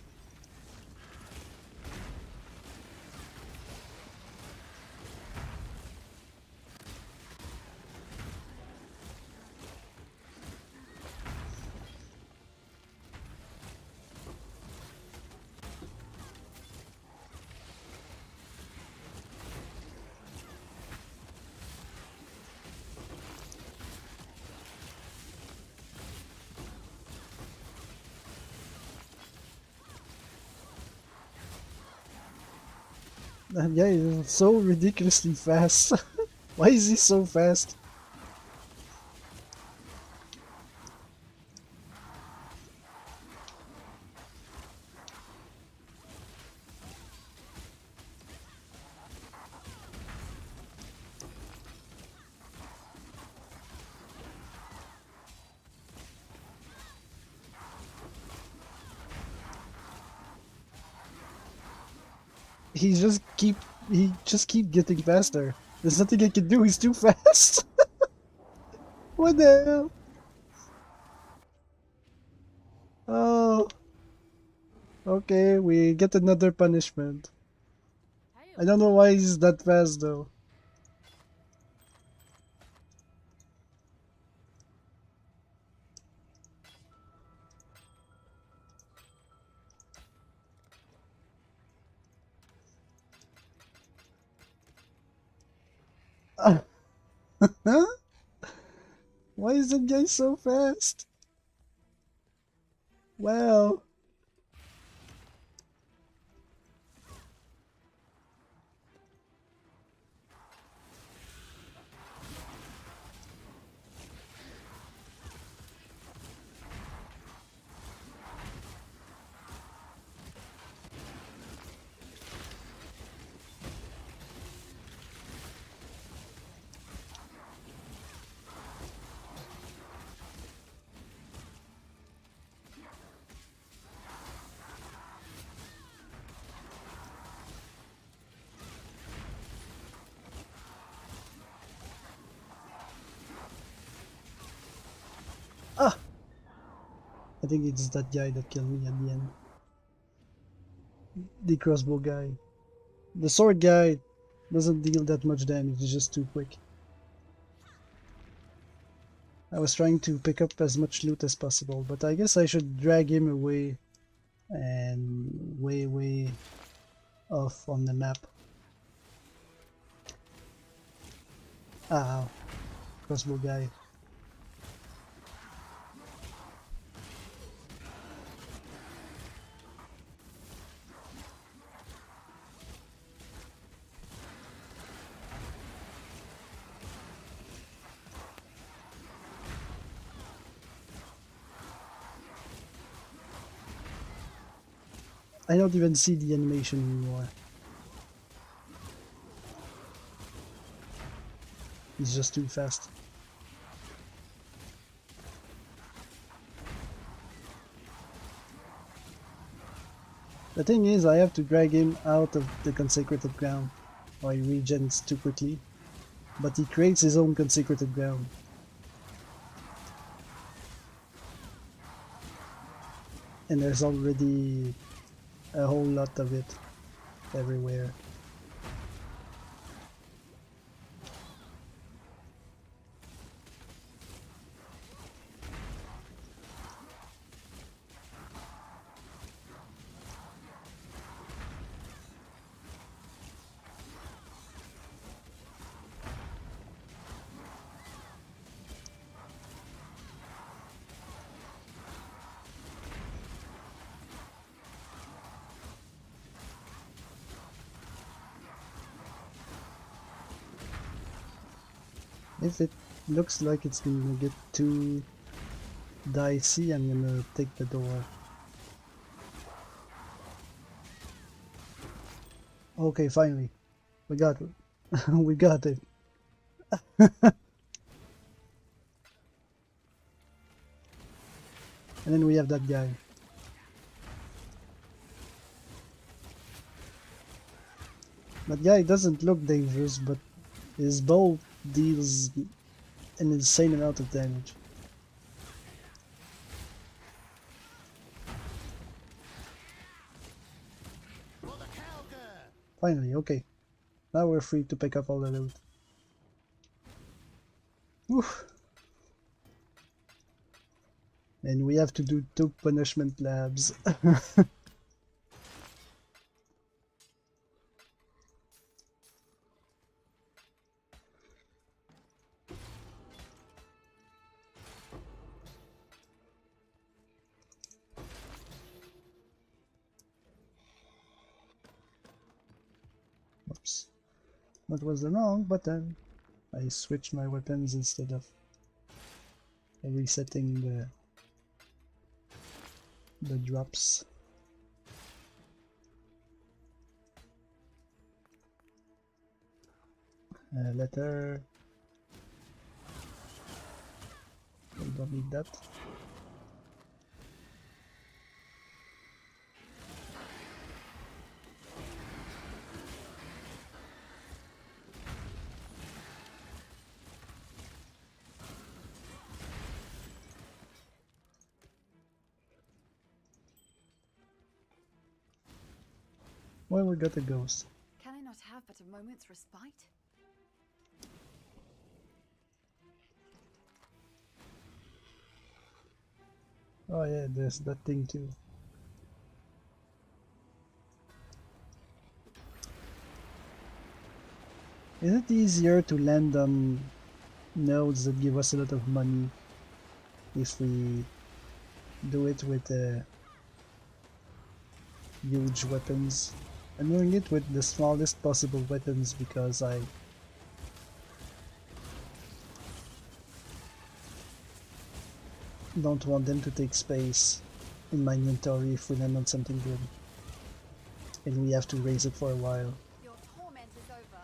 That guy is so ridiculously fast. Why is he so fast? He just keep getting faster. There's nothing I can do, he's too fast. What the hell? Oh, okay, we get another punishment. I don't know why he's that fast though. Huh? Why is that guy so fast? Well, ah, I think it's that guy that killed me at the end. The crossbow guy. The sword guy doesn't deal that much damage, it's just too quick. I was trying to pick up as much loot as possible, but I guess I should drag him away and way off on the map. Ah, crossbow guy. I don't even see the animation anymore. He's just too fast. The thing is, I have to drag him out of the consecrated ground, or he regens too quickly. But he creates his own consecrated ground. And there's already a whole lot of it everywhere. If it looks like it's gonna get too dicey, I'm gonna take the door. Okay, finally. We got it. We got it. And then we have that guy. That guy doesn't look dangerous, but his bow deals an insane amount of damage. Finally, okay. Now we're free to pick up all the loot. Oof. And we have to do 2 punishment labs. Oops. That was the wrong button. I switched my weapons instead of resetting the drops. Letter. We don't need that. Well, we got a ghost. Can I not have but a moment's respite? Oh yeah, there's that thing too. Is it easier to land on nodes that give us a lot of money if we do it with huge weapons? I'm doing it with the smallest possible weapons because I don't want them to take space in my inventory if we land on something good. And we have to raise it for a while. Your torment is over.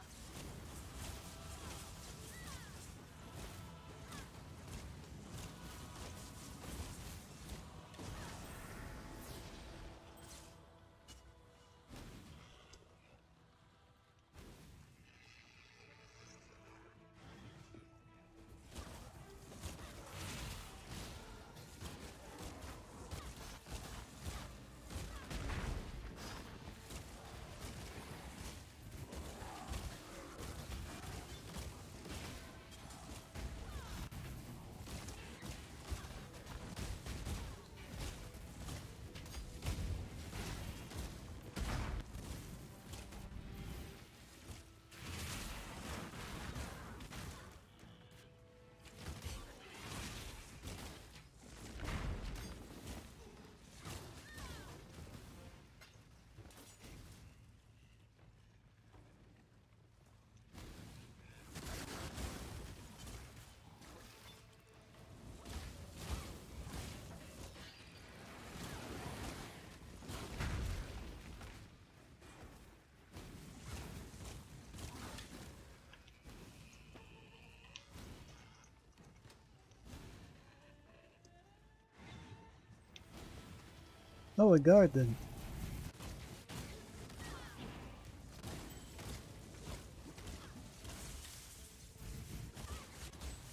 Oh, a garden.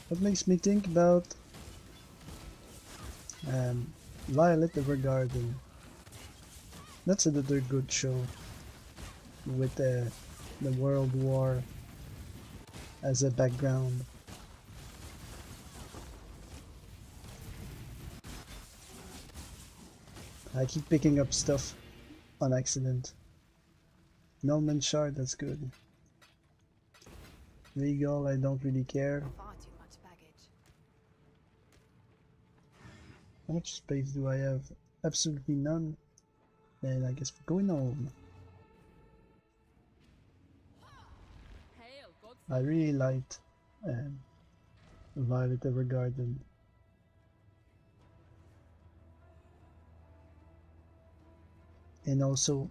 What makes me think about um, Violet Evergarden. That's another good show with the World War as a background. I keep picking up stuff on accident. No Man's Shard, that's good. Regal, I don't really care. Far too much baggage. How much space do I have? Absolutely none. And I guess we're going home. Hail, God. I really liked um, Violet Evergarden. And also,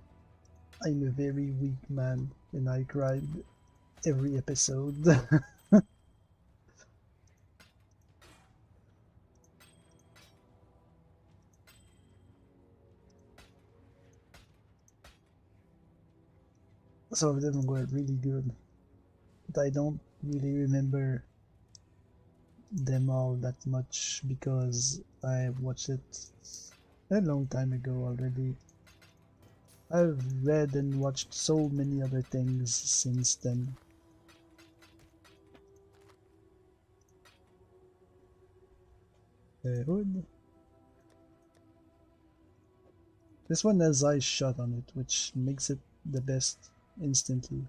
I'm a very weak man and I cried every episode. Some of them were really good, but I don't really remember them all that much because I watched it a long time ago already. I've read and watched so many other things since then. Hood. This one has eyes shut on it, which makes it the best instantly.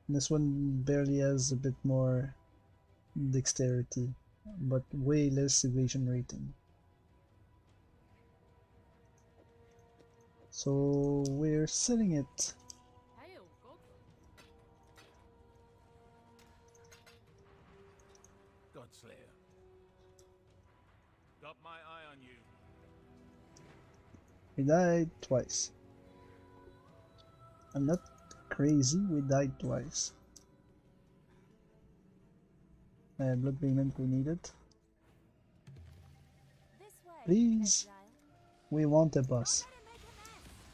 This one barely has a bit more dexterity, but way less evasion rating. So we're selling it. Hail, God. Godslayer. Got my eye on you. We died twice. I'm not crazy, we died twice. Blood payment we need it. This way, Please, exile. we want a boss. Don't let him make a mess.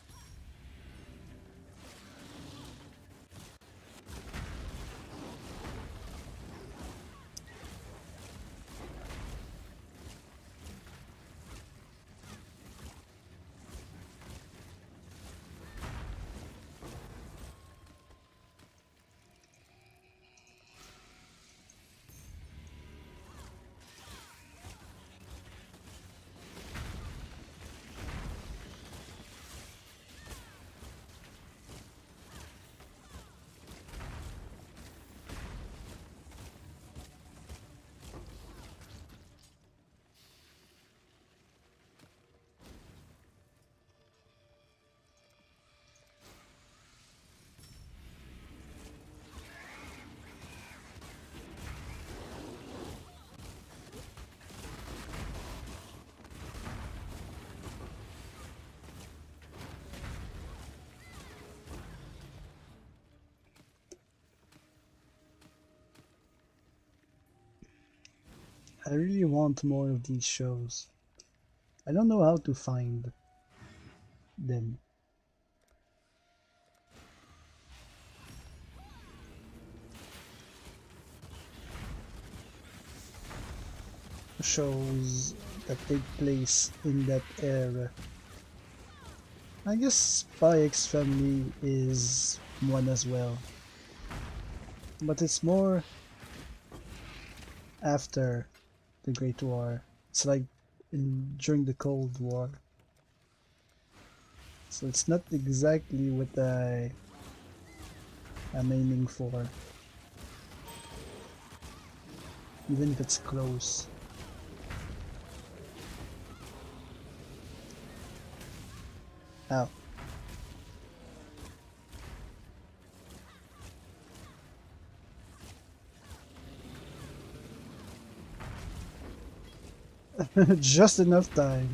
I really want more of these shows. I don't know how to find them. Shows that take place in that era. I guess Spy X Family is one as well. But it's more after the Great War. It's like during the Cold War. So it's not exactly what I'm aiming for. Even if it's close. Ow. Just enough time.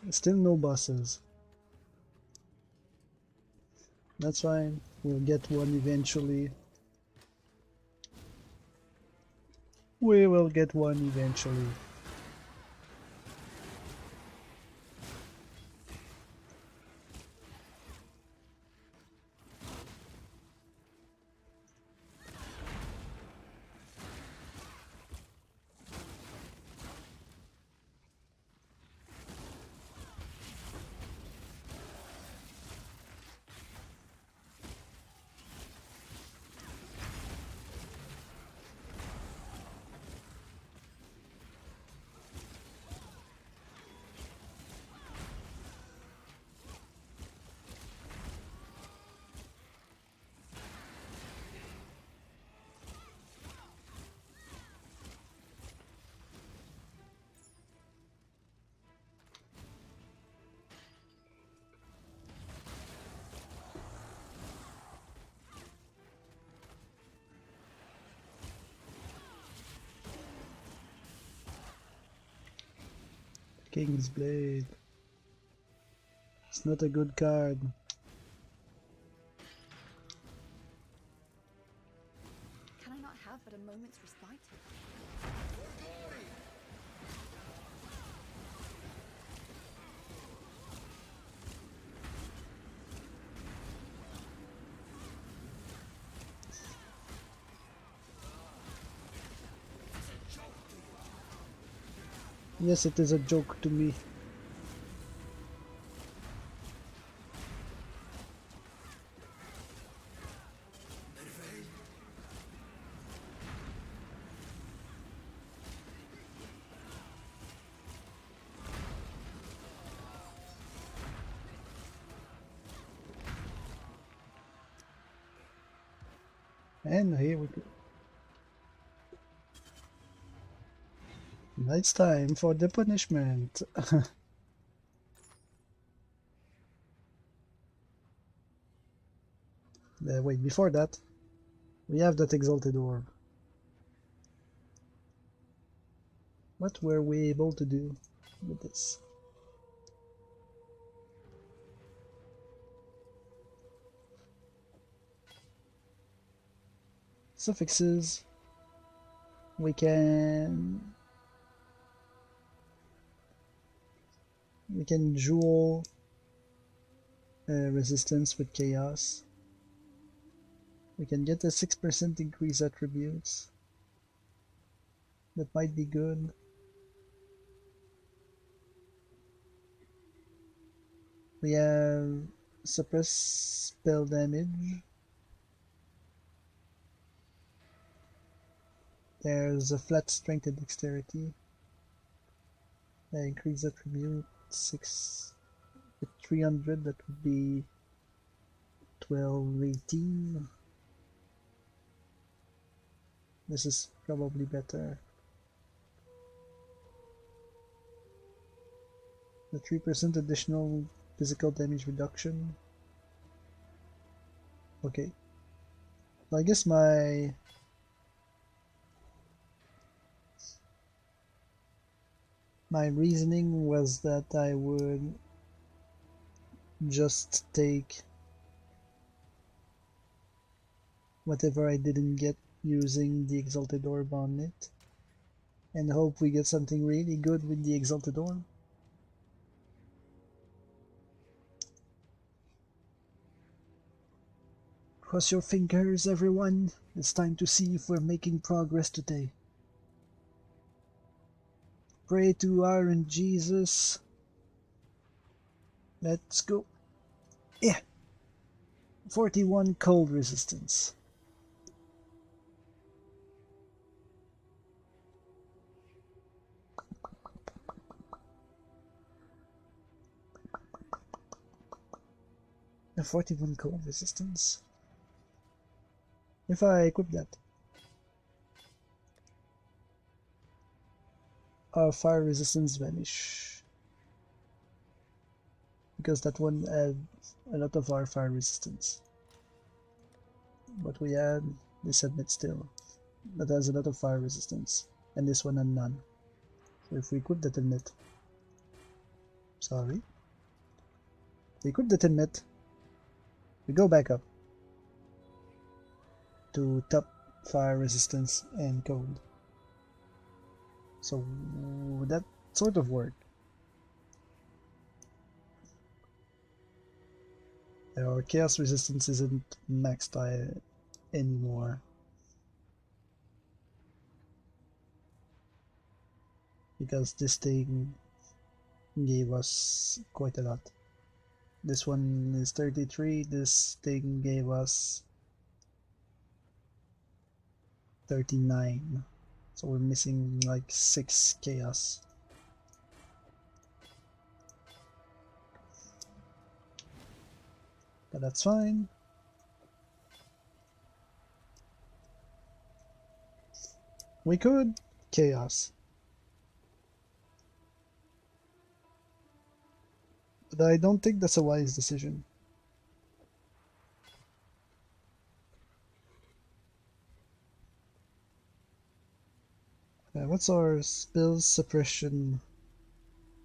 Still no bosses. That's fine. We'll get one eventually. We will get one eventually. King's Blade. It's not a good card. Can I not have but a moment's respite? Yes, it is a joke to me. And here we go. Now it's time for the punishment. Wait, before that, we have that exalted orb. What were we able to do with this? Suffixes. We can dual resistance with chaos. We can get a 6% increase attributes. That might be good. We have suppress spell damage. There's a flat strength and dexterity. Increase attribute 6 with 300, that would be 1218. This is probably better. The 3% additional physical damage reduction. Okay. So I guess my reasoning was that I would just take whatever I didn't get using the Exalted Orb on it, and hope we get something really good with the Exalted Orb. Cross your fingers, everyone. It's time to see if we're making progress today. Pray to Iron Jesus. Let's go. Yeah. 41 cold resistance. A 41 cold resistance. If I equip that, our fire resistance vanish. Because that one had a lot of our fire resistance. But we had this admit still. That has a lot of fire resistance. And this one had none. So if we equip that admit, Sorry. We could detonate. We go back up to top fire resistance and cold. So that sort of worked. Our chaos resistance isn't maxed out anymore. Because this thing gave us quite a lot. This one is 33, this thing gave us 39. So we're missing like 6 chaos. But that's fine. We could chaos. But I don't think that's a wise decision. What's our spell suppression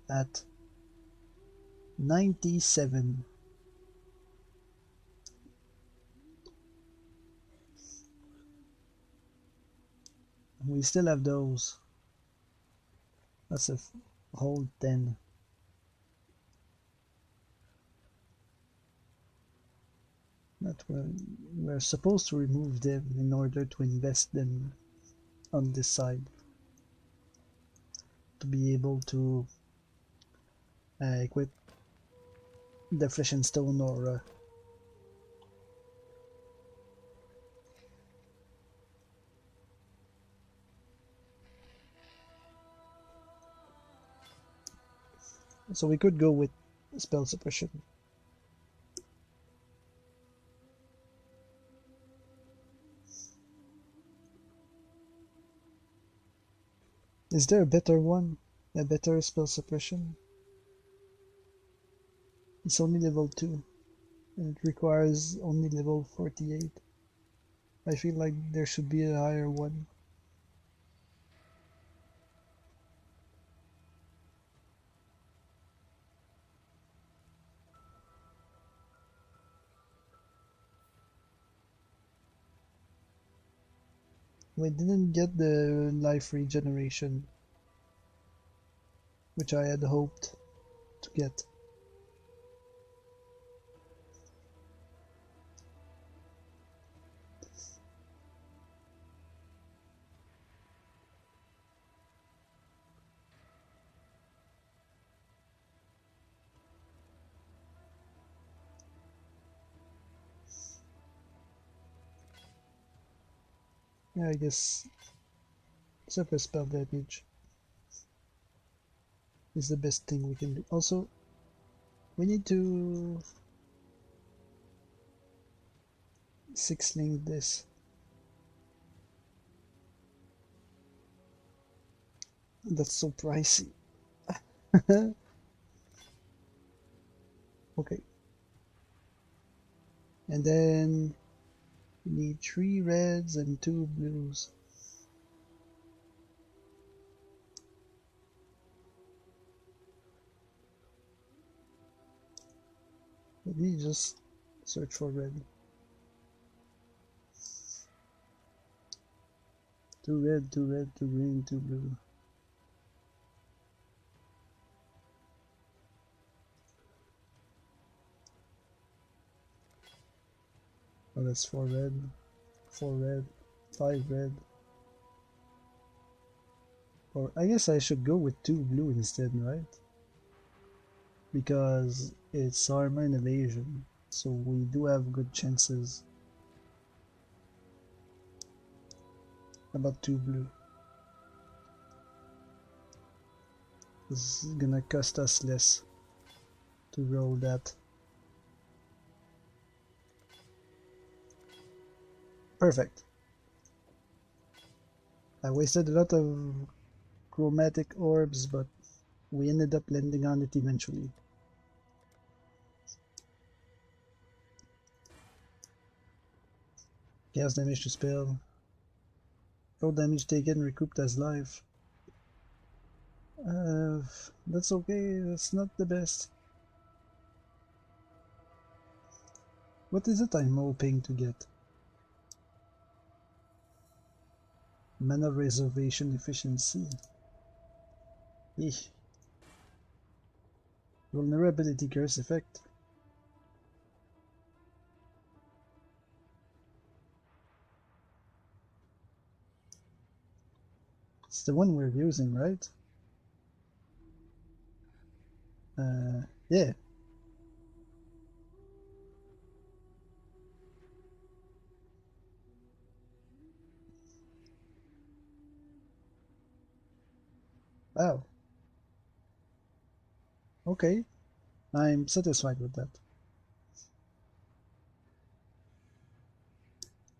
at? 97. We still have those. That's a whole 10. That we're supposed to remove them in order to invest them on this side. To be able to equip the Flesh and Stone aura. So we could go with spell suppression. Is there a better one? A better spell suppression? It's only level 2. And it requires only level 48. I feel like there should be a higher one. We didn't get the life regeneration, which I had hoped to get. Yeah, I guess surface spell damage is the best thing we can do. Also, we need to 6-link this. That's so pricey. Okay. And then we need 3 reds and 2 blues. Let me just search for red. 2 red, 2 red, 2 green, 2 blue. Oh, that's 4 red, 4 red, 5 red. Or I guess I should go with 2 blue instead, right? Because it's armor and evasion, so we do have good chances. About 2 blue. This is gonna cost us less to roll that. Perfect. I wasted a lot of chromatic orbs, but we ended up landing on it eventually. Chaos damage to spell. Roll damage taken recouped as life. That's okay, that's not the best. What is it I'm hoping to get? Mana reservation efficiency. Eesh. Vulnerability curse effect. It's the one we're using, right? Yeah. Wow. Okay. I'm satisfied with that.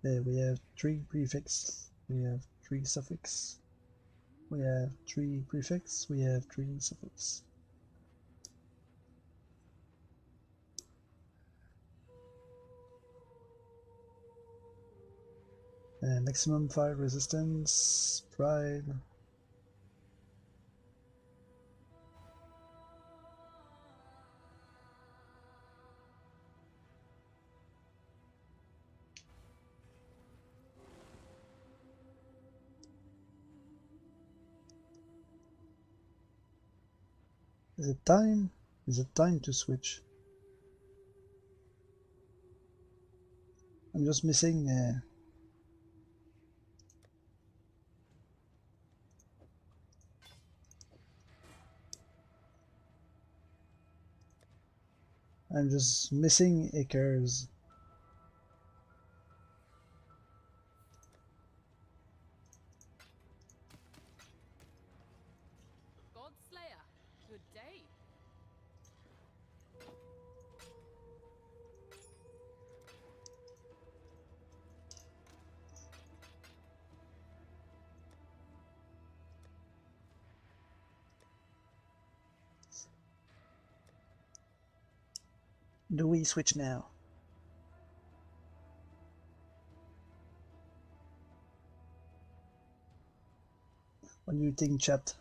We have 3 prefix, we have 3 suffix, we have 3 prefix, we have 3 suffix. Maximum fire resistance, pride. Is it time? Is it time to switch? I'm just missing I'm just missing Icarus. Godslayer, good day. Do we switch now? What do you think, chat?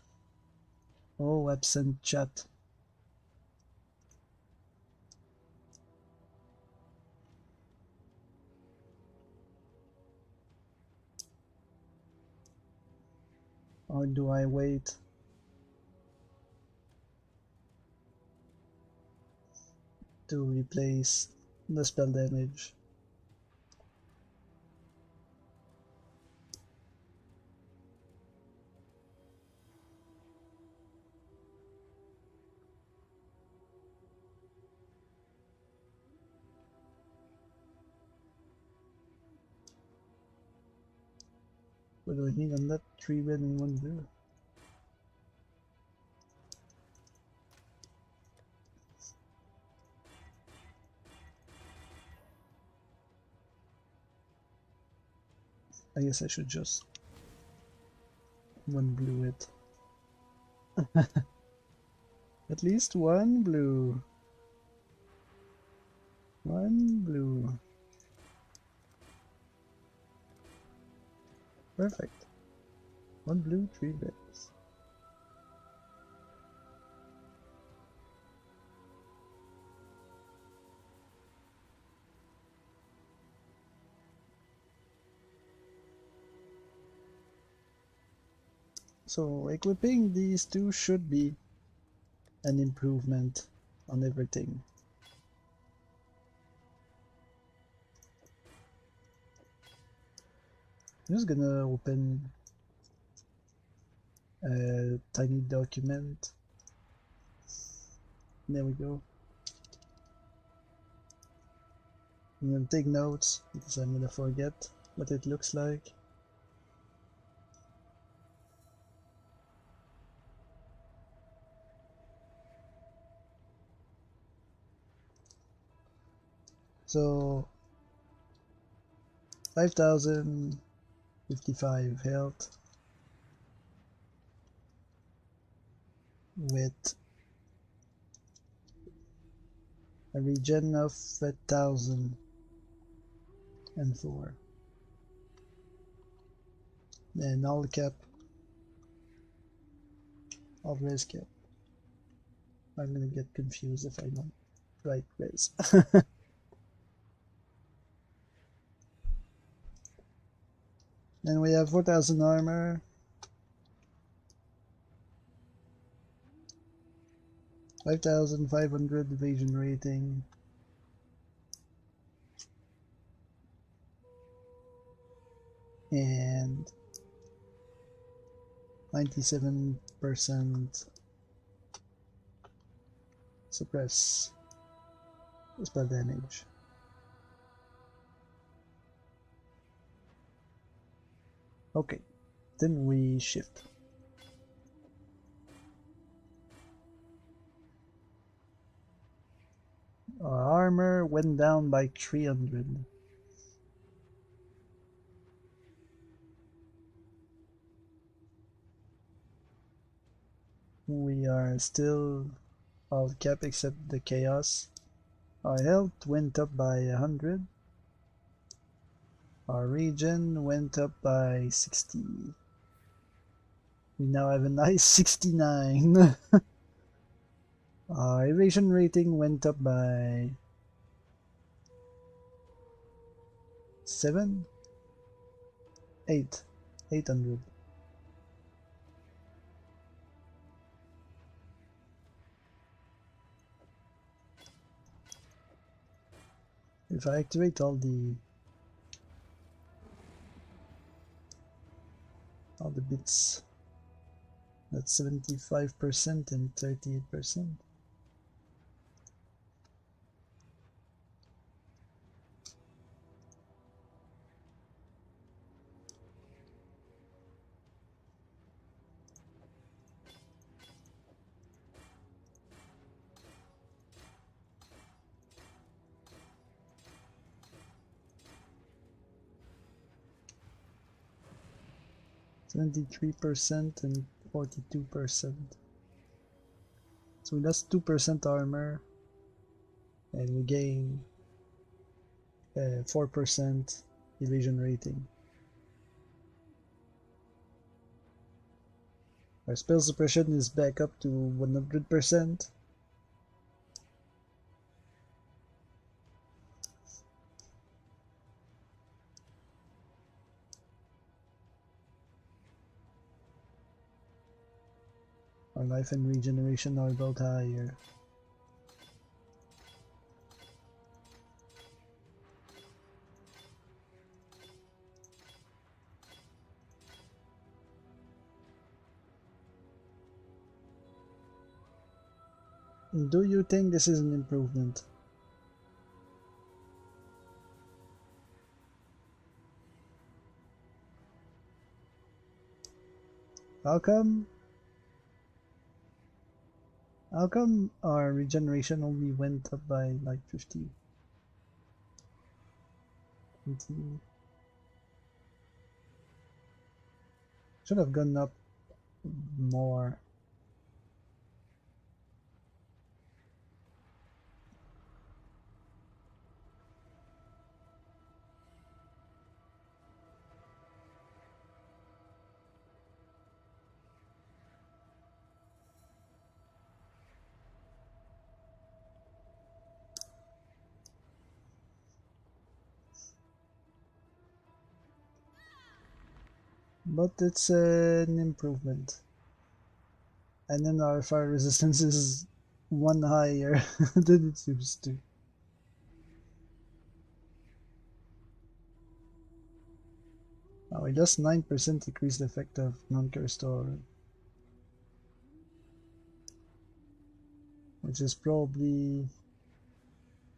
Oh, absent chat. Or do I wait? To replace the spell damage? What do we need on that? 3 red and 1 blue. I guess I should just 1 blue it. At least 1 blue. 1 blue. Perfect. 1 blue, 3 reds. So equipping these two should be an improvement on everything. I'm just gonna open a tiny document. There we go. I'm gonna take notes because I'm gonna forget what it looks like. So 5055 health with a regen of 1004. Then all cap I'll risk it. I'm gonna get confused if I don't write res. Then we have 4000 armor. 5500 evasion rating. And 97% suppress spell damage. Okay, then we shift. Our armor went down by 300. We are still all cap except the chaos. Our health went up by 100. Our regen went up by 60. We now have a nice 69. Our evasion rating went up by 7? 8. 800. If I activate all the bits, that's 75% and 38%. %, and 42%. So we lost 2% armor, and we gain 4% evasion rating. Our spell suppression is back up to 100%. Our life and regeneration are both higher. Do you think this is an improvement? How come our regeneration only went up by like 50? 20. Should have gone up more. But it's an improvement. And then our fire resistance is 1 higher than it used to. Now we just 9% decreased effect of non-cursed aura, which is probably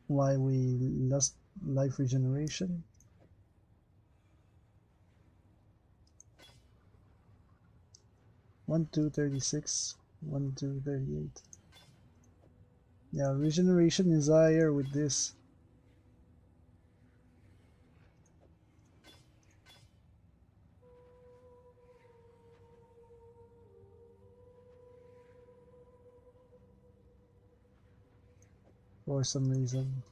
why we lost life regeneration. One, 2, 36, 1, 2, 38. Yeah, regeneration is higher with this. For some reason.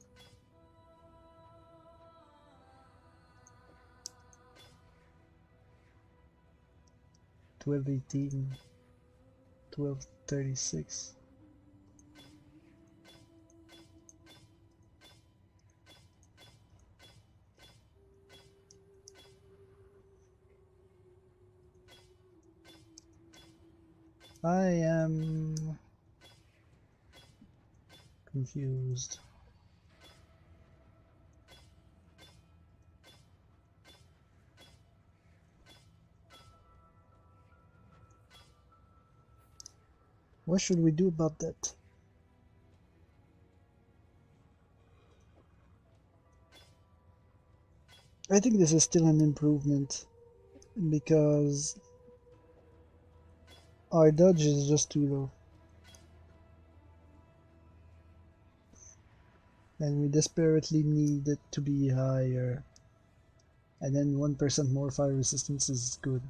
To 18. 12:36. I am confused. What should we do about that? I think this is still an improvement because our dodge is just too low. And we desperately need it to be higher. And then 1% more fire resistance is good.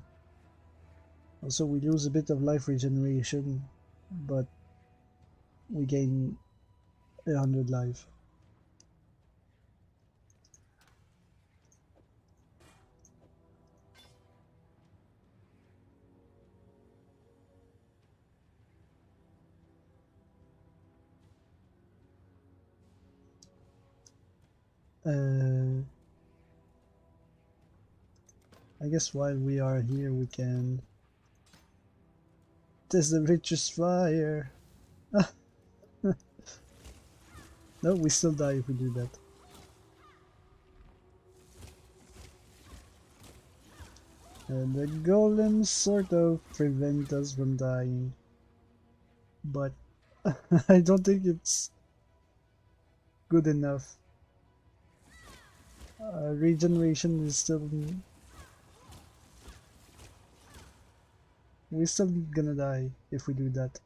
Also, we lose a bit of life regeneration, but we gain 100 life. I guess while we are here we can test the richest fire. No, we still die if we do that. And the golems sort of prevent us from dying. But I don't think it's good enough. Regeneration is still... We're still gonna die if we do that.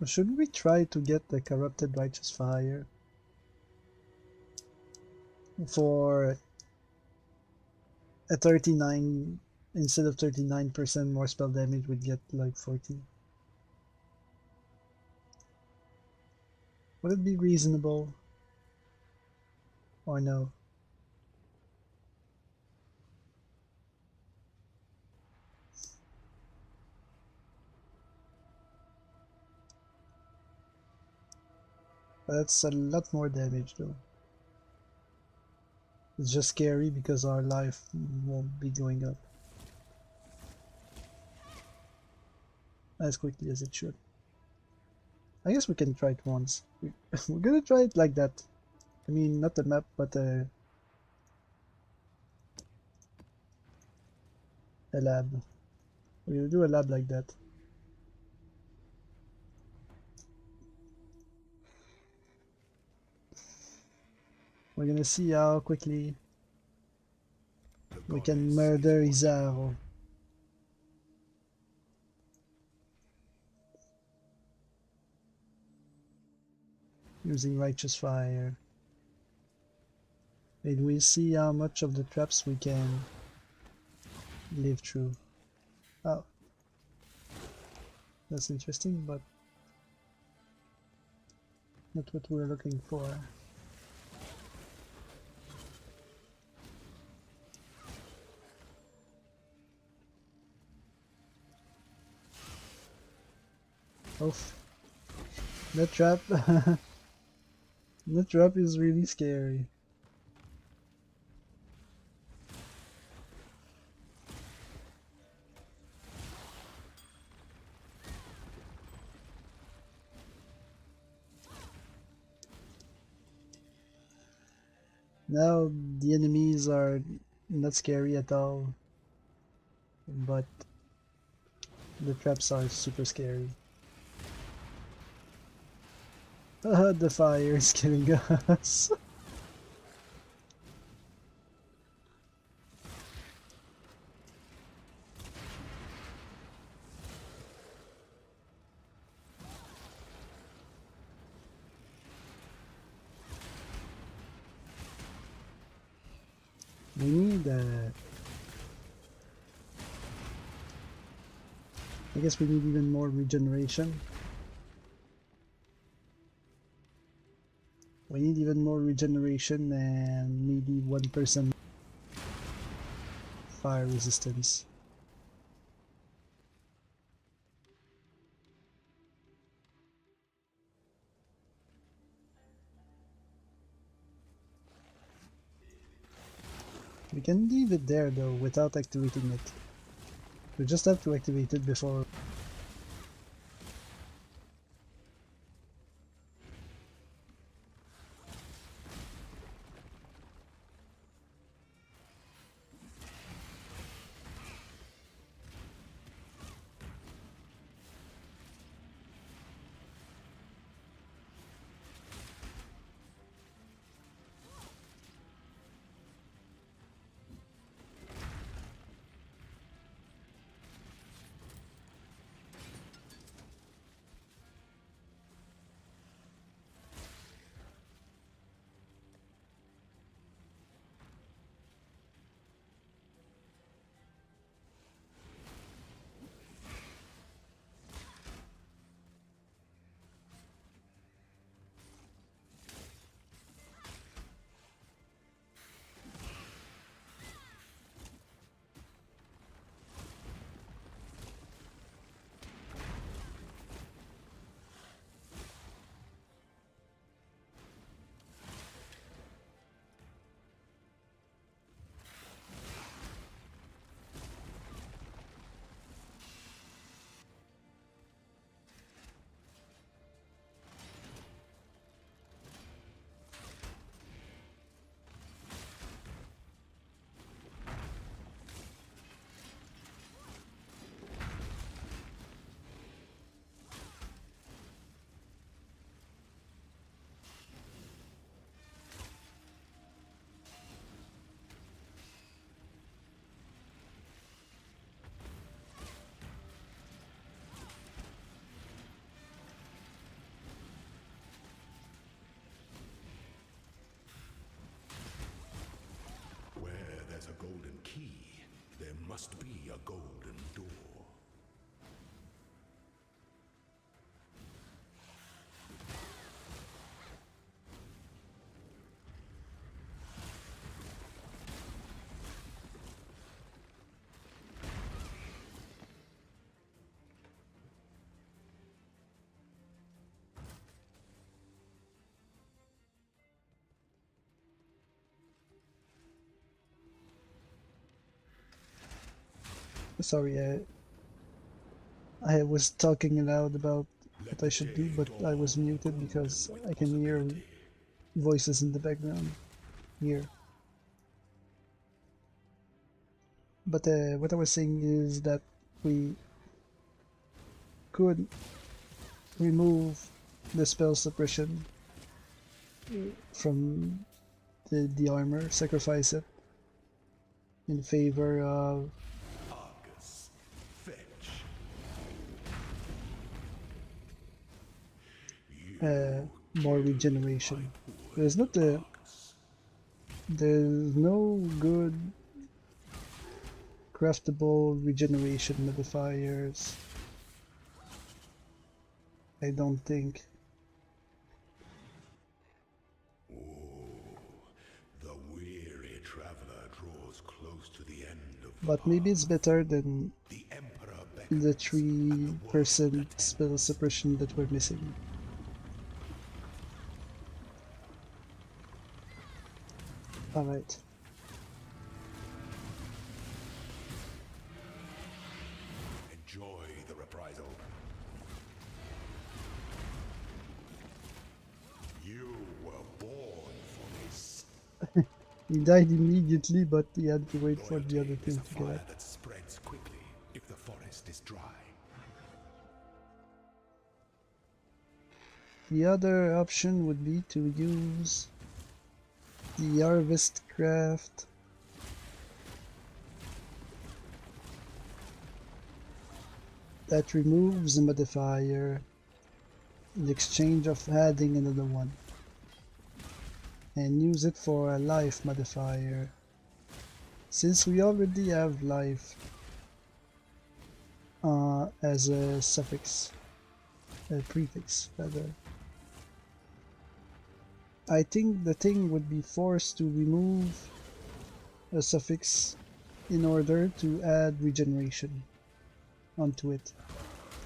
Should we try to get the corrupted righteous fire for a 39 instead of 39% more spell damage? We'd get like 40. Would it be reasonable or no? That's a lot more damage though. It's just scary because our life won't be going up as quickly as it should. I guess we can try it once. We're gonna try it like that. I mean, not the map, but a lab. We're gonna do a lab like that. We're gonna see how quickly we can murder Izaro. Using righteous fire. And we'll see how much of the traps we can live through. Oh. That's interesting, but not what we're looking for. Oof. That trap. That trap is really scary. Now the enemies are not scary at all, but the traps are super scary. The fire is killing us. We need I guess we need even more regeneration. We need even more regeneration and maybe 1% fire resistance. We can leave it there though without activating it. We just have to activate it before. A golden key, there must be a golden door. Sorry, I was talking aloud about what I should do, but I was muted because I can hear voices in the background here. But what I was saying is that we could remove the spell suppression from the armor, sacrifice it in favor of more regeneration. There's no good craftable regeneration modifiers, I don't think. The weary traveler draws close to the end of But maybe it's better than the 3% spell suppression that we're missing. Alright. Enjoy the reprisal. You were born for this. He died immediately, but he had to wait for the other thing to get Fire up. that spreads quickly if the forest is dry. The other option would be to use the harvest craft that removes a modifier in exchange of adding another one, and use it for a life modifier Since we already have life as a suffix, a prefix rather, I think the thing would be forced to remove a suffix in order to add regeneration onto it.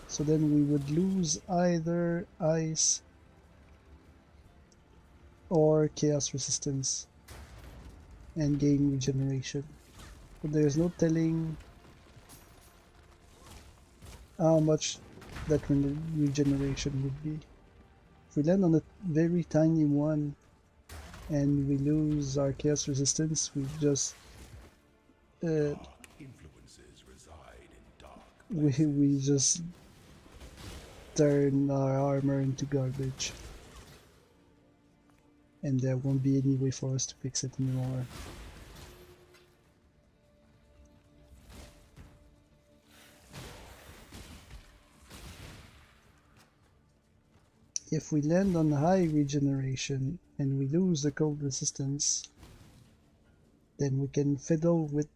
So then we would lose either ice or chaos resistance and gain regeneration. But there's no telling how much that regeneration would be. If we land on a very tiny one and we lose our chaos resistance, we just Dark influences reside in dark we places. just turn our armor into garbage, and there won't be any way for us to fix it anymore. If we land on high regeneration and we lose the cold resistance, then we can fiddle with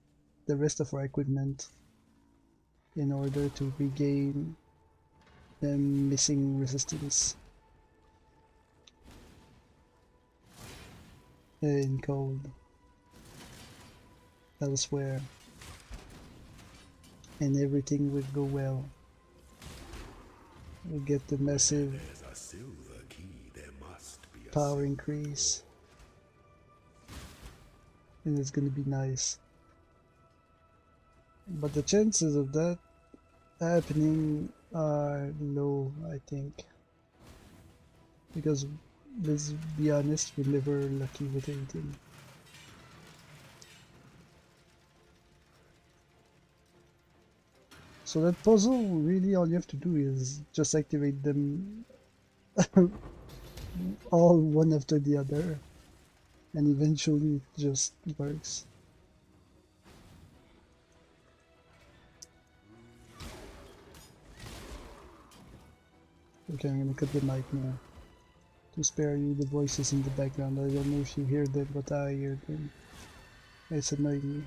the rest of our equipment in order to regain the missing resistance in cold elsewhere, and everything will go well. We'll get the massive There's a silver key, there must be a power increase, and it's gonna be nice. But the chances of that happening are low, I think, because let's be honest, we're never lucky with anything. So that puzzle, really all you have to do is just activate them all one after the other, and eventually it just works. Okay, I'm gonna cut the mic now to spare you the voices in the background. I don't know if you hear them, but I hear them. It's annoying me.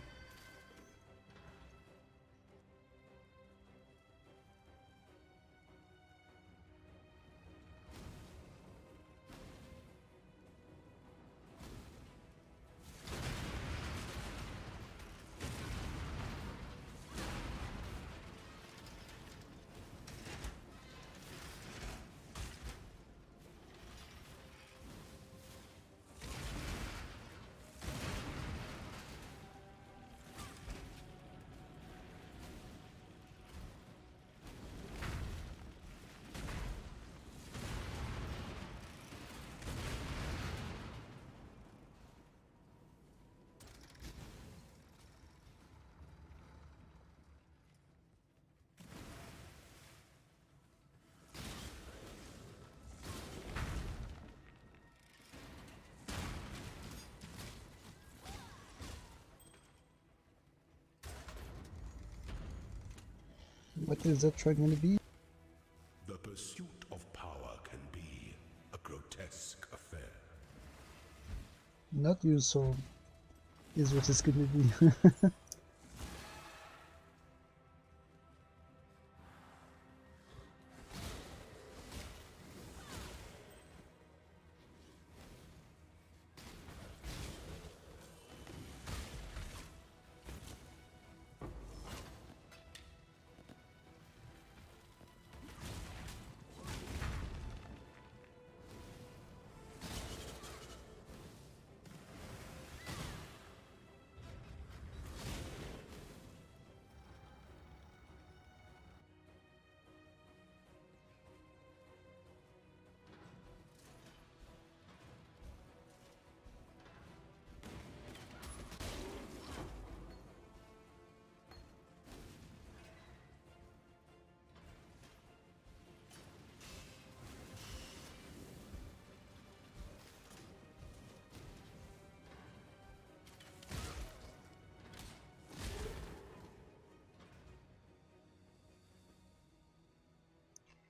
What is that trying to be? The pursuit of power can be a grotesque affair. Not your soul is what it's gonna be.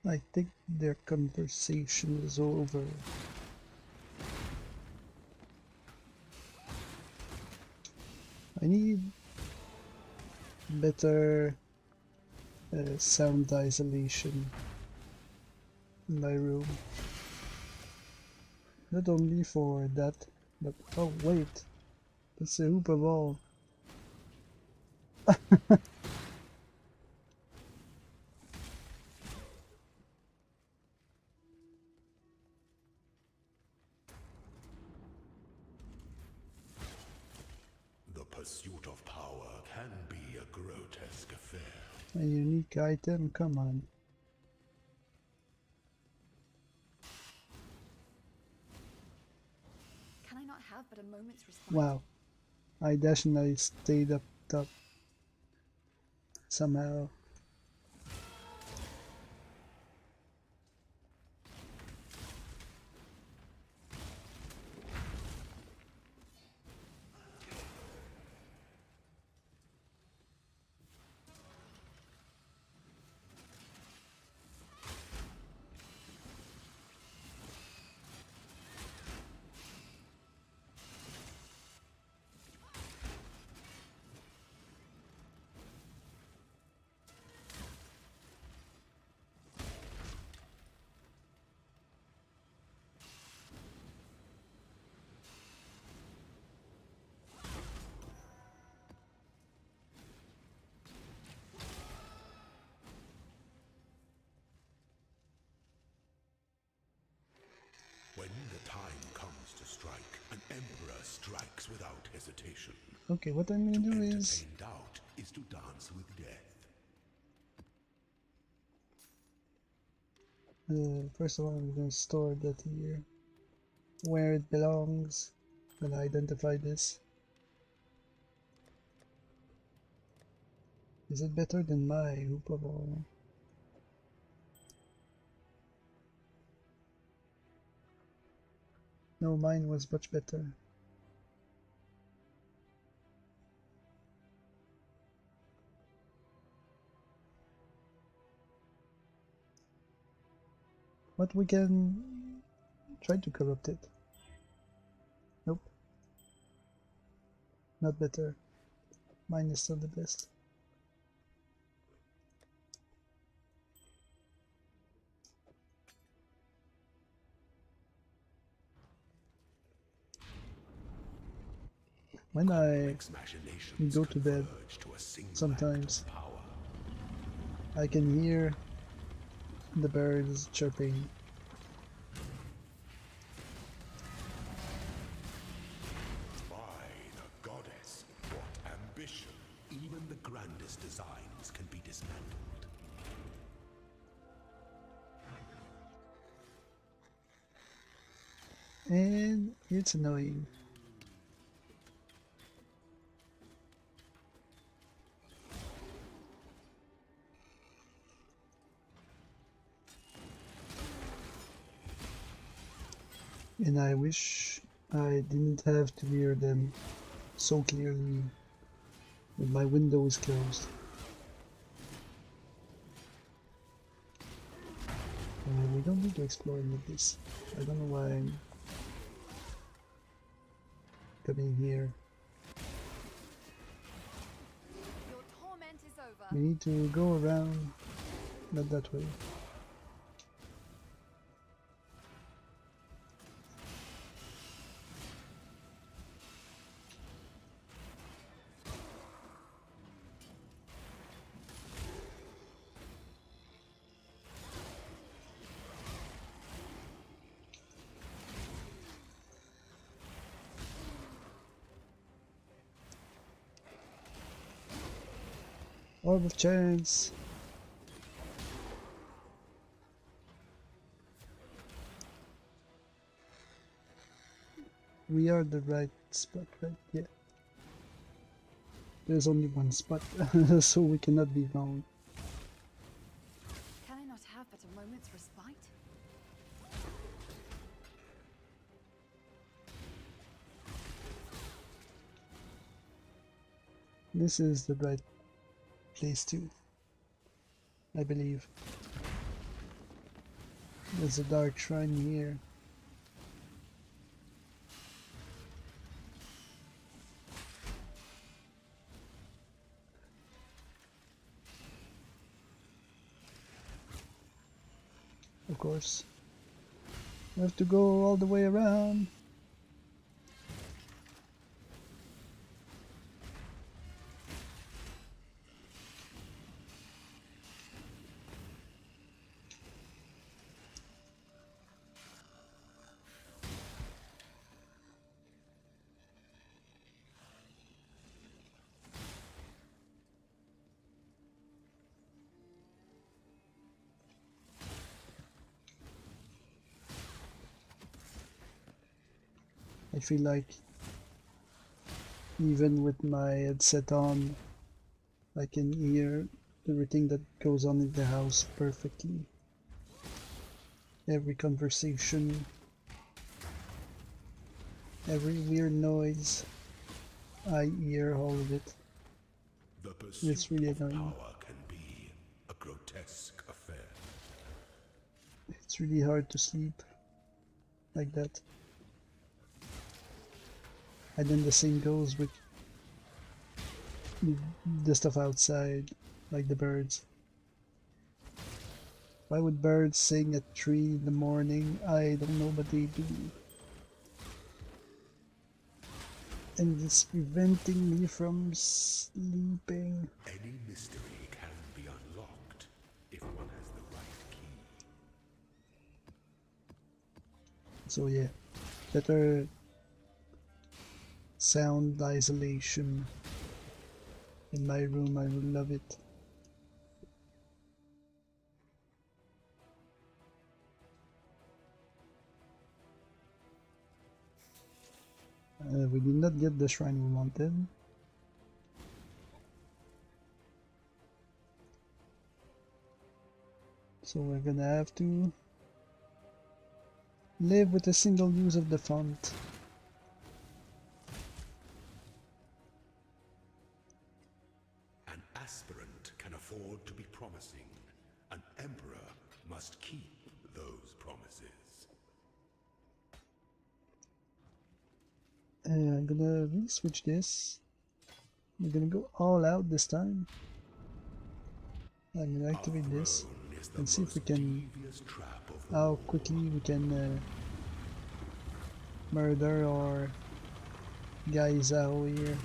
I think their conversation is over. I need better sound isolation in my room. Not only for that, but oh wait, that's a hooper ball. The pursuit of power can be a grotesque affair. A unique item, come on. Can I not have but a moment's respite? Wow, I dashed and I stayed up top somehow. When the time comes to strike, an emperor strikes without hesitation. Okay, what I'm gonna do is Entertain doubt is to dance with death. first of all I'm gonna store that here where it belongs. Gonna identify this. Is it better than my hooper ball? No, mine was much better. But we can try to corrupt it. Nope. Not better. Mine is still the best. When I go to bed, sometimes I can hear the birds chirping. By the goddess, what ambition! Even the grandest designs can be dismantled. And it's annoying. And I wish I didn't have to hear them so clearly with my windows closed. We don't need to explore any of this. I don't know why I'm coming here. Your torment is over. We need to go around, not that way. Orb of chance. We are the right spot, right? Yeah. There's only one spot, so we cannot be wrong. Can I not have but a moment's respite? This is the right place too, I believe. There's a dark shrine here. course. I have to go all the way around. I feel like even with my headset on, I can hear everything that goes on in the house perfectly. Every conversation, every weird noise, I hear all of it. The It's pursuit really of annoying. power can be a grotesque affair. It's really hard to sleep like that. And then the same goes with the stuff outside, like the birds. Why would birds sing at 3 in the morning? I don't know, but they do. And it's preventing me from sleeping. Any mystery can be unlocked if one has the right key. So yeah, better sound isolation in my room. I would love it. We did not get the shrine we wanted. So we're gonna have to live with a single use of the font. An aspirant can afford to be promising. An emperor must keep those promises. I'm gonna re-switch this. We're gonna go all out this time. I'm gonna activate this and see if we can, how quickly we can murder our guys out here.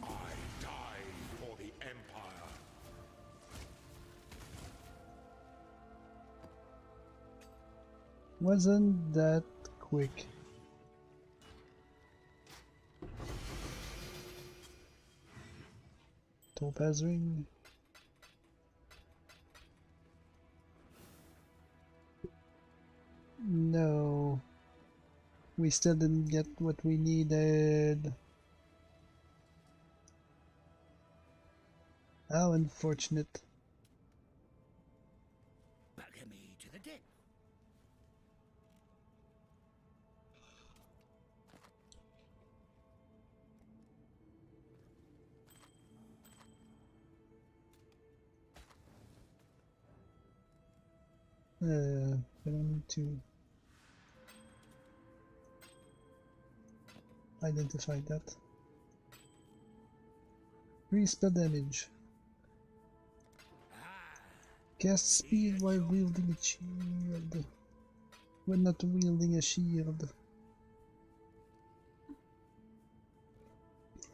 I die for the Empire. Wasn't that quick? Topaz ring. No, we still didn't get what we needed. How unfortunate. Bugger me to the dip. I don't need to identify that. Increase spell damage. Cast speed while wielding a shield. When not wielding a shield.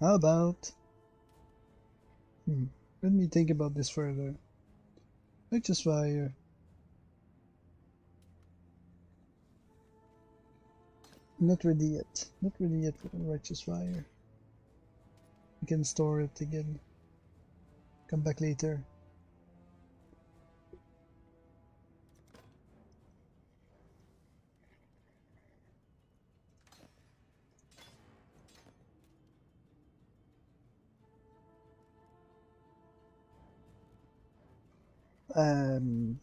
How about... Let me think about this further. Righteous Fire. Not ready yet. Not ready yet for Righteous Fire. We can store it again. Come back later. Um...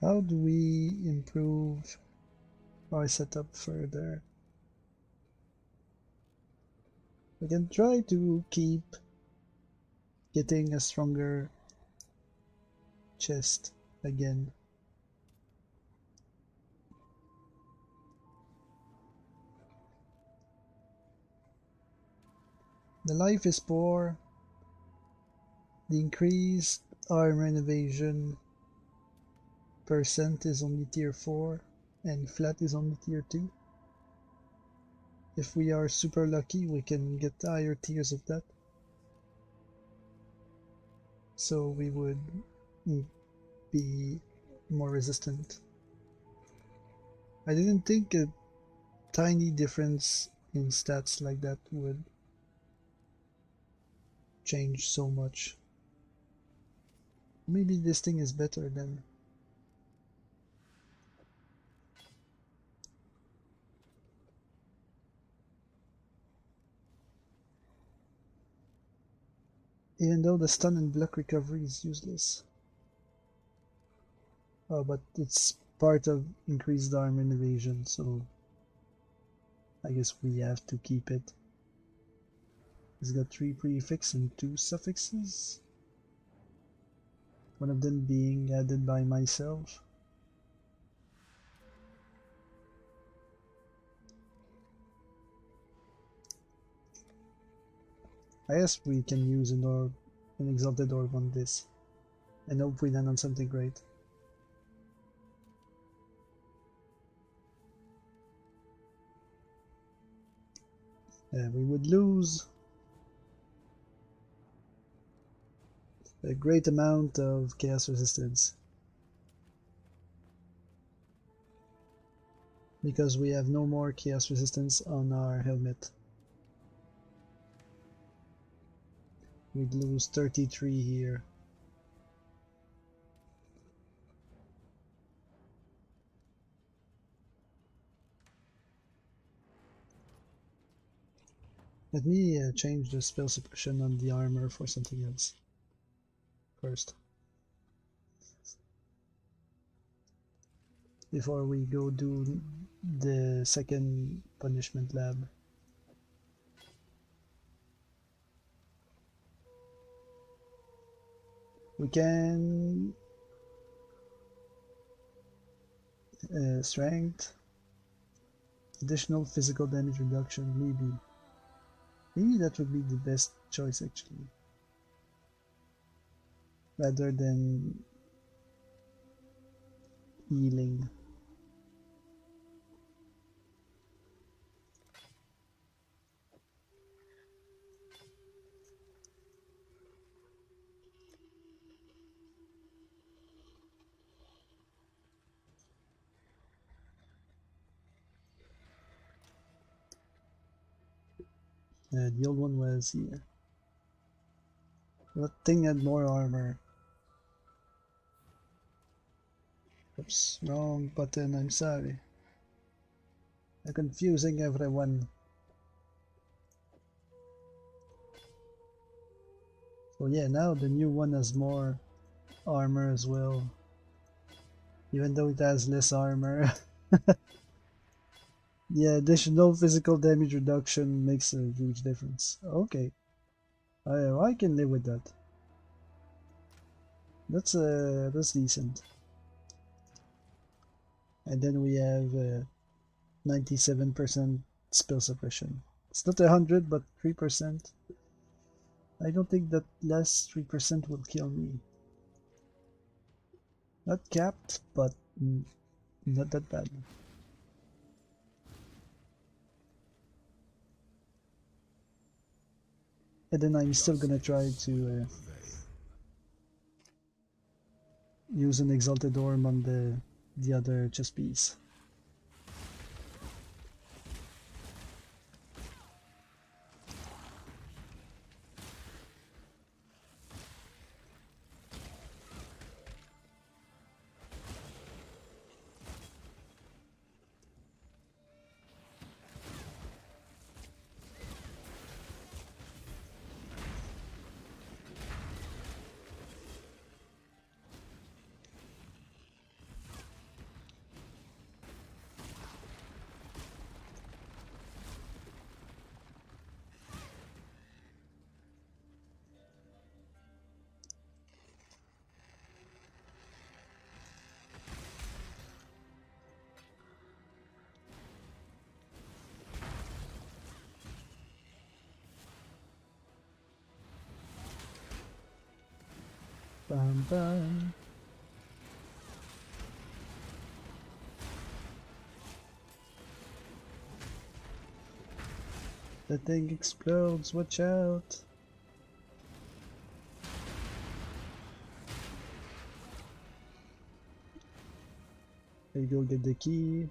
How do we improve our setup further? We can try to keep getting a stronger chest again. The life is poor. The increased armor and evasion percent is only tier 4 and flat is only tier 2. If we are super lucky, we can get higher tiers of that. So we would be more resistant. I didn't think a tiny difference in stats like that would change so much. Maybe this thing is better than... Even though the stun and block recovery is useless. Oh, but it's part of increased armor and evasion, so I guess we have to keep it. It's got 3 prefixes and 2 suffixes. One of them being added by myself. I guess we can use an orb, an exalted orb on this, and hope we land on something great. We would lose a great amount of chaos resistance because we have no more chaos resistance on our helmet. We'd lose 33 here. Let me change the spell suppression on the armor for something else first, before we go do the second punishment lab. We can strength, additional physical damage reduction, maybe that would be the best choice actually, rather than healing. The old one was here. That thing had more armor. Oops, wrong button, I'm sorry. I'm confusing everyone. So yeah, now the new one has more armor as well. Even though it has less armor. Yeah, additional physical damage reduction makes a huge difference. Okay. I can live with that. That's decent. And then we have 97% spell suppression. It's not 100, but 3%. I don't think that last 3% will kill me. Not capped, but not that bad. And then I'm still gonna try to use an exalted orb on the other chest piece. Bam bam. The thing explodes, watch out! There you go, get the key.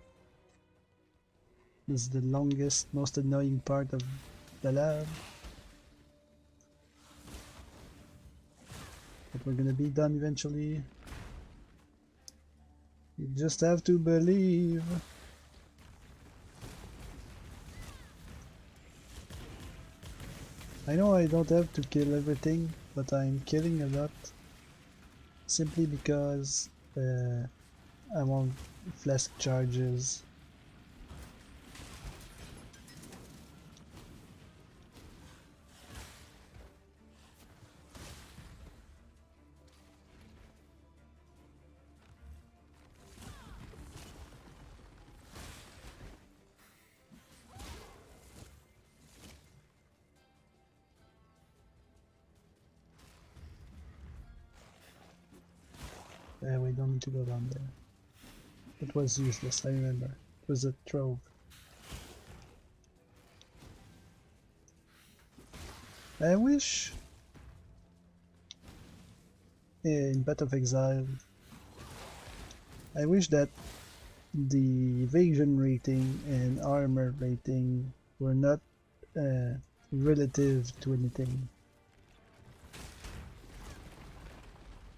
This is the longest, most annoying part of the lab. But we're gonna be done eventually. You just have to believe. I know I don't have to kill everything, but I'm killing a lot. Simply because I want flask charges. We don't need to go down there. It was useless, I remember. It was a trove. I wish in Path of Exile, I wish that the evasion rating and armor rating were not relative to anything.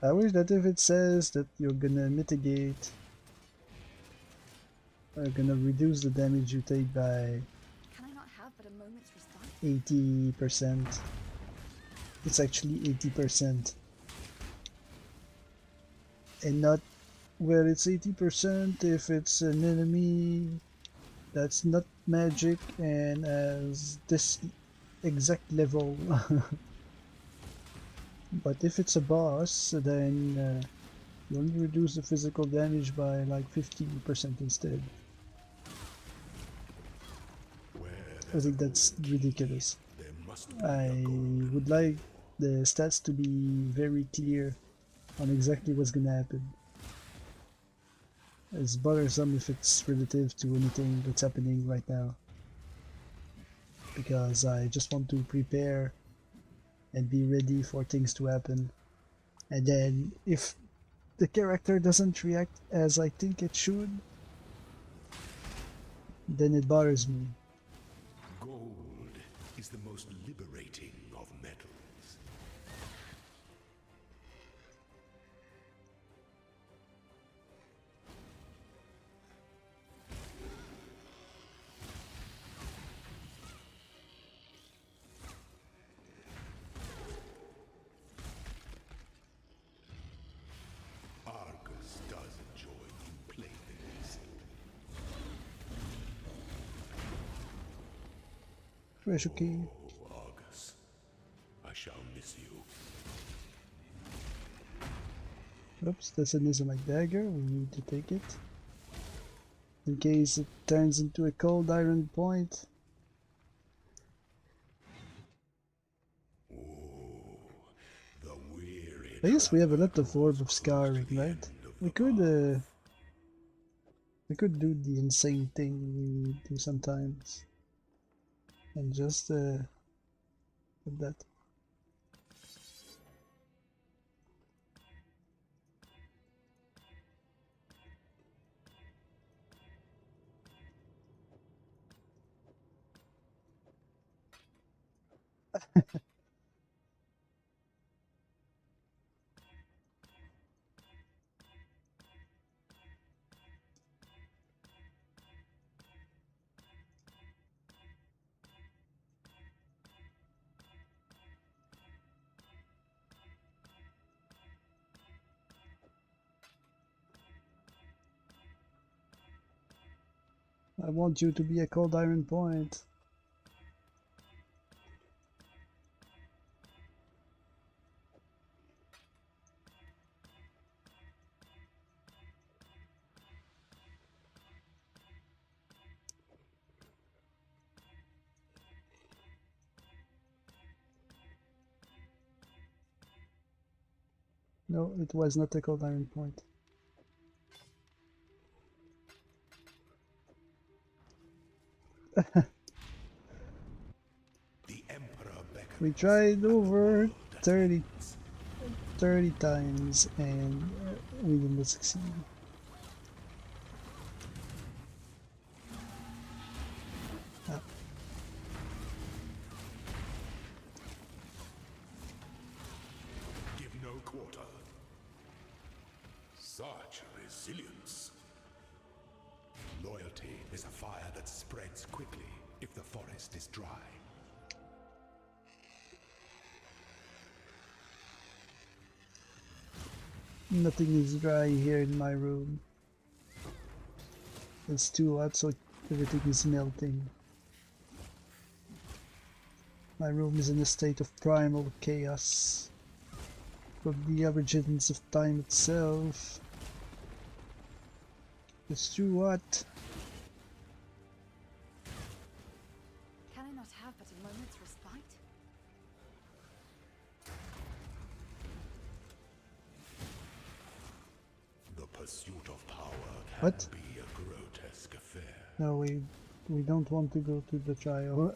I wish that if it says that you're gonna mitigate or gonna reduce the damage you take by Can I not have but a moment's respite? 80%, it's actually 80%. And not, well, it's 80% if it's an enemy that's not magic and has this exact level. But if it's a boss, then you only reduce the physical damage by like 15% instead. I think that's ridiculous. I would like the stats to be very clear on exactly what's gonna happen. It's bothersome if it's relative to anything that's happening right now, because I just want to prepare and be ready for things to happen. And then if the character doesn't react as I think it should, then it bothers me. Gold is the most liberating of metals. Argus does enjoy new playthings. Treasure key. Oh, Argus, I shall miss you. Oops, that's an Islamite dagger. We need to take it in case it turns into a cold iron point. The weary I guess we have a lot of traveler orb of grows close to scarring, the right? end of We the could path. do the insane thing we do sometimes and just put that. I want you to be a cold iron point. No, it was not a cold iron point. The Emperor beckons. We tried over world 30 attends. 30 times and we didn't succeed. Ah, Give no quarter. Such resilience. Loyalty is a fire that spreads quickly if the forest is dry. nothing is dry here in my room. It's too hot, so everything is melting. My room is in a state of primal chaos. From the origins of time itself. It's too hot. Can I not have but a moment's respite? The pursuit of power can What? be a grotesque affair. No, we don't want to go to the trial.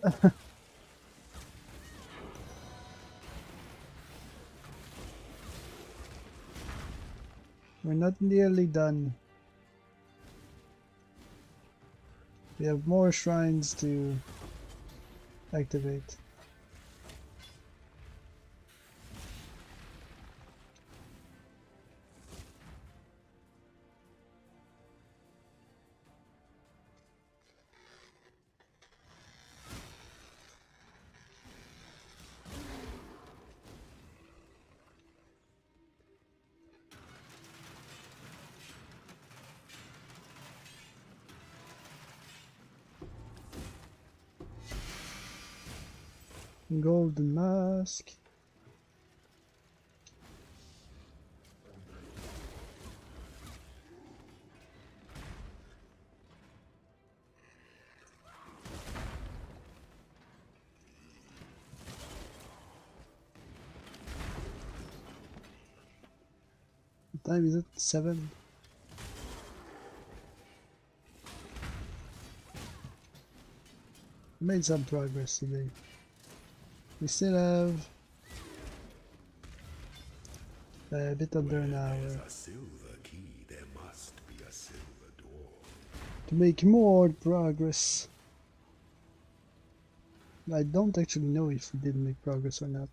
We're not nearly done. We have more shrines to activate. Golden mask. What time is it? 7? Made some progress today. We still have a bit under an There's hour a silver key, there must be a silver door. to make more progress. I don't actually know if we did make progress or not.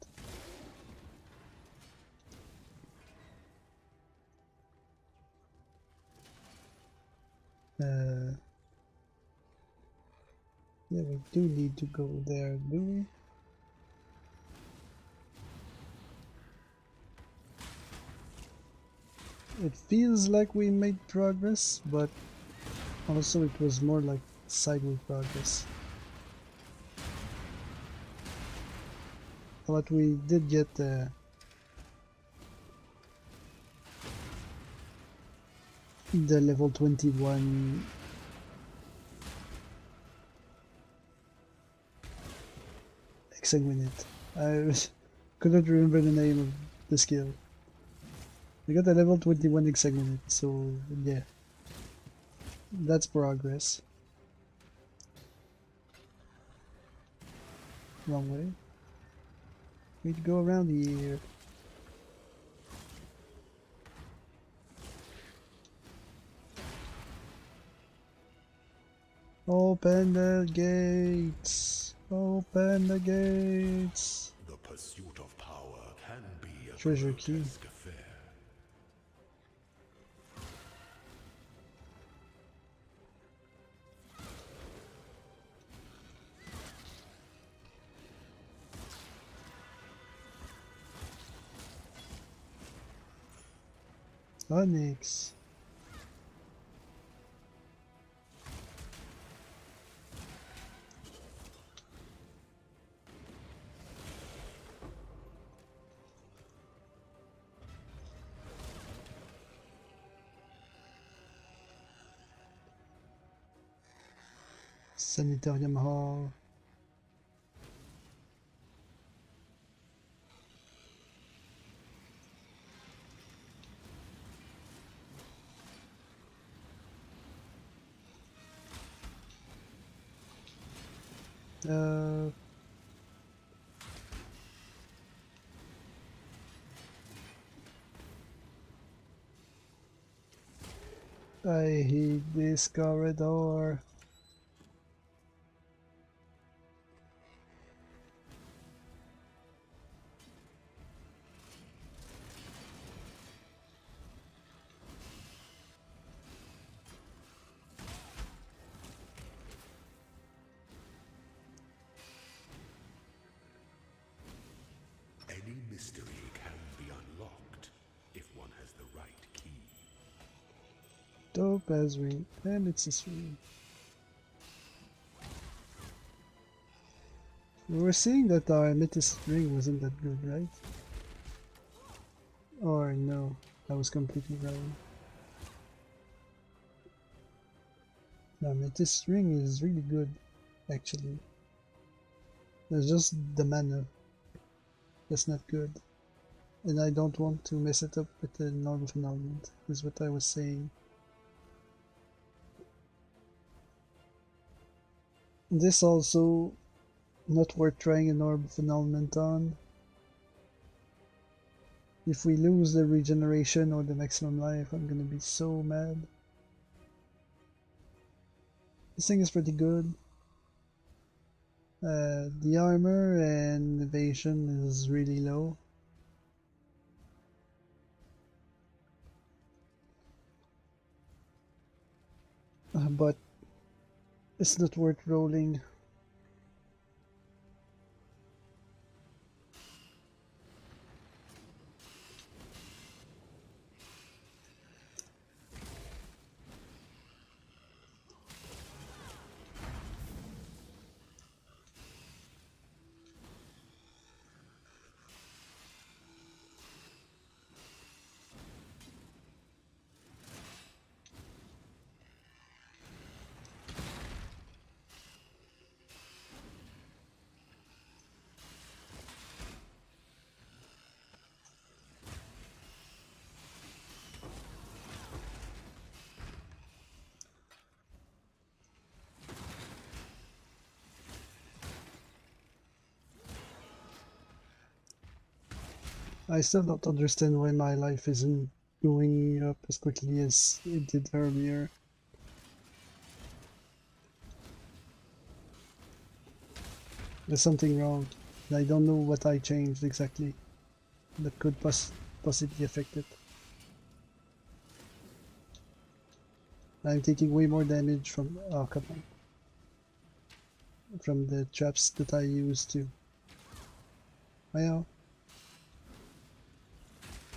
Yeah, we do need to go there, do we? It feels like we made progress, but also it was more like sideways progress. But we did get the level 21 exsanguinate. I couldn't remember the name of the skill. We got a level 21 exsanguinate, so yeah. That's progress. Wrong way. We'd go around here. Open the gates. Open the gates. The pursuit of power can be a Treasure key. grotesque affair. Onyx. Sanitarium Hall. Uh, I hate this corridor. Any mystery can be unlocked if one has the right key. Dope as ring, and it's a stream. We were saying that our amethyst ring wasn't that good, right? Or no, I was completely wrong. The amethyst ring is really good, actually. There's just the mana that's not good. And I don't want to mess it up with the normal phenomenon, is what I was saying. This also not worth trying an orb phenomenon on. If we lose the regeneration or the maximum life, I'm gonna be so mad. This thing is pretty good. The armor and evasion is really low. But it's not worth rolling. I still don't understand why my life isn't going up as quickly as it did earlier. There's something wrong. I don't know what I changed exactly that could possibly affect it. I'm taking way more damage from, oh come on, from the traps that I used to.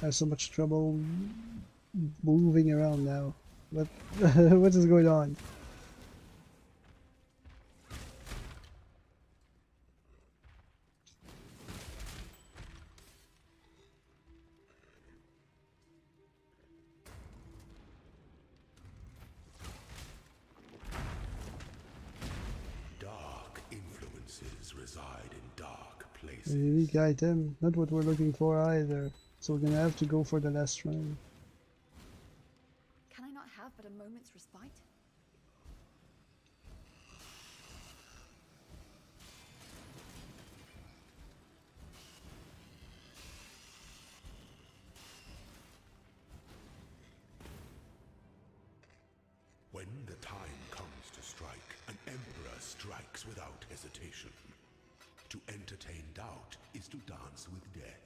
I have so much trouble moving around now. What what is going on? Dark influences reside in dark A places. unique item, not what we're looking for either. So we're gonna have to go for the last run. Can I not have but a moment's respite? When the time comes to strike, an emperor strikes without hesitation. To entertain doubt is to dance with death.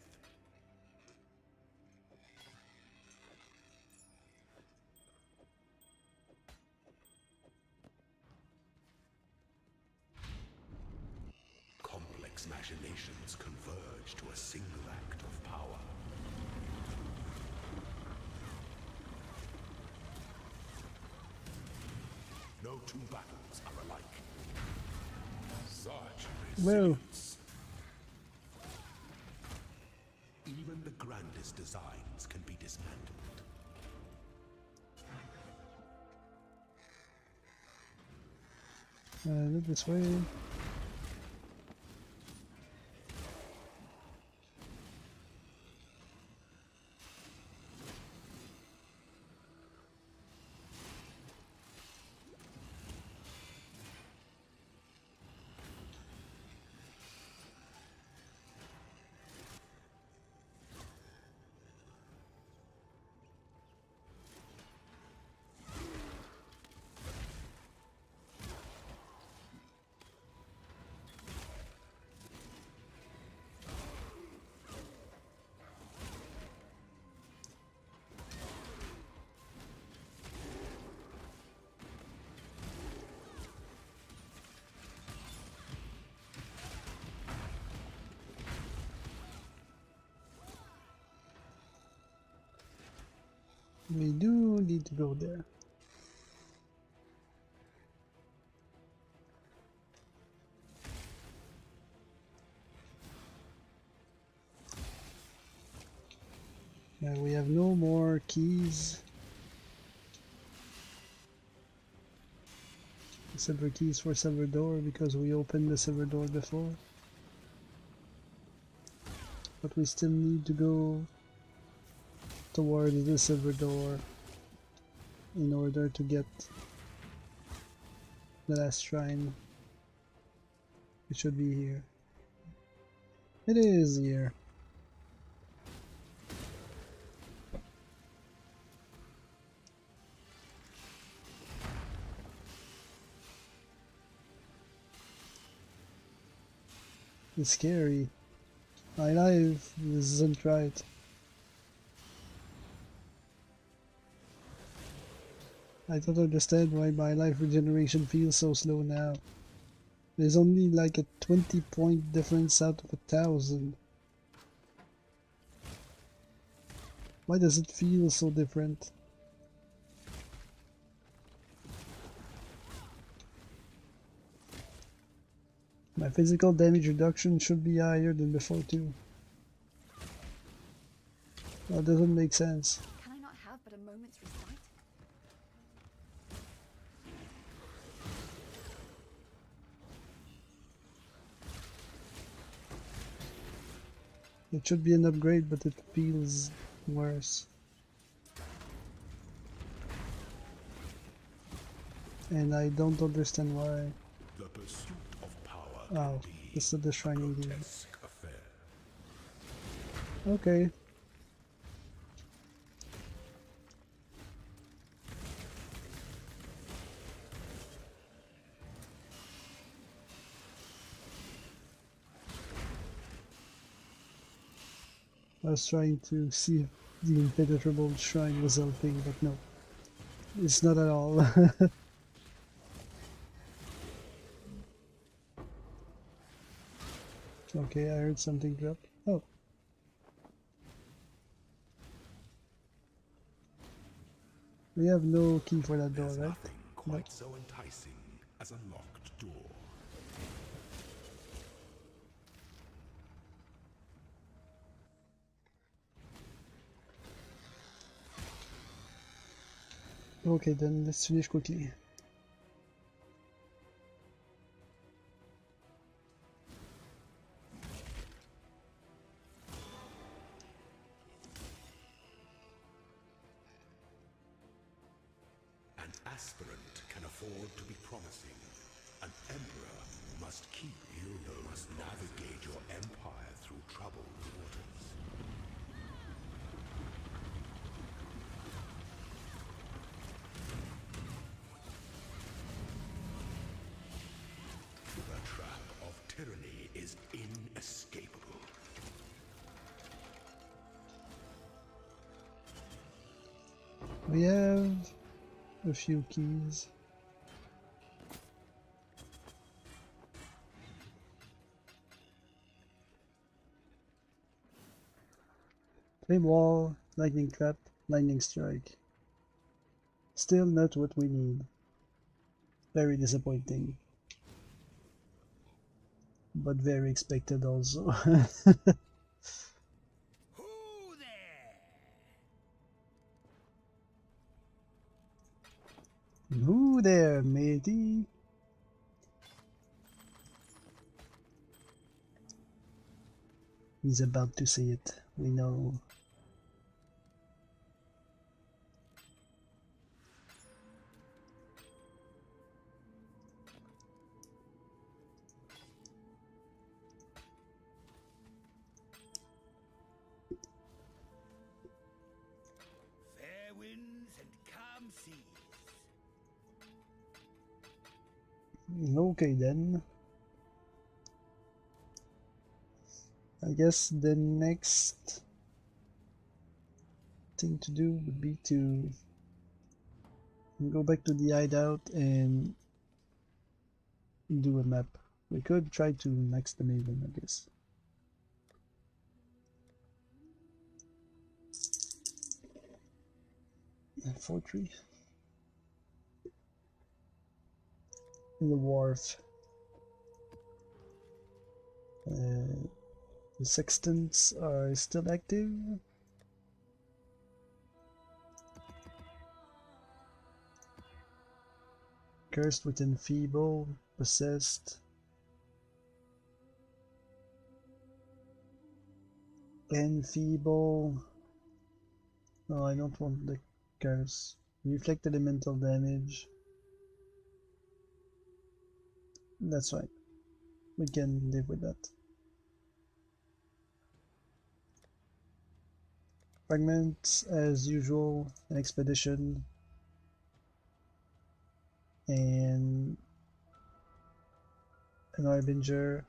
Complex machinations converge to a single act of power. No two battles are alike. Such Well, resilience. Even the grandest designs can be dismantled. look this way. We do need to go there. We have no more keys. Silver keys for silver door because we opened the silver door before. But we still need to go towards the silver door in order to get the last shrine. It should be here. It is here. It's scary. My life isn't right. I don't understand why my life regeneration feels so slow now. There's only like a 20-point difference out of 1,000. Why does it feel so different? My physical damage reduction should be higher than before too. That doesn't make sense. Can I not have but a moment's respite? It should be an upgrade, but it feels worse. And I don't understand why. The pursuit of power Oh, can be this is the shiny dude. grotesque affair. Okay. I was trying to see if the impenetrable shrine was helping, but no. It's not at all. Okay, I heard something drop. Oh. We have no key for that door, There's right? nothing quite so enticing as a locked door. Okay, then let's finish quickly. An aspirant can afford to be promising. An emperor must keep you. Must navigate your empire through troubled waters. The trap of tyranny is inescapable. We have a few keys. Flame wall, lightning trap, lightning strike. Still not what we need. Very disappointing. But very expected also. Who there? Who there, matey? He's about to say it, we know. Fair winds and calm seas. Okay then. I guess the next thing to do would be to go back to the hideout and do a map. We could try to max the Maven, I guess. 4-3. In the wharf. The sextants are still active. Cursed with enfeeble, possessed. Enfeeble. No, I don't want the curse. Reflect elemental damage. That's fine. We can live with that. Fragments, as usual, an expedition, and an harbinger,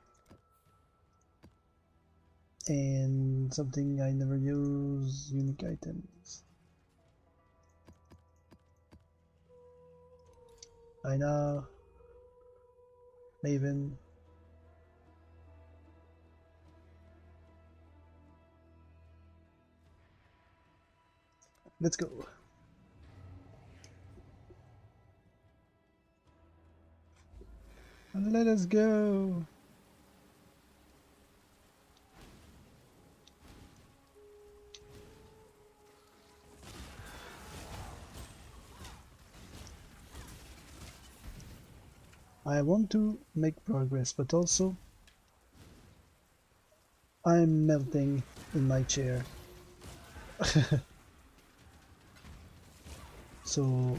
and something I never use, unique items. I know. Maven. Let's go. Let us go. I want to make progress, but also I'm melting in my chair. So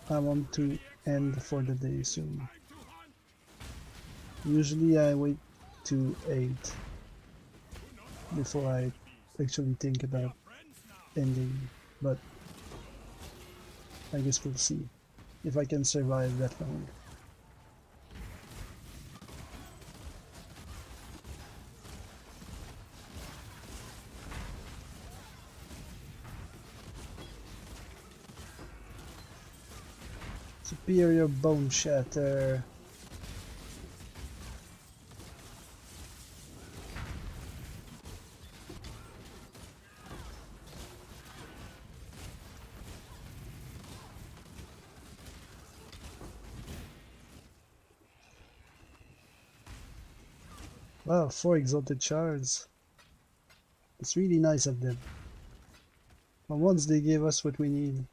I want to end for the day soon. Usually I wait to 8 before I actually think about ending, but I guess we'll see if I can survive that long. Superior Bone Shatter. Wow, 4 exalted shards. It's really nice of them. But once they gave us what we need.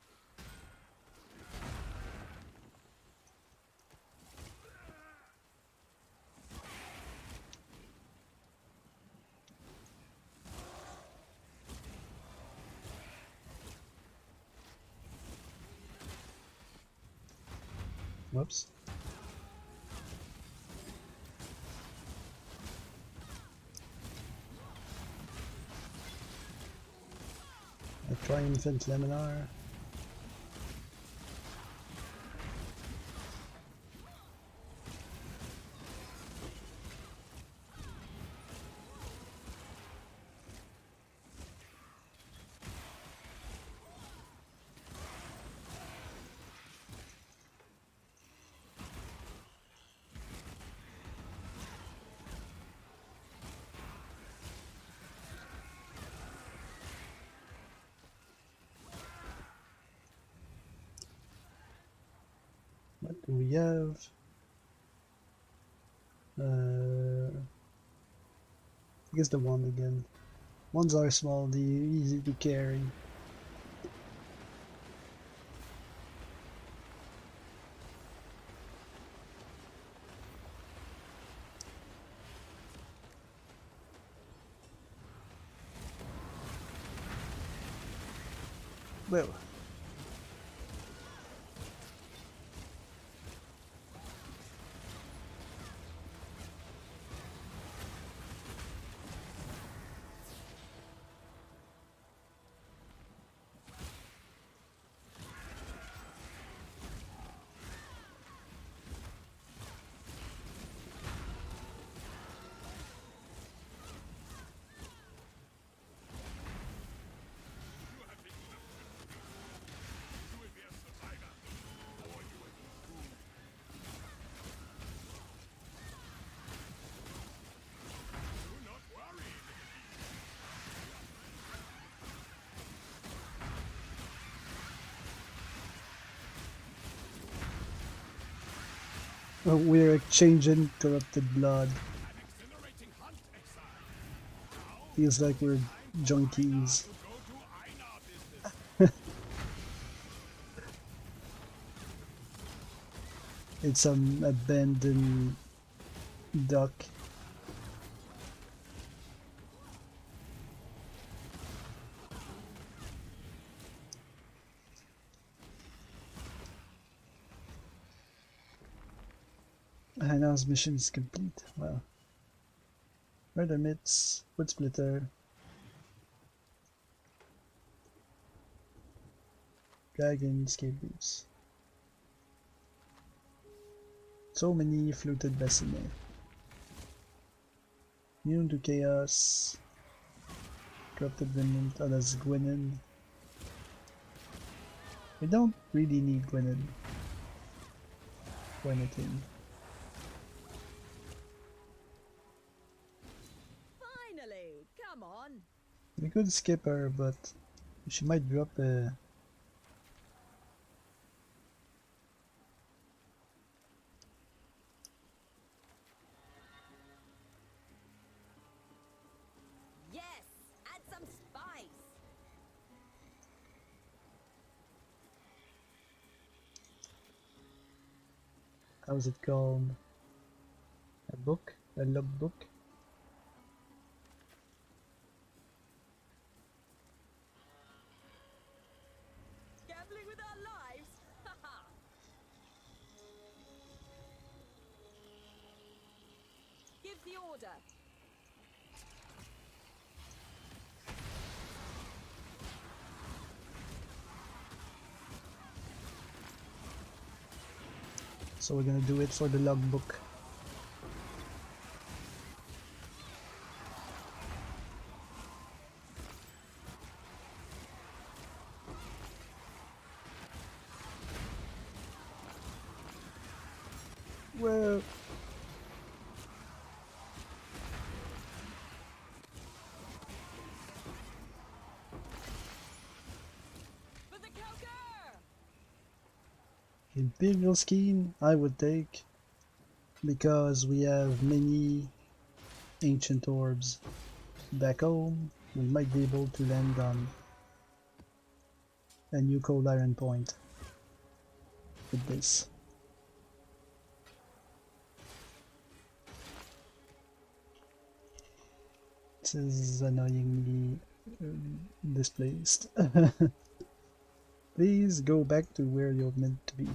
Whoops. A triumphant Laminar. What do we have? I guess the wand again. Wands are small, they're easy to carry. Well. We're exchanging corrupted blood. An exhilarating hunt, exile. Feels like we're junkies. To go to Einar business. It's some abandoned duck. Hannah's mission is complete. Well, murder myths, wood splitter, dragon, escape routes. So many fluted bassinet. Immune to chaos. Corrupted remnant, that's Gwenin. We don't really need Gwenin for anything. Finally, come on. We could skip her, but she might drop a... Yes, add some spice. How's it called? A book? A logbook? Gambling with our lives? Haha. Give the order. So we're gonna do it for the logbook. Well, For the Kelker! Imperial Scheme I would take, because we have many ancient orbs. Back home, we might be able to land on a new cold iron point with this. This is annoyingly displaced. Please go back to where you're meant to be.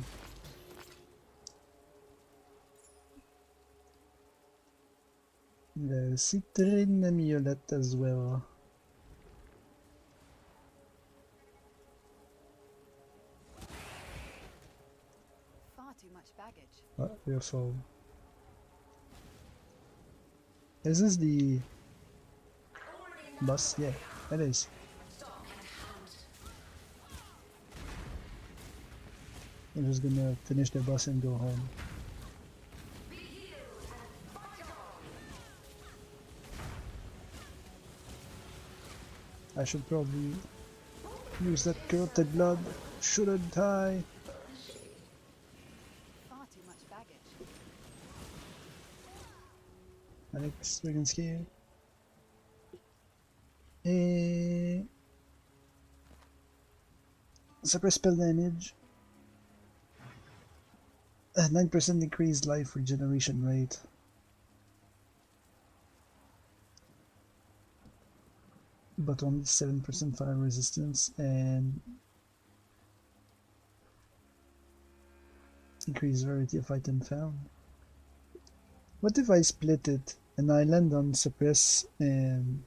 The citrine amulet as well. Far too much baggage. Beautiful. Is this the bus? Yeah, it is. Stock at hand. I'm just gonna finish the bus and go home. Be healed and fight on. I should probably use that corrupted blood, shouldn't I? Far too much baggage. Alex, we can scale. Eh, suppress spell damage. 9% increased life regeneration rate. But only 7% fire resistance and increased rarity of item found. What if I split it and I land on suppress and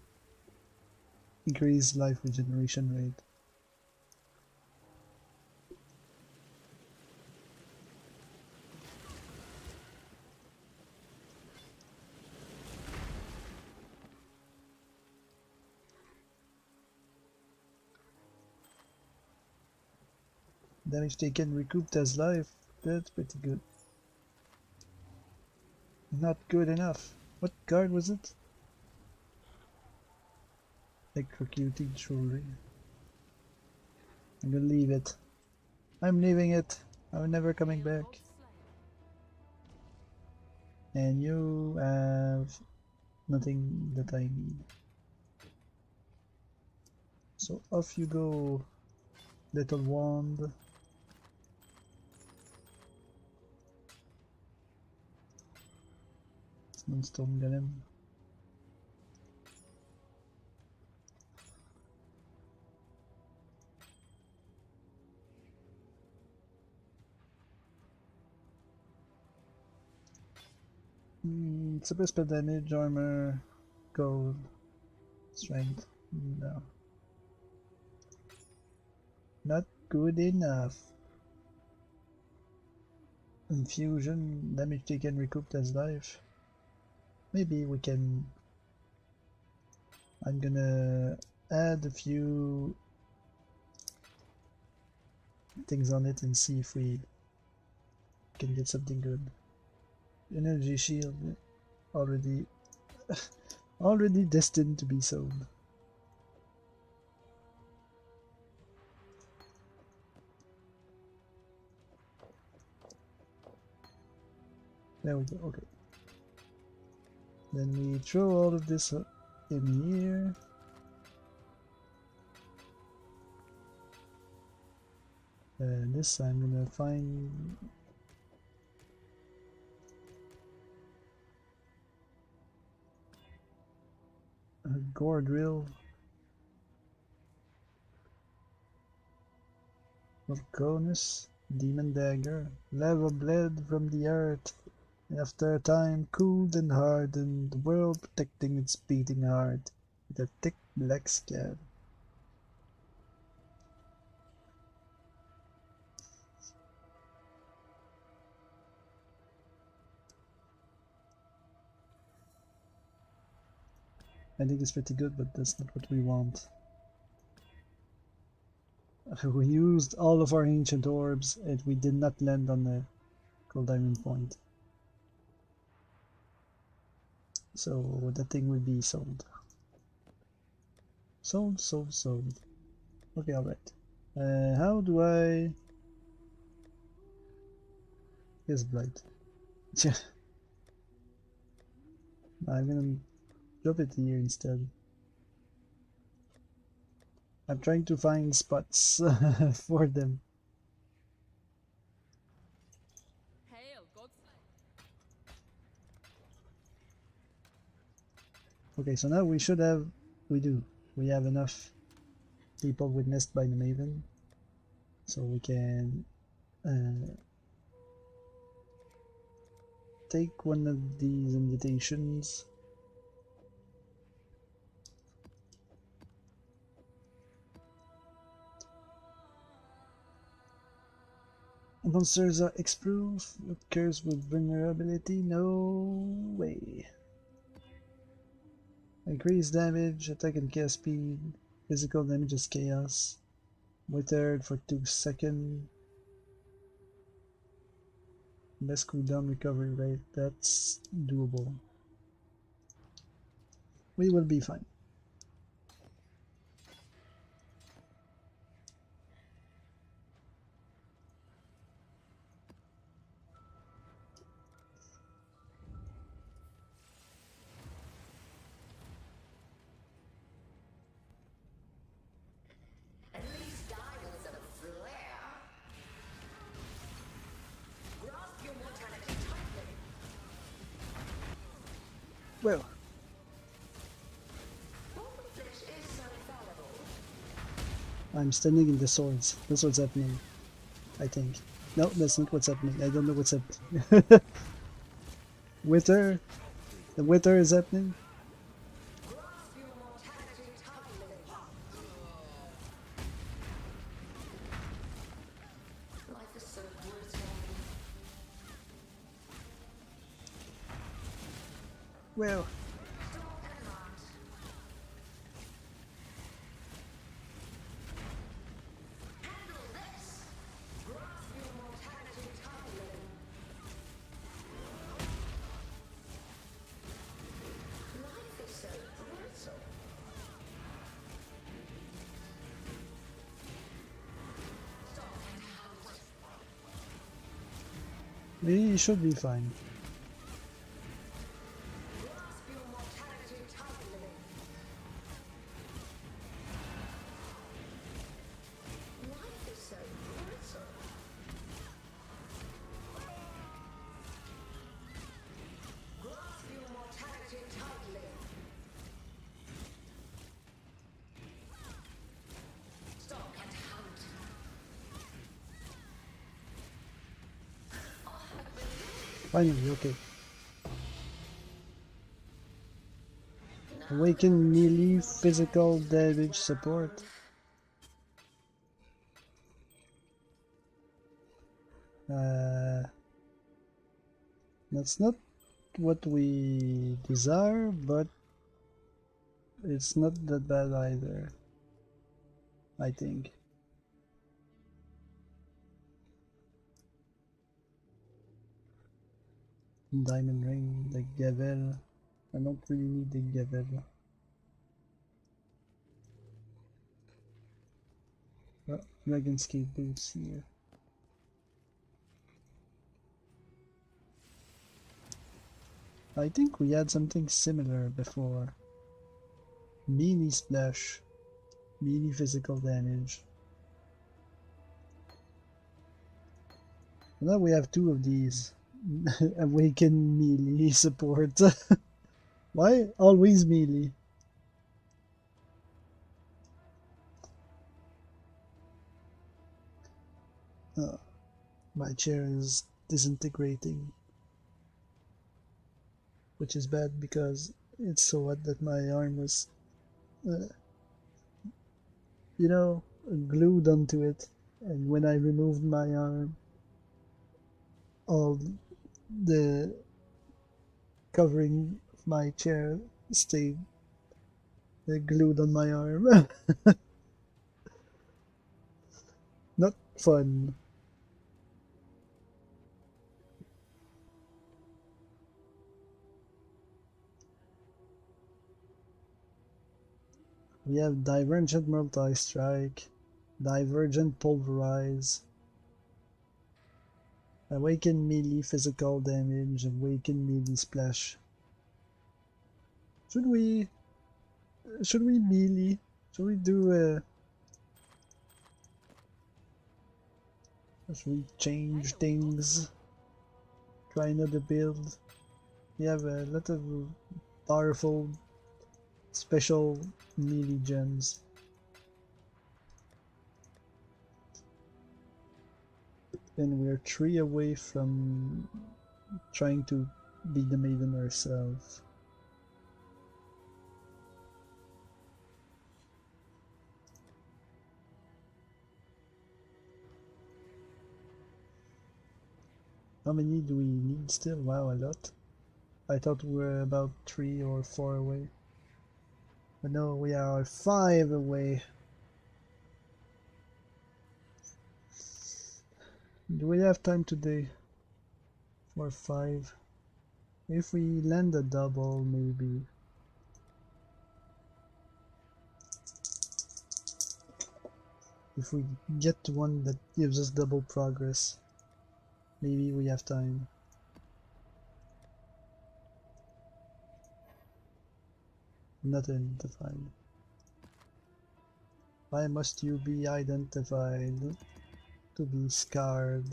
increase life regeneration rate? Damage taken recouped as life. That's pretty good. Not good enough. What card was it? Electrocuting jewelry. I'm gonna leave it. I'm leaving it. I'm never coming back. And you have nothing that I need. So off you go, little wand. Moonstone Golem. Super spell damage, armor, gold, strength. No. Not good enough. Infusion, damage taken recouped as life. Maybe we can. I'm gonna add a few things on it and see if we can get something good. Energy shield, already already destined to be sold. There we go, okay. Then we throw all of this in here. And this I'm gonna find a gore drill. Volcanus, demon dagger, lava bled from the earth. After a time, cooled and hardened, the world protecting its beating heart with a thick black scab. I think it's pretty good, but that's not what we want. We used all of our ancient orbs and we did not land on the gold diamond point. So that thing will be sold. Sold, sold, sold. Okay, alright. How do I... Here's Blight. I'm gonna drop it here instead. I'm trying to find spots for them. Hail, Godslayer. Okay, so now we should have... We have enough people witnessed by the Maven. So we can take one of these invitations. Monsters are X-proof, occurs with vulnerability, no way. Increased damage, attack and chaos speed, physical damage is chaos. Withered for 2 seconds. Best cooldown recovery rate, that's doable. We will be fine. At least die with some flair. Grasp your mortality tightly. Well, Human flesh is so fallible. I'm standing in the swords. That's what's happening. I think. No, that's not what's happening. I don't know what's happening. Wither? The wither is happening? Grasp your mortality tightly. Life is so brutal. Well, Stop and march. Handle this. Grasp your mortality tightly. Life is so brutal. Stop and halt. we should be fine. Finally, okay. Awaken melee physical damage support. That's not what we desire, but it's not that bad either, I think. Diamond ring, the gavel. I don't really need the gavel. Dragon skate boots here. I think we had something similar before. Melee splash. Melee physical damage. Now we have two of these. Awaken melee support. Why always melee? My chair is disintegrating, which is bad because it's so hot that my arm was, uh, glued onto it. And when I removed my arm, all the covering of my chair stayed glued on my arm. Not fun. We have Divergent Multi-Strike, Divergent Pulverize, Awaken Melee Physical Damage, Awaken Melee Splash. Should we melee? Should we do should we change things? Try another build? We have a lot of powerful special melee gems. And we're 3 away from trying to be the maiden ourselves. How many do we need still? Wow, a lot. I thought we were about 3 or 4 away. But no, we are 5 away. Do we have time today for 5? If we land a double, maybe. If we get one that gives us double progress, maybe we have time. Not identified. Why must you be identified to be scarred?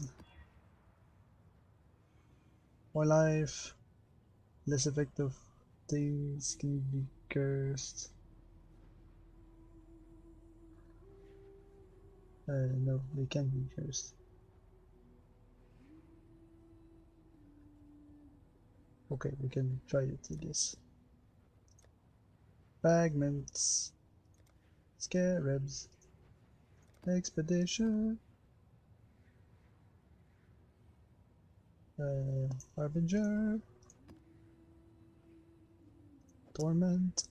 More life, less effective things can be cursed. No, they can't be cursed. Okay, we can try it, I guess. Fragments, scarabs, expedition, harbinger, torment.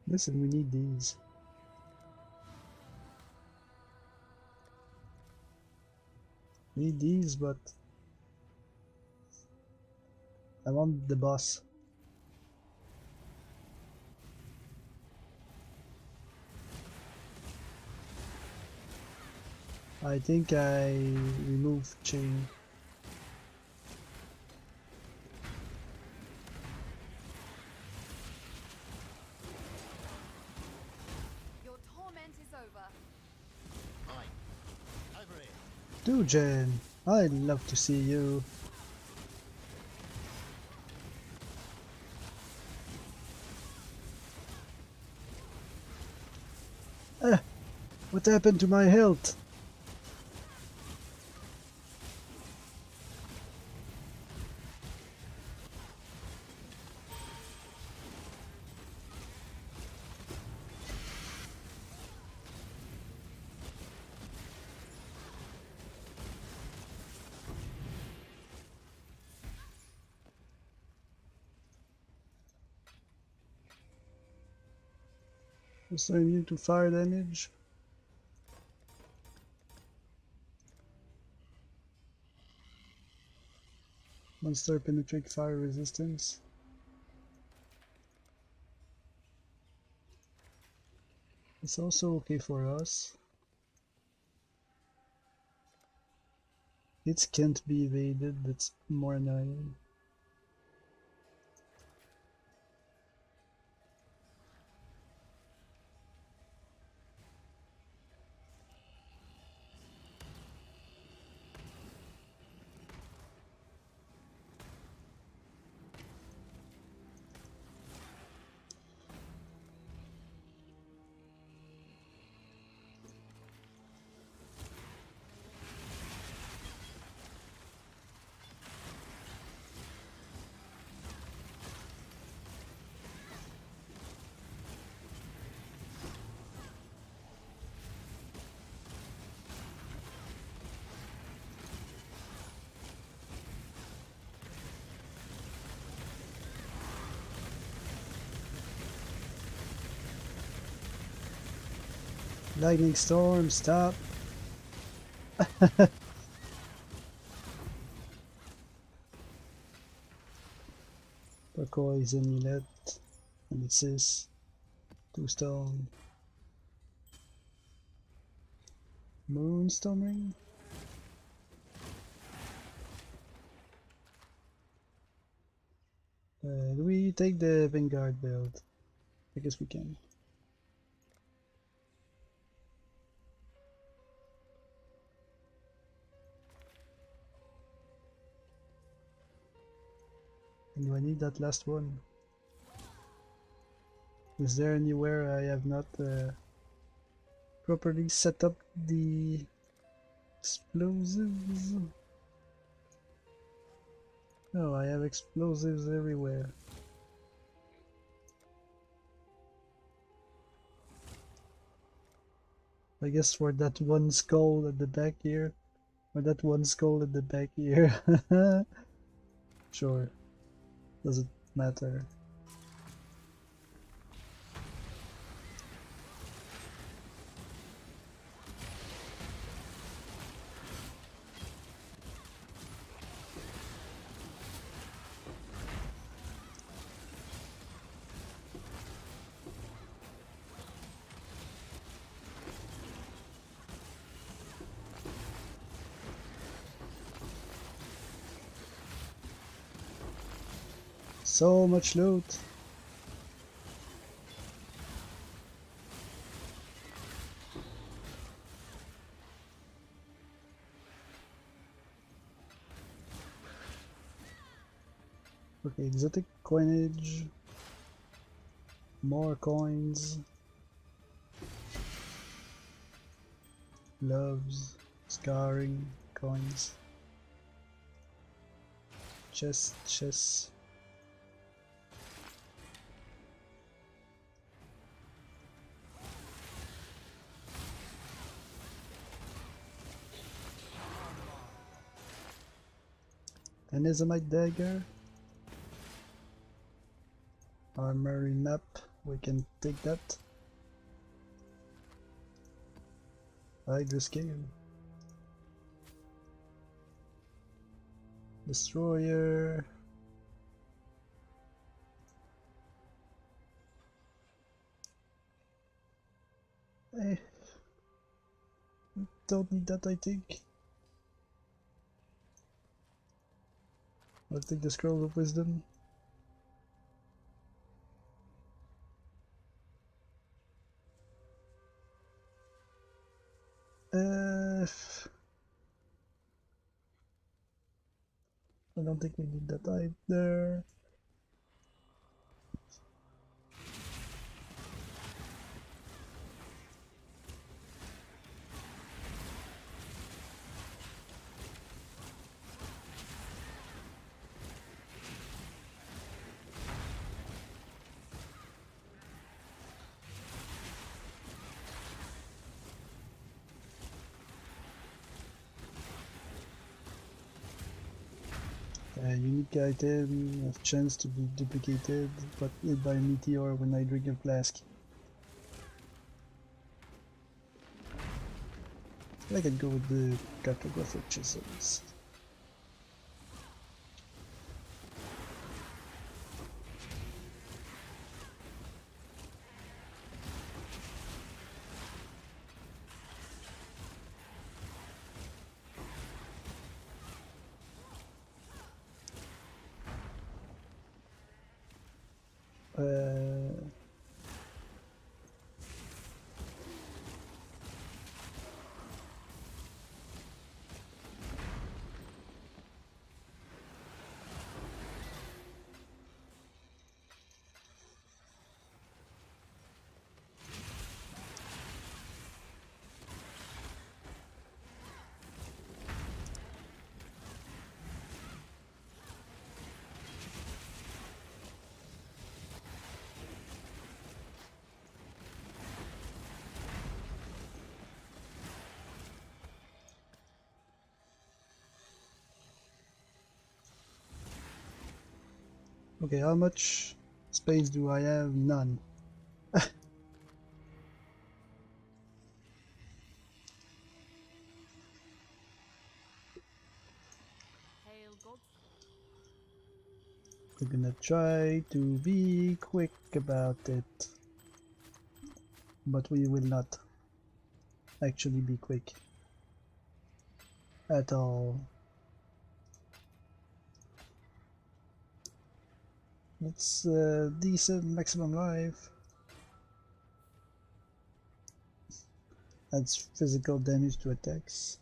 Listen, we need these. We need these, but I want the boss. I think I removed chain. Your torment is over. Dujen, I'd love to see you. What happened to my health? Also immune to fire damage. Monster penetrate fire resistance. It's also okay for us. It can't be evaded, that's more annoying. Lightning storm, stop! Turquoise amulet, and it says 2 stone. Moonstone ring? Do we take the Vanguard build? I guess we can. And do I need that last one? Is there anywhere I have not properly set up the explosives? No, I have explosives everywhere. I guess for that one skull at the back here. Or that one skull at the back here. Sure. Doesn't matter. So much loot. Okay, exotic coinage. More coins. Gloves. Scarring coins. Chess. An Azamite dagger. Armory map, we can take that. Hydra scale. Destroyer. Eh, don't need that, I think. I'll take the scroll of wisdom. I don't think we need that either. A unique item, a chance to be duplicated, but hit by a meteor when I drink a flask. I could go with the cartographic chisels. Okay, how much space do I have? None. Hail God. We're gonna try to be quick about it, but we will not actually be quick at all. It's decent maximum life. Adds physical damage to attacks.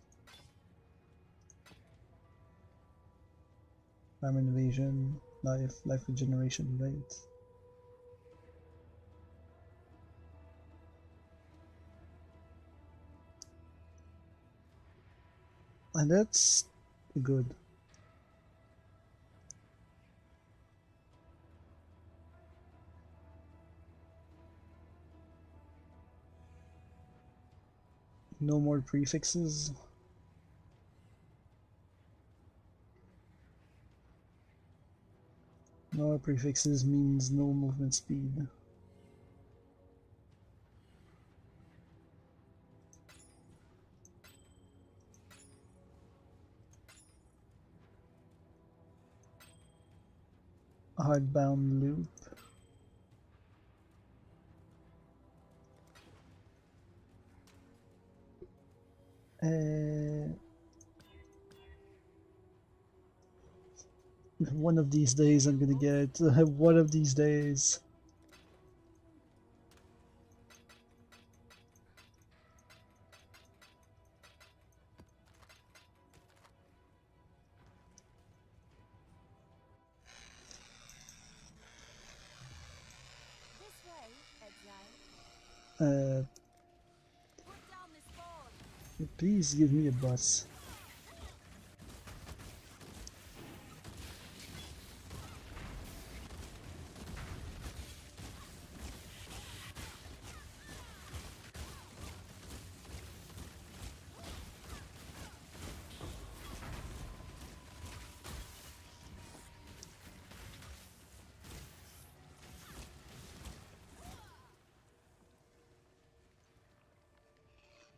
Armor evasion, life regeneration rate. And that's good. No more prefixes. No more prefixes means no movement speed. Hardbound loop. One of these days I'm gonna get it. One of these days. This way, exile. Uh, Put down this board. please give me a bus.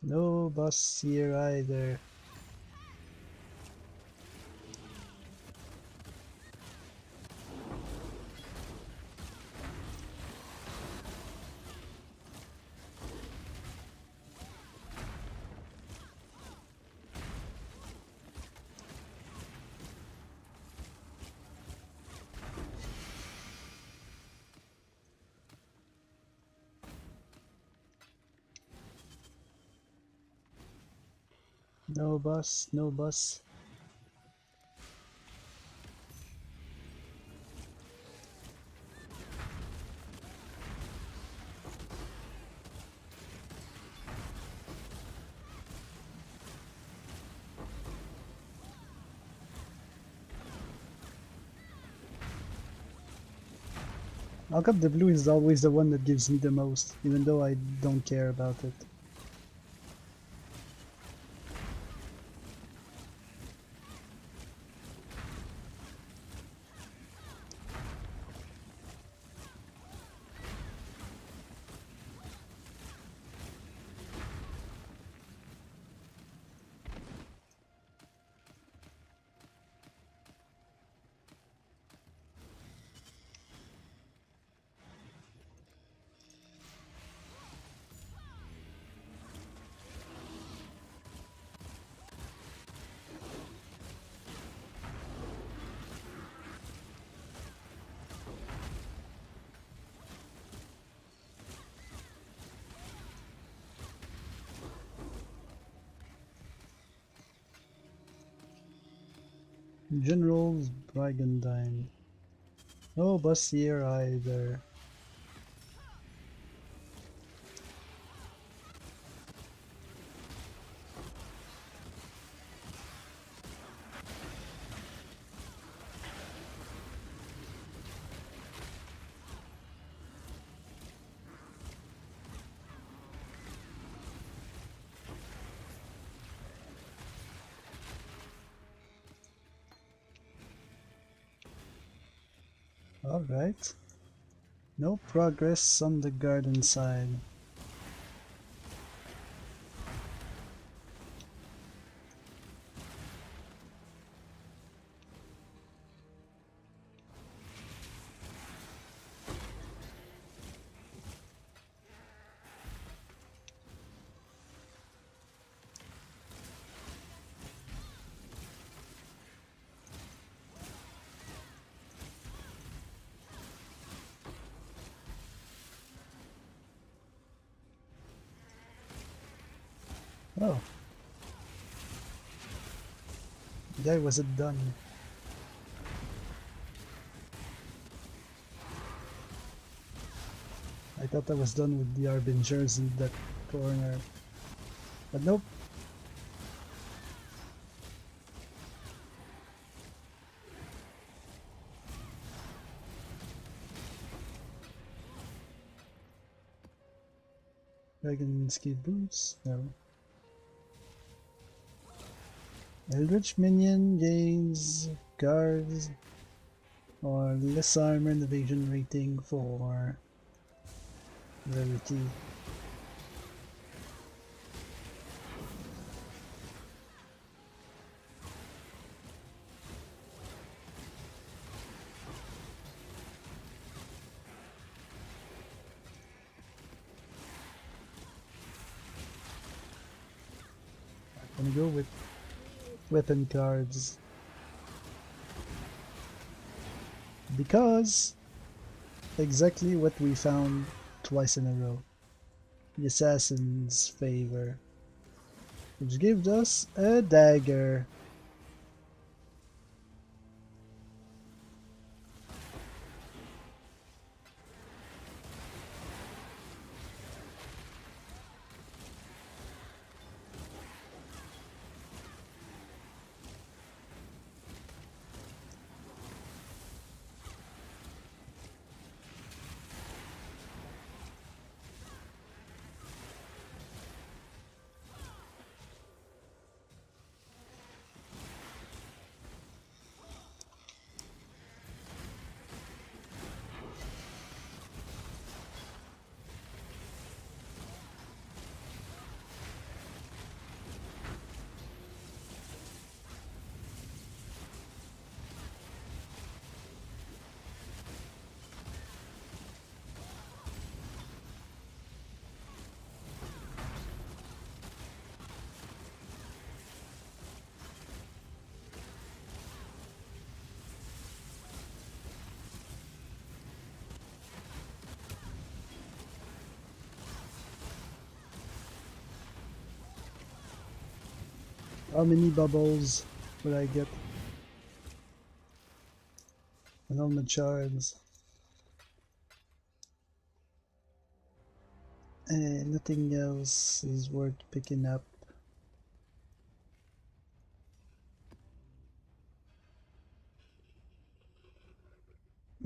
No bus here either. No bus, no bus. How come the blue is always the one that gives me the most, even though I don't care about it? General's Brigandine. No bus here either. Alright. No progress on the garden side. Oh. The guy wasn't done. I thought I was done with the Harbingers in that corner. But nope. Dragon ski boots? No. Eldritch minion gains guards or less armor and evasion rating for rarity. I'm gonna go with weapon cards because exactly what we found twice in a row. The assassin's favor, which gives us a dagger. How many bubbles will I get? And all the shards. And nothing else is worth picking up.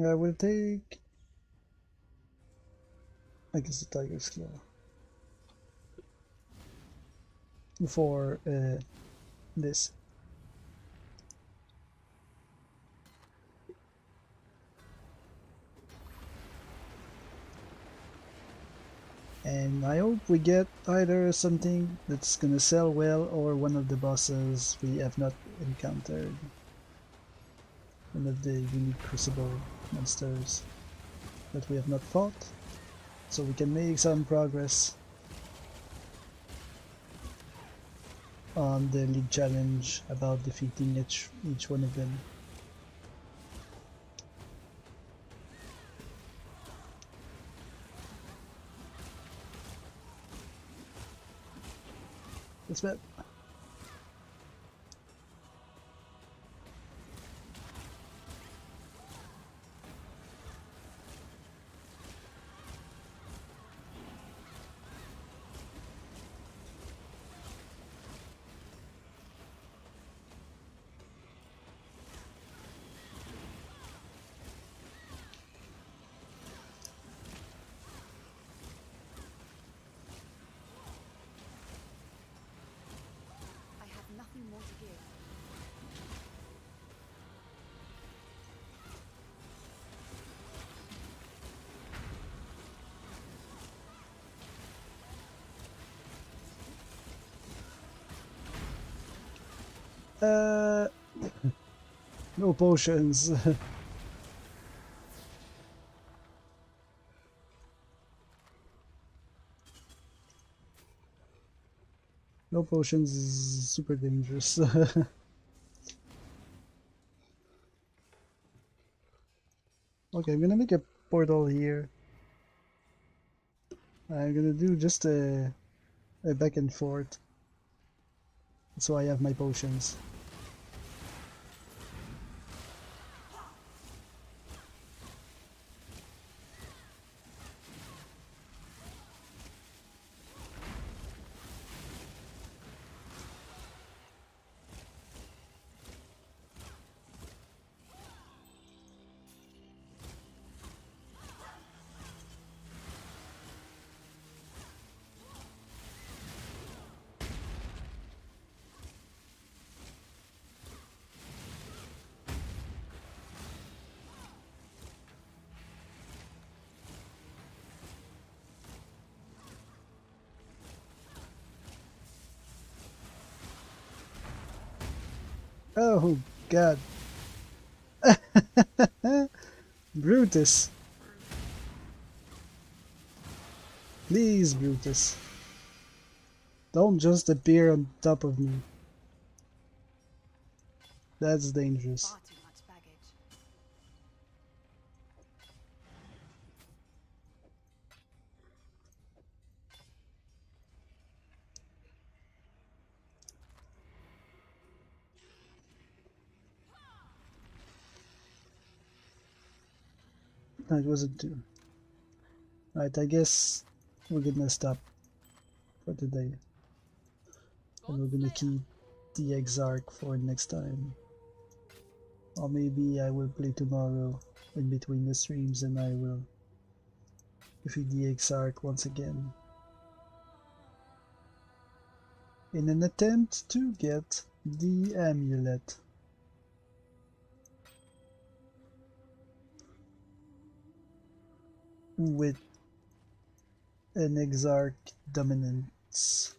I will take, I guess, the tiger's claw for this. And I hope we get either something that's gonna sell well or one of the bosses we have not encountered. One of the unique crucible monsters that we have not fought. So we can make some progress on the league challenge about defeating each one of them. Let's bet. Uh, no potions. No potions is super dangerous. Okay, I'm gonna make a portal here. I'm gonna do just a back and forth. So I have my potions. Oh god. Brutus. Please, Brutus. Don't just appear on top of me. That's dangerous. Far too much baggage. No, it wasn't two. Alright, I guess we're gonna stop for today. And we're gonna keep the Exarch for next time. Or maybe I will play tomorrow in between the streams and I will defeat the Exarch once again. In an attempt to get the amulet. With an Exarch dominance.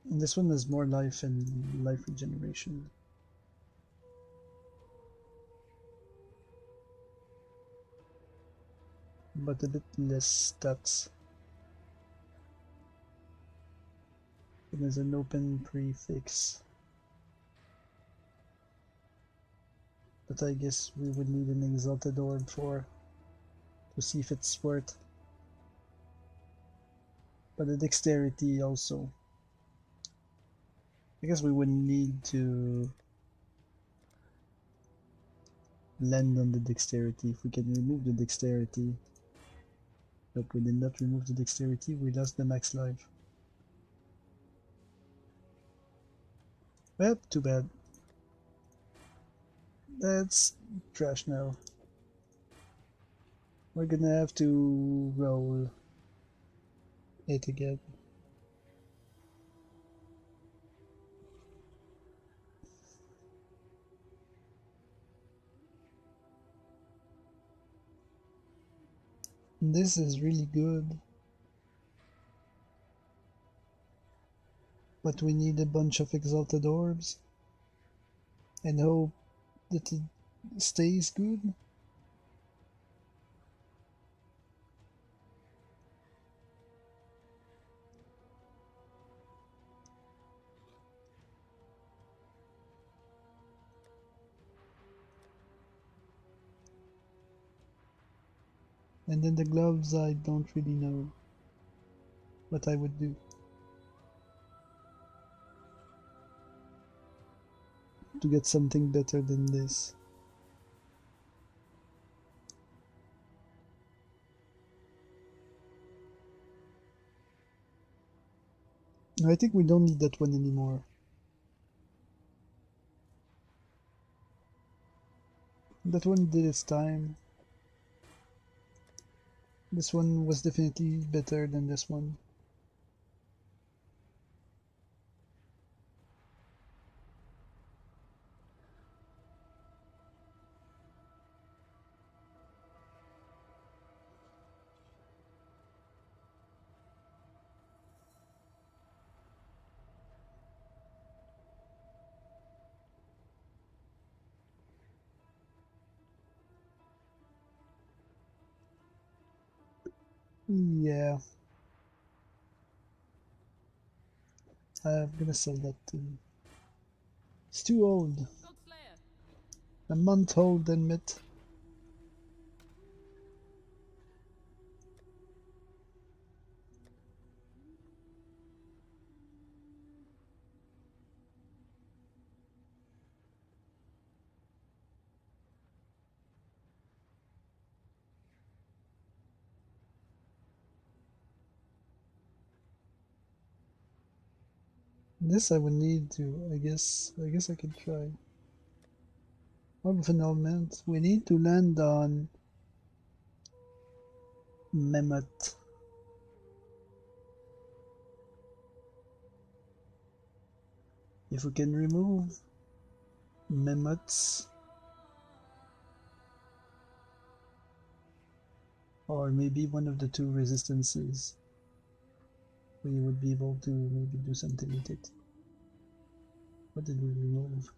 And this one has more life and life regeneration. But a bit less stats. It is an open prefix. But I guess we would need an exalted orb for to see if it's worth. But the dexterity also. I guess we would need to land on the dexterity if we can remove the dexterity. But we did not remove the dexterity, we lost the max life. Well, too bad. That's trash now. We're gonna have to roll it again. This is really good. But we need a bunch of exalted orbs. And hope that it stays good. And then the gloves, I don't really know what I would do to get something better than this. I think we don't need that one anymore. That one did its time. This one was definitely better than this one. Yeah, I'm gonna sell that too. It's too old. Godslayer. A month old, admit. This I would need to, I guess I could try. Orphanment. We need to land on Mehmet. If we can remove Mehmet's, or maybe one of the two resistances, we would be able to maybe do something with it. What did we remove?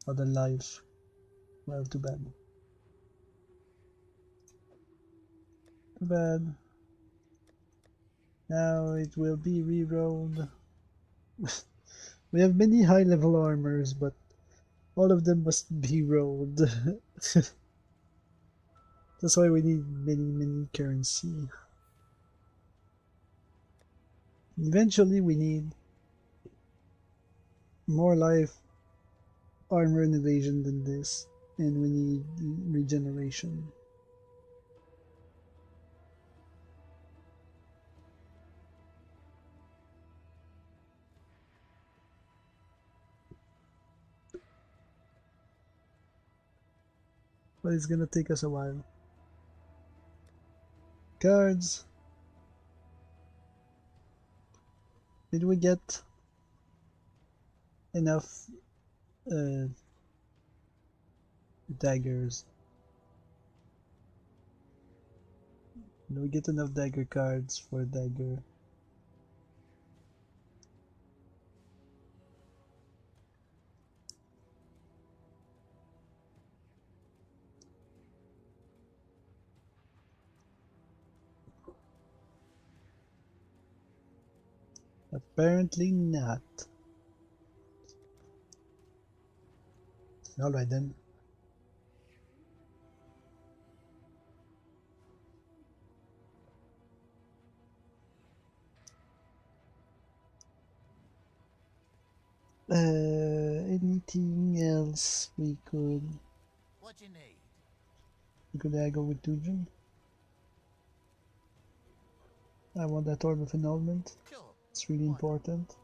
Other life. Well, too bad. Too bad. Now it will be rerolled. We have many high level armors, but all of them must be rolled. That's why we need many currency. Eventually we need more life, armor and evasion than this, and we need regeneration. But it's gonna take us a while. Cards. Did we get enough daggers? Did we get enough dagger cards for dagger? Apparently not. Alright then. Anything else we could... What do you need? We could go with Tujin. I want that orb of annulment. Sure. It's really important.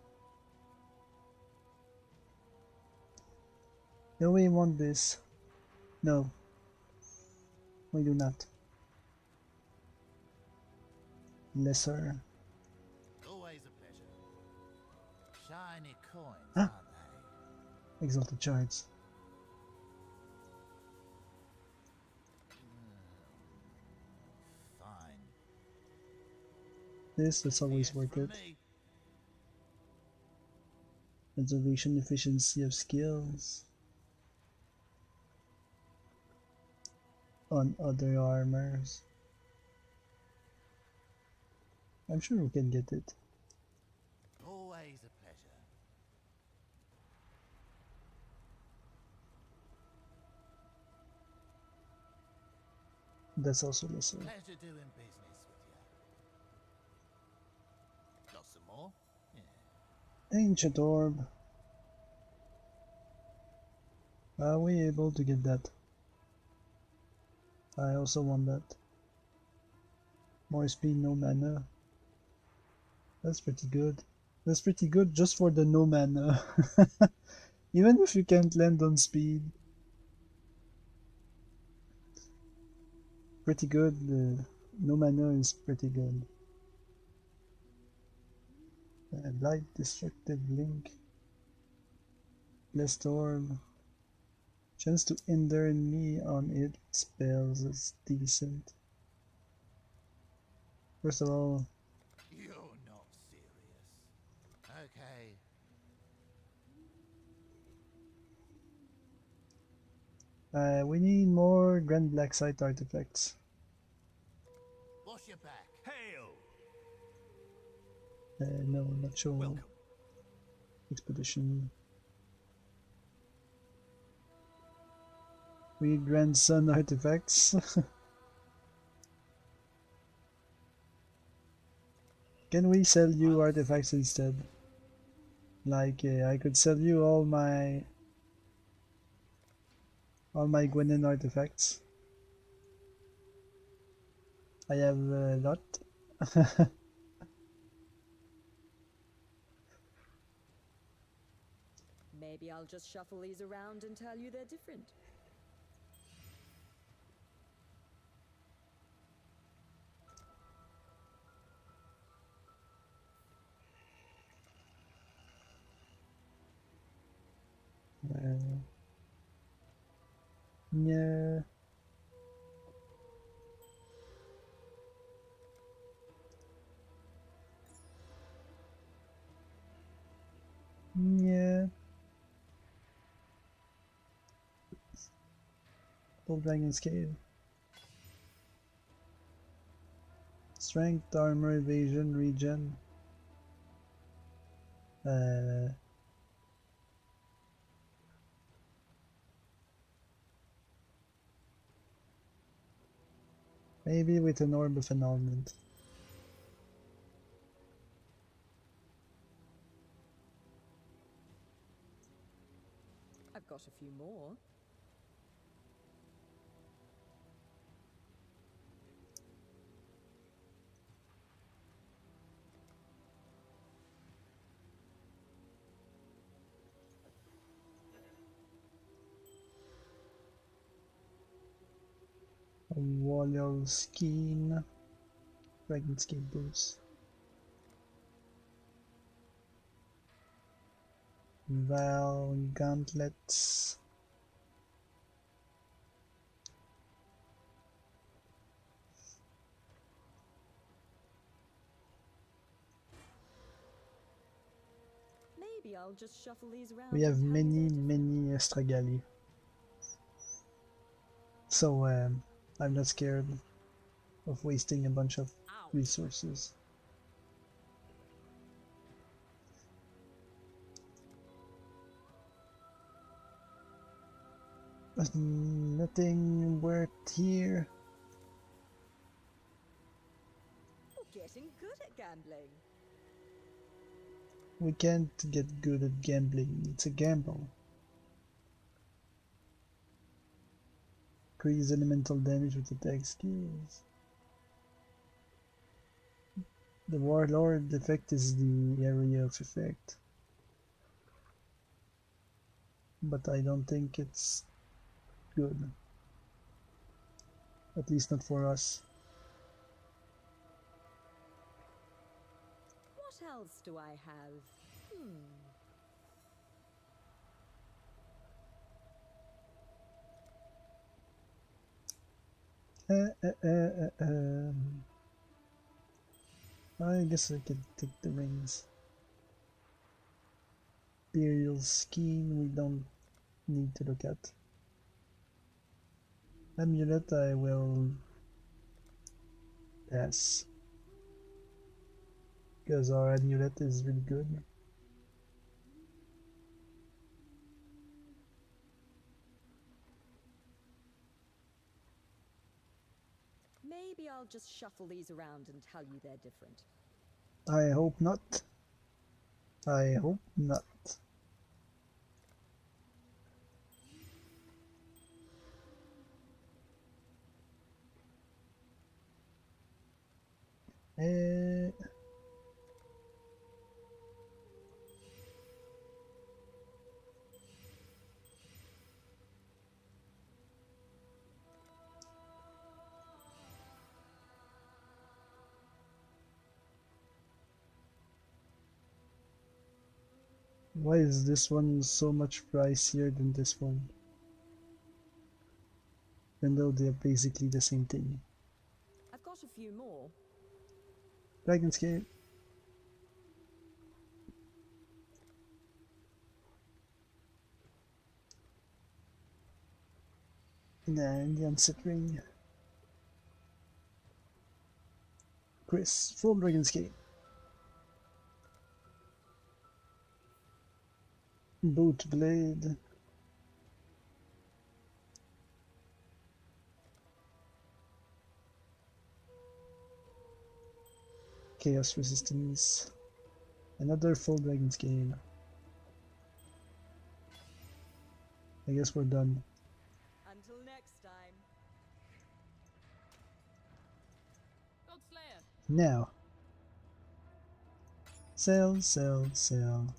No, we want this. No. We do not. Lesser. Always a pleasure. Shiny coins, Huh? aren't they? Exalted shards. Fine. This is always Yes, worth from it. me. Conservation efficiency of skills. On other armors. I'm sure we can get it. Always a pleasure. That's also lesser. Pleasure doing business with you. Got some more? Yeah. Ancient orb. Are we able to get that? I also want that. More speed, no mana. That's pretty good. That's pretty good just for the no mana. Even if you can't land on speed. pretty good. No mana is pretty good. Light destructive link. Blessed orb. Chance to hinder me on it spells is decent. First of all, You're not serious. Okay. we need more Grand Black Site artifacts. Wash your back. Hail! No, not sure. Welcome. Expedition. We need Grand Sun artifacts. Can we sell you artifacts instead? Like, I could sell you all my Gwenin artifacts. I have a lot. Maybe I'll just shuffle these around and tell you they're different. Yeah. Yeah. Full Dragon Scale. Strength, armor, evasion, regen. Maybe with an orb of annulment. I've got a few more. A Warrior Skin. Dragon Skin Boost. Val Gauntlets. Maybe I'll just shuffle these around. We have and tell you many they're Astragali. So I'm not scared of wasting a bunch of Ow. resources. But nothing worth here. You're getting good at gambling. We can't get good at gambling, it's a gamble. Increase elemental damage with attack skills. The Warlord effect is the area of effect. But I don't think it's good. At least not for us. What else do I have? I guess I could take the rings. Imperial Scheme we don't need to look at. Amulet I will pass. Because our amulet is really good. Maybe I'll just shuffle these around and tell you they're different. I hope not. I hope not. Eh... Why is this one so much pricier than this one? Even though they're basically the same thing. I've got a few more. Dragon's Gate. And the Unset Ring. Chris, full Dragon's Gate. Boot Blade. Chaos Resistance. Another full Dragon's Gate. I guess we're done. Until next time. Godslayer. Now. Sell, sell, sell.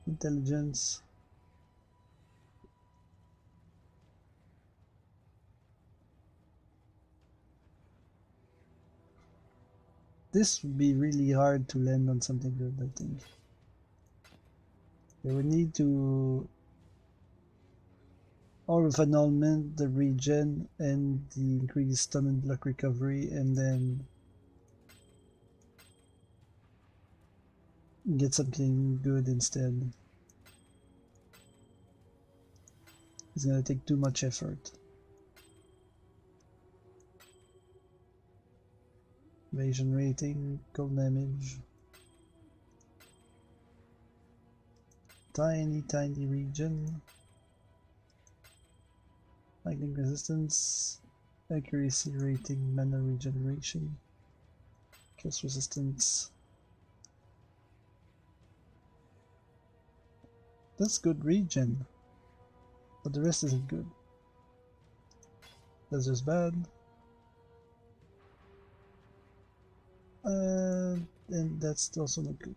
Intelligence. This would be really hard to land on something good, I think. We would need to Aura of Annulment, the regen, and the increased stun and block recovery, and then get something good instead. It's gonna take too much effort. Evasion rating, cold damage. Tiny regen. Lightning resistance. Accuracy rating, mana regeneration. Chaos resistance. That's good regen. But the rest isn't good. That's just bad. And that's also not good.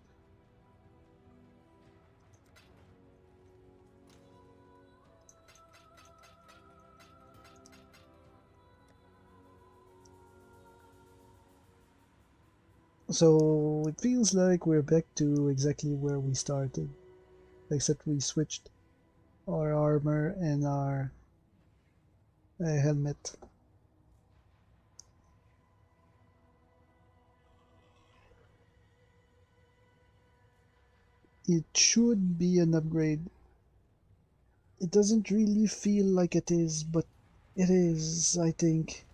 So it feels like we're back to exactly where we started, except we switched our armor and our helmet. It should be an upgrade. It doesn't really feel like it is, but it is, I think.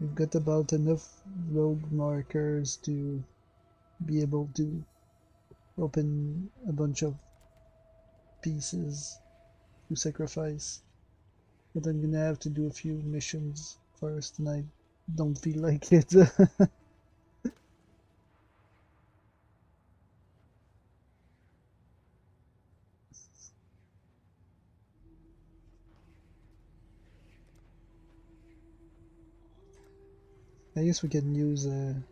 We've got about enough rogue markers to be able to open a bunch of pieces to sacrifice. But I'm gonna have to do a few missions first, and I don't feel like it. I guess we can use to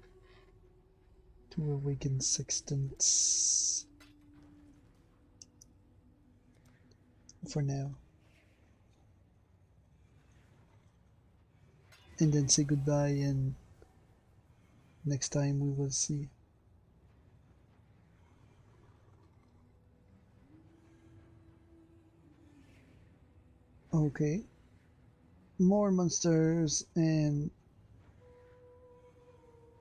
awaken sextants for now, and then say goodbye, and next time we will see. Okay, more monsters, and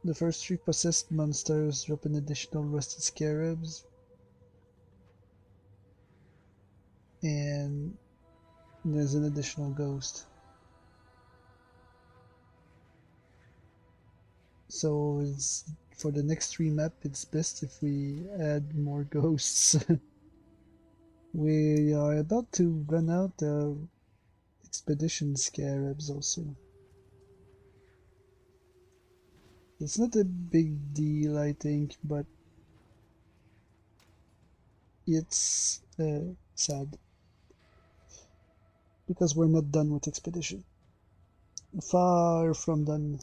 the first 3 possessed monsters drop an additional rusted scarabs, and there's an additional ghost. So for the next 3 map, it's best if we add more ghosts. We are about to run out of expedition scarabs also. It's not a big deal, I think, but it's sad. Because we're not done with expedition. Far from done.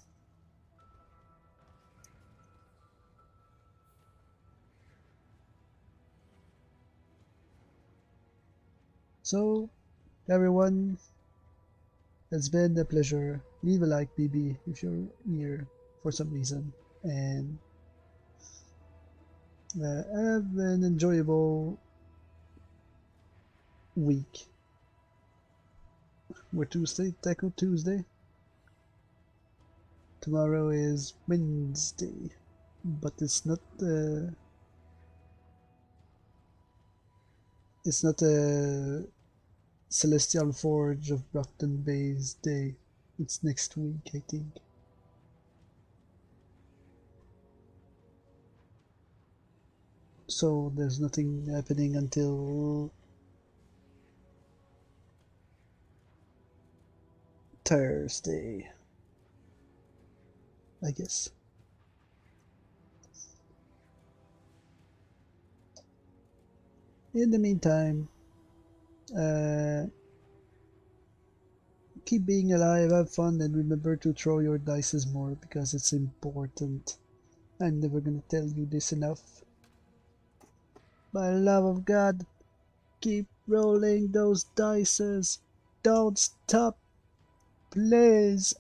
So, everyone, it's been a pleasure. Leave a like, BB, if you're here for some reason. and have an enjoyable week. We're Tuesday, Taco Tuesday. Tomorrow is Wednesday, but it's not a Celestial Forge of Brockton Bay's day. It's next week, I think. So there's nothing happening until Thursday, I guess. In the meantime, keep being alive, have fun, and remember to throw your dices more because it's important. I'm never gonna tell you this enough. By the love of God, keep rolling those dices. Don't stop, please.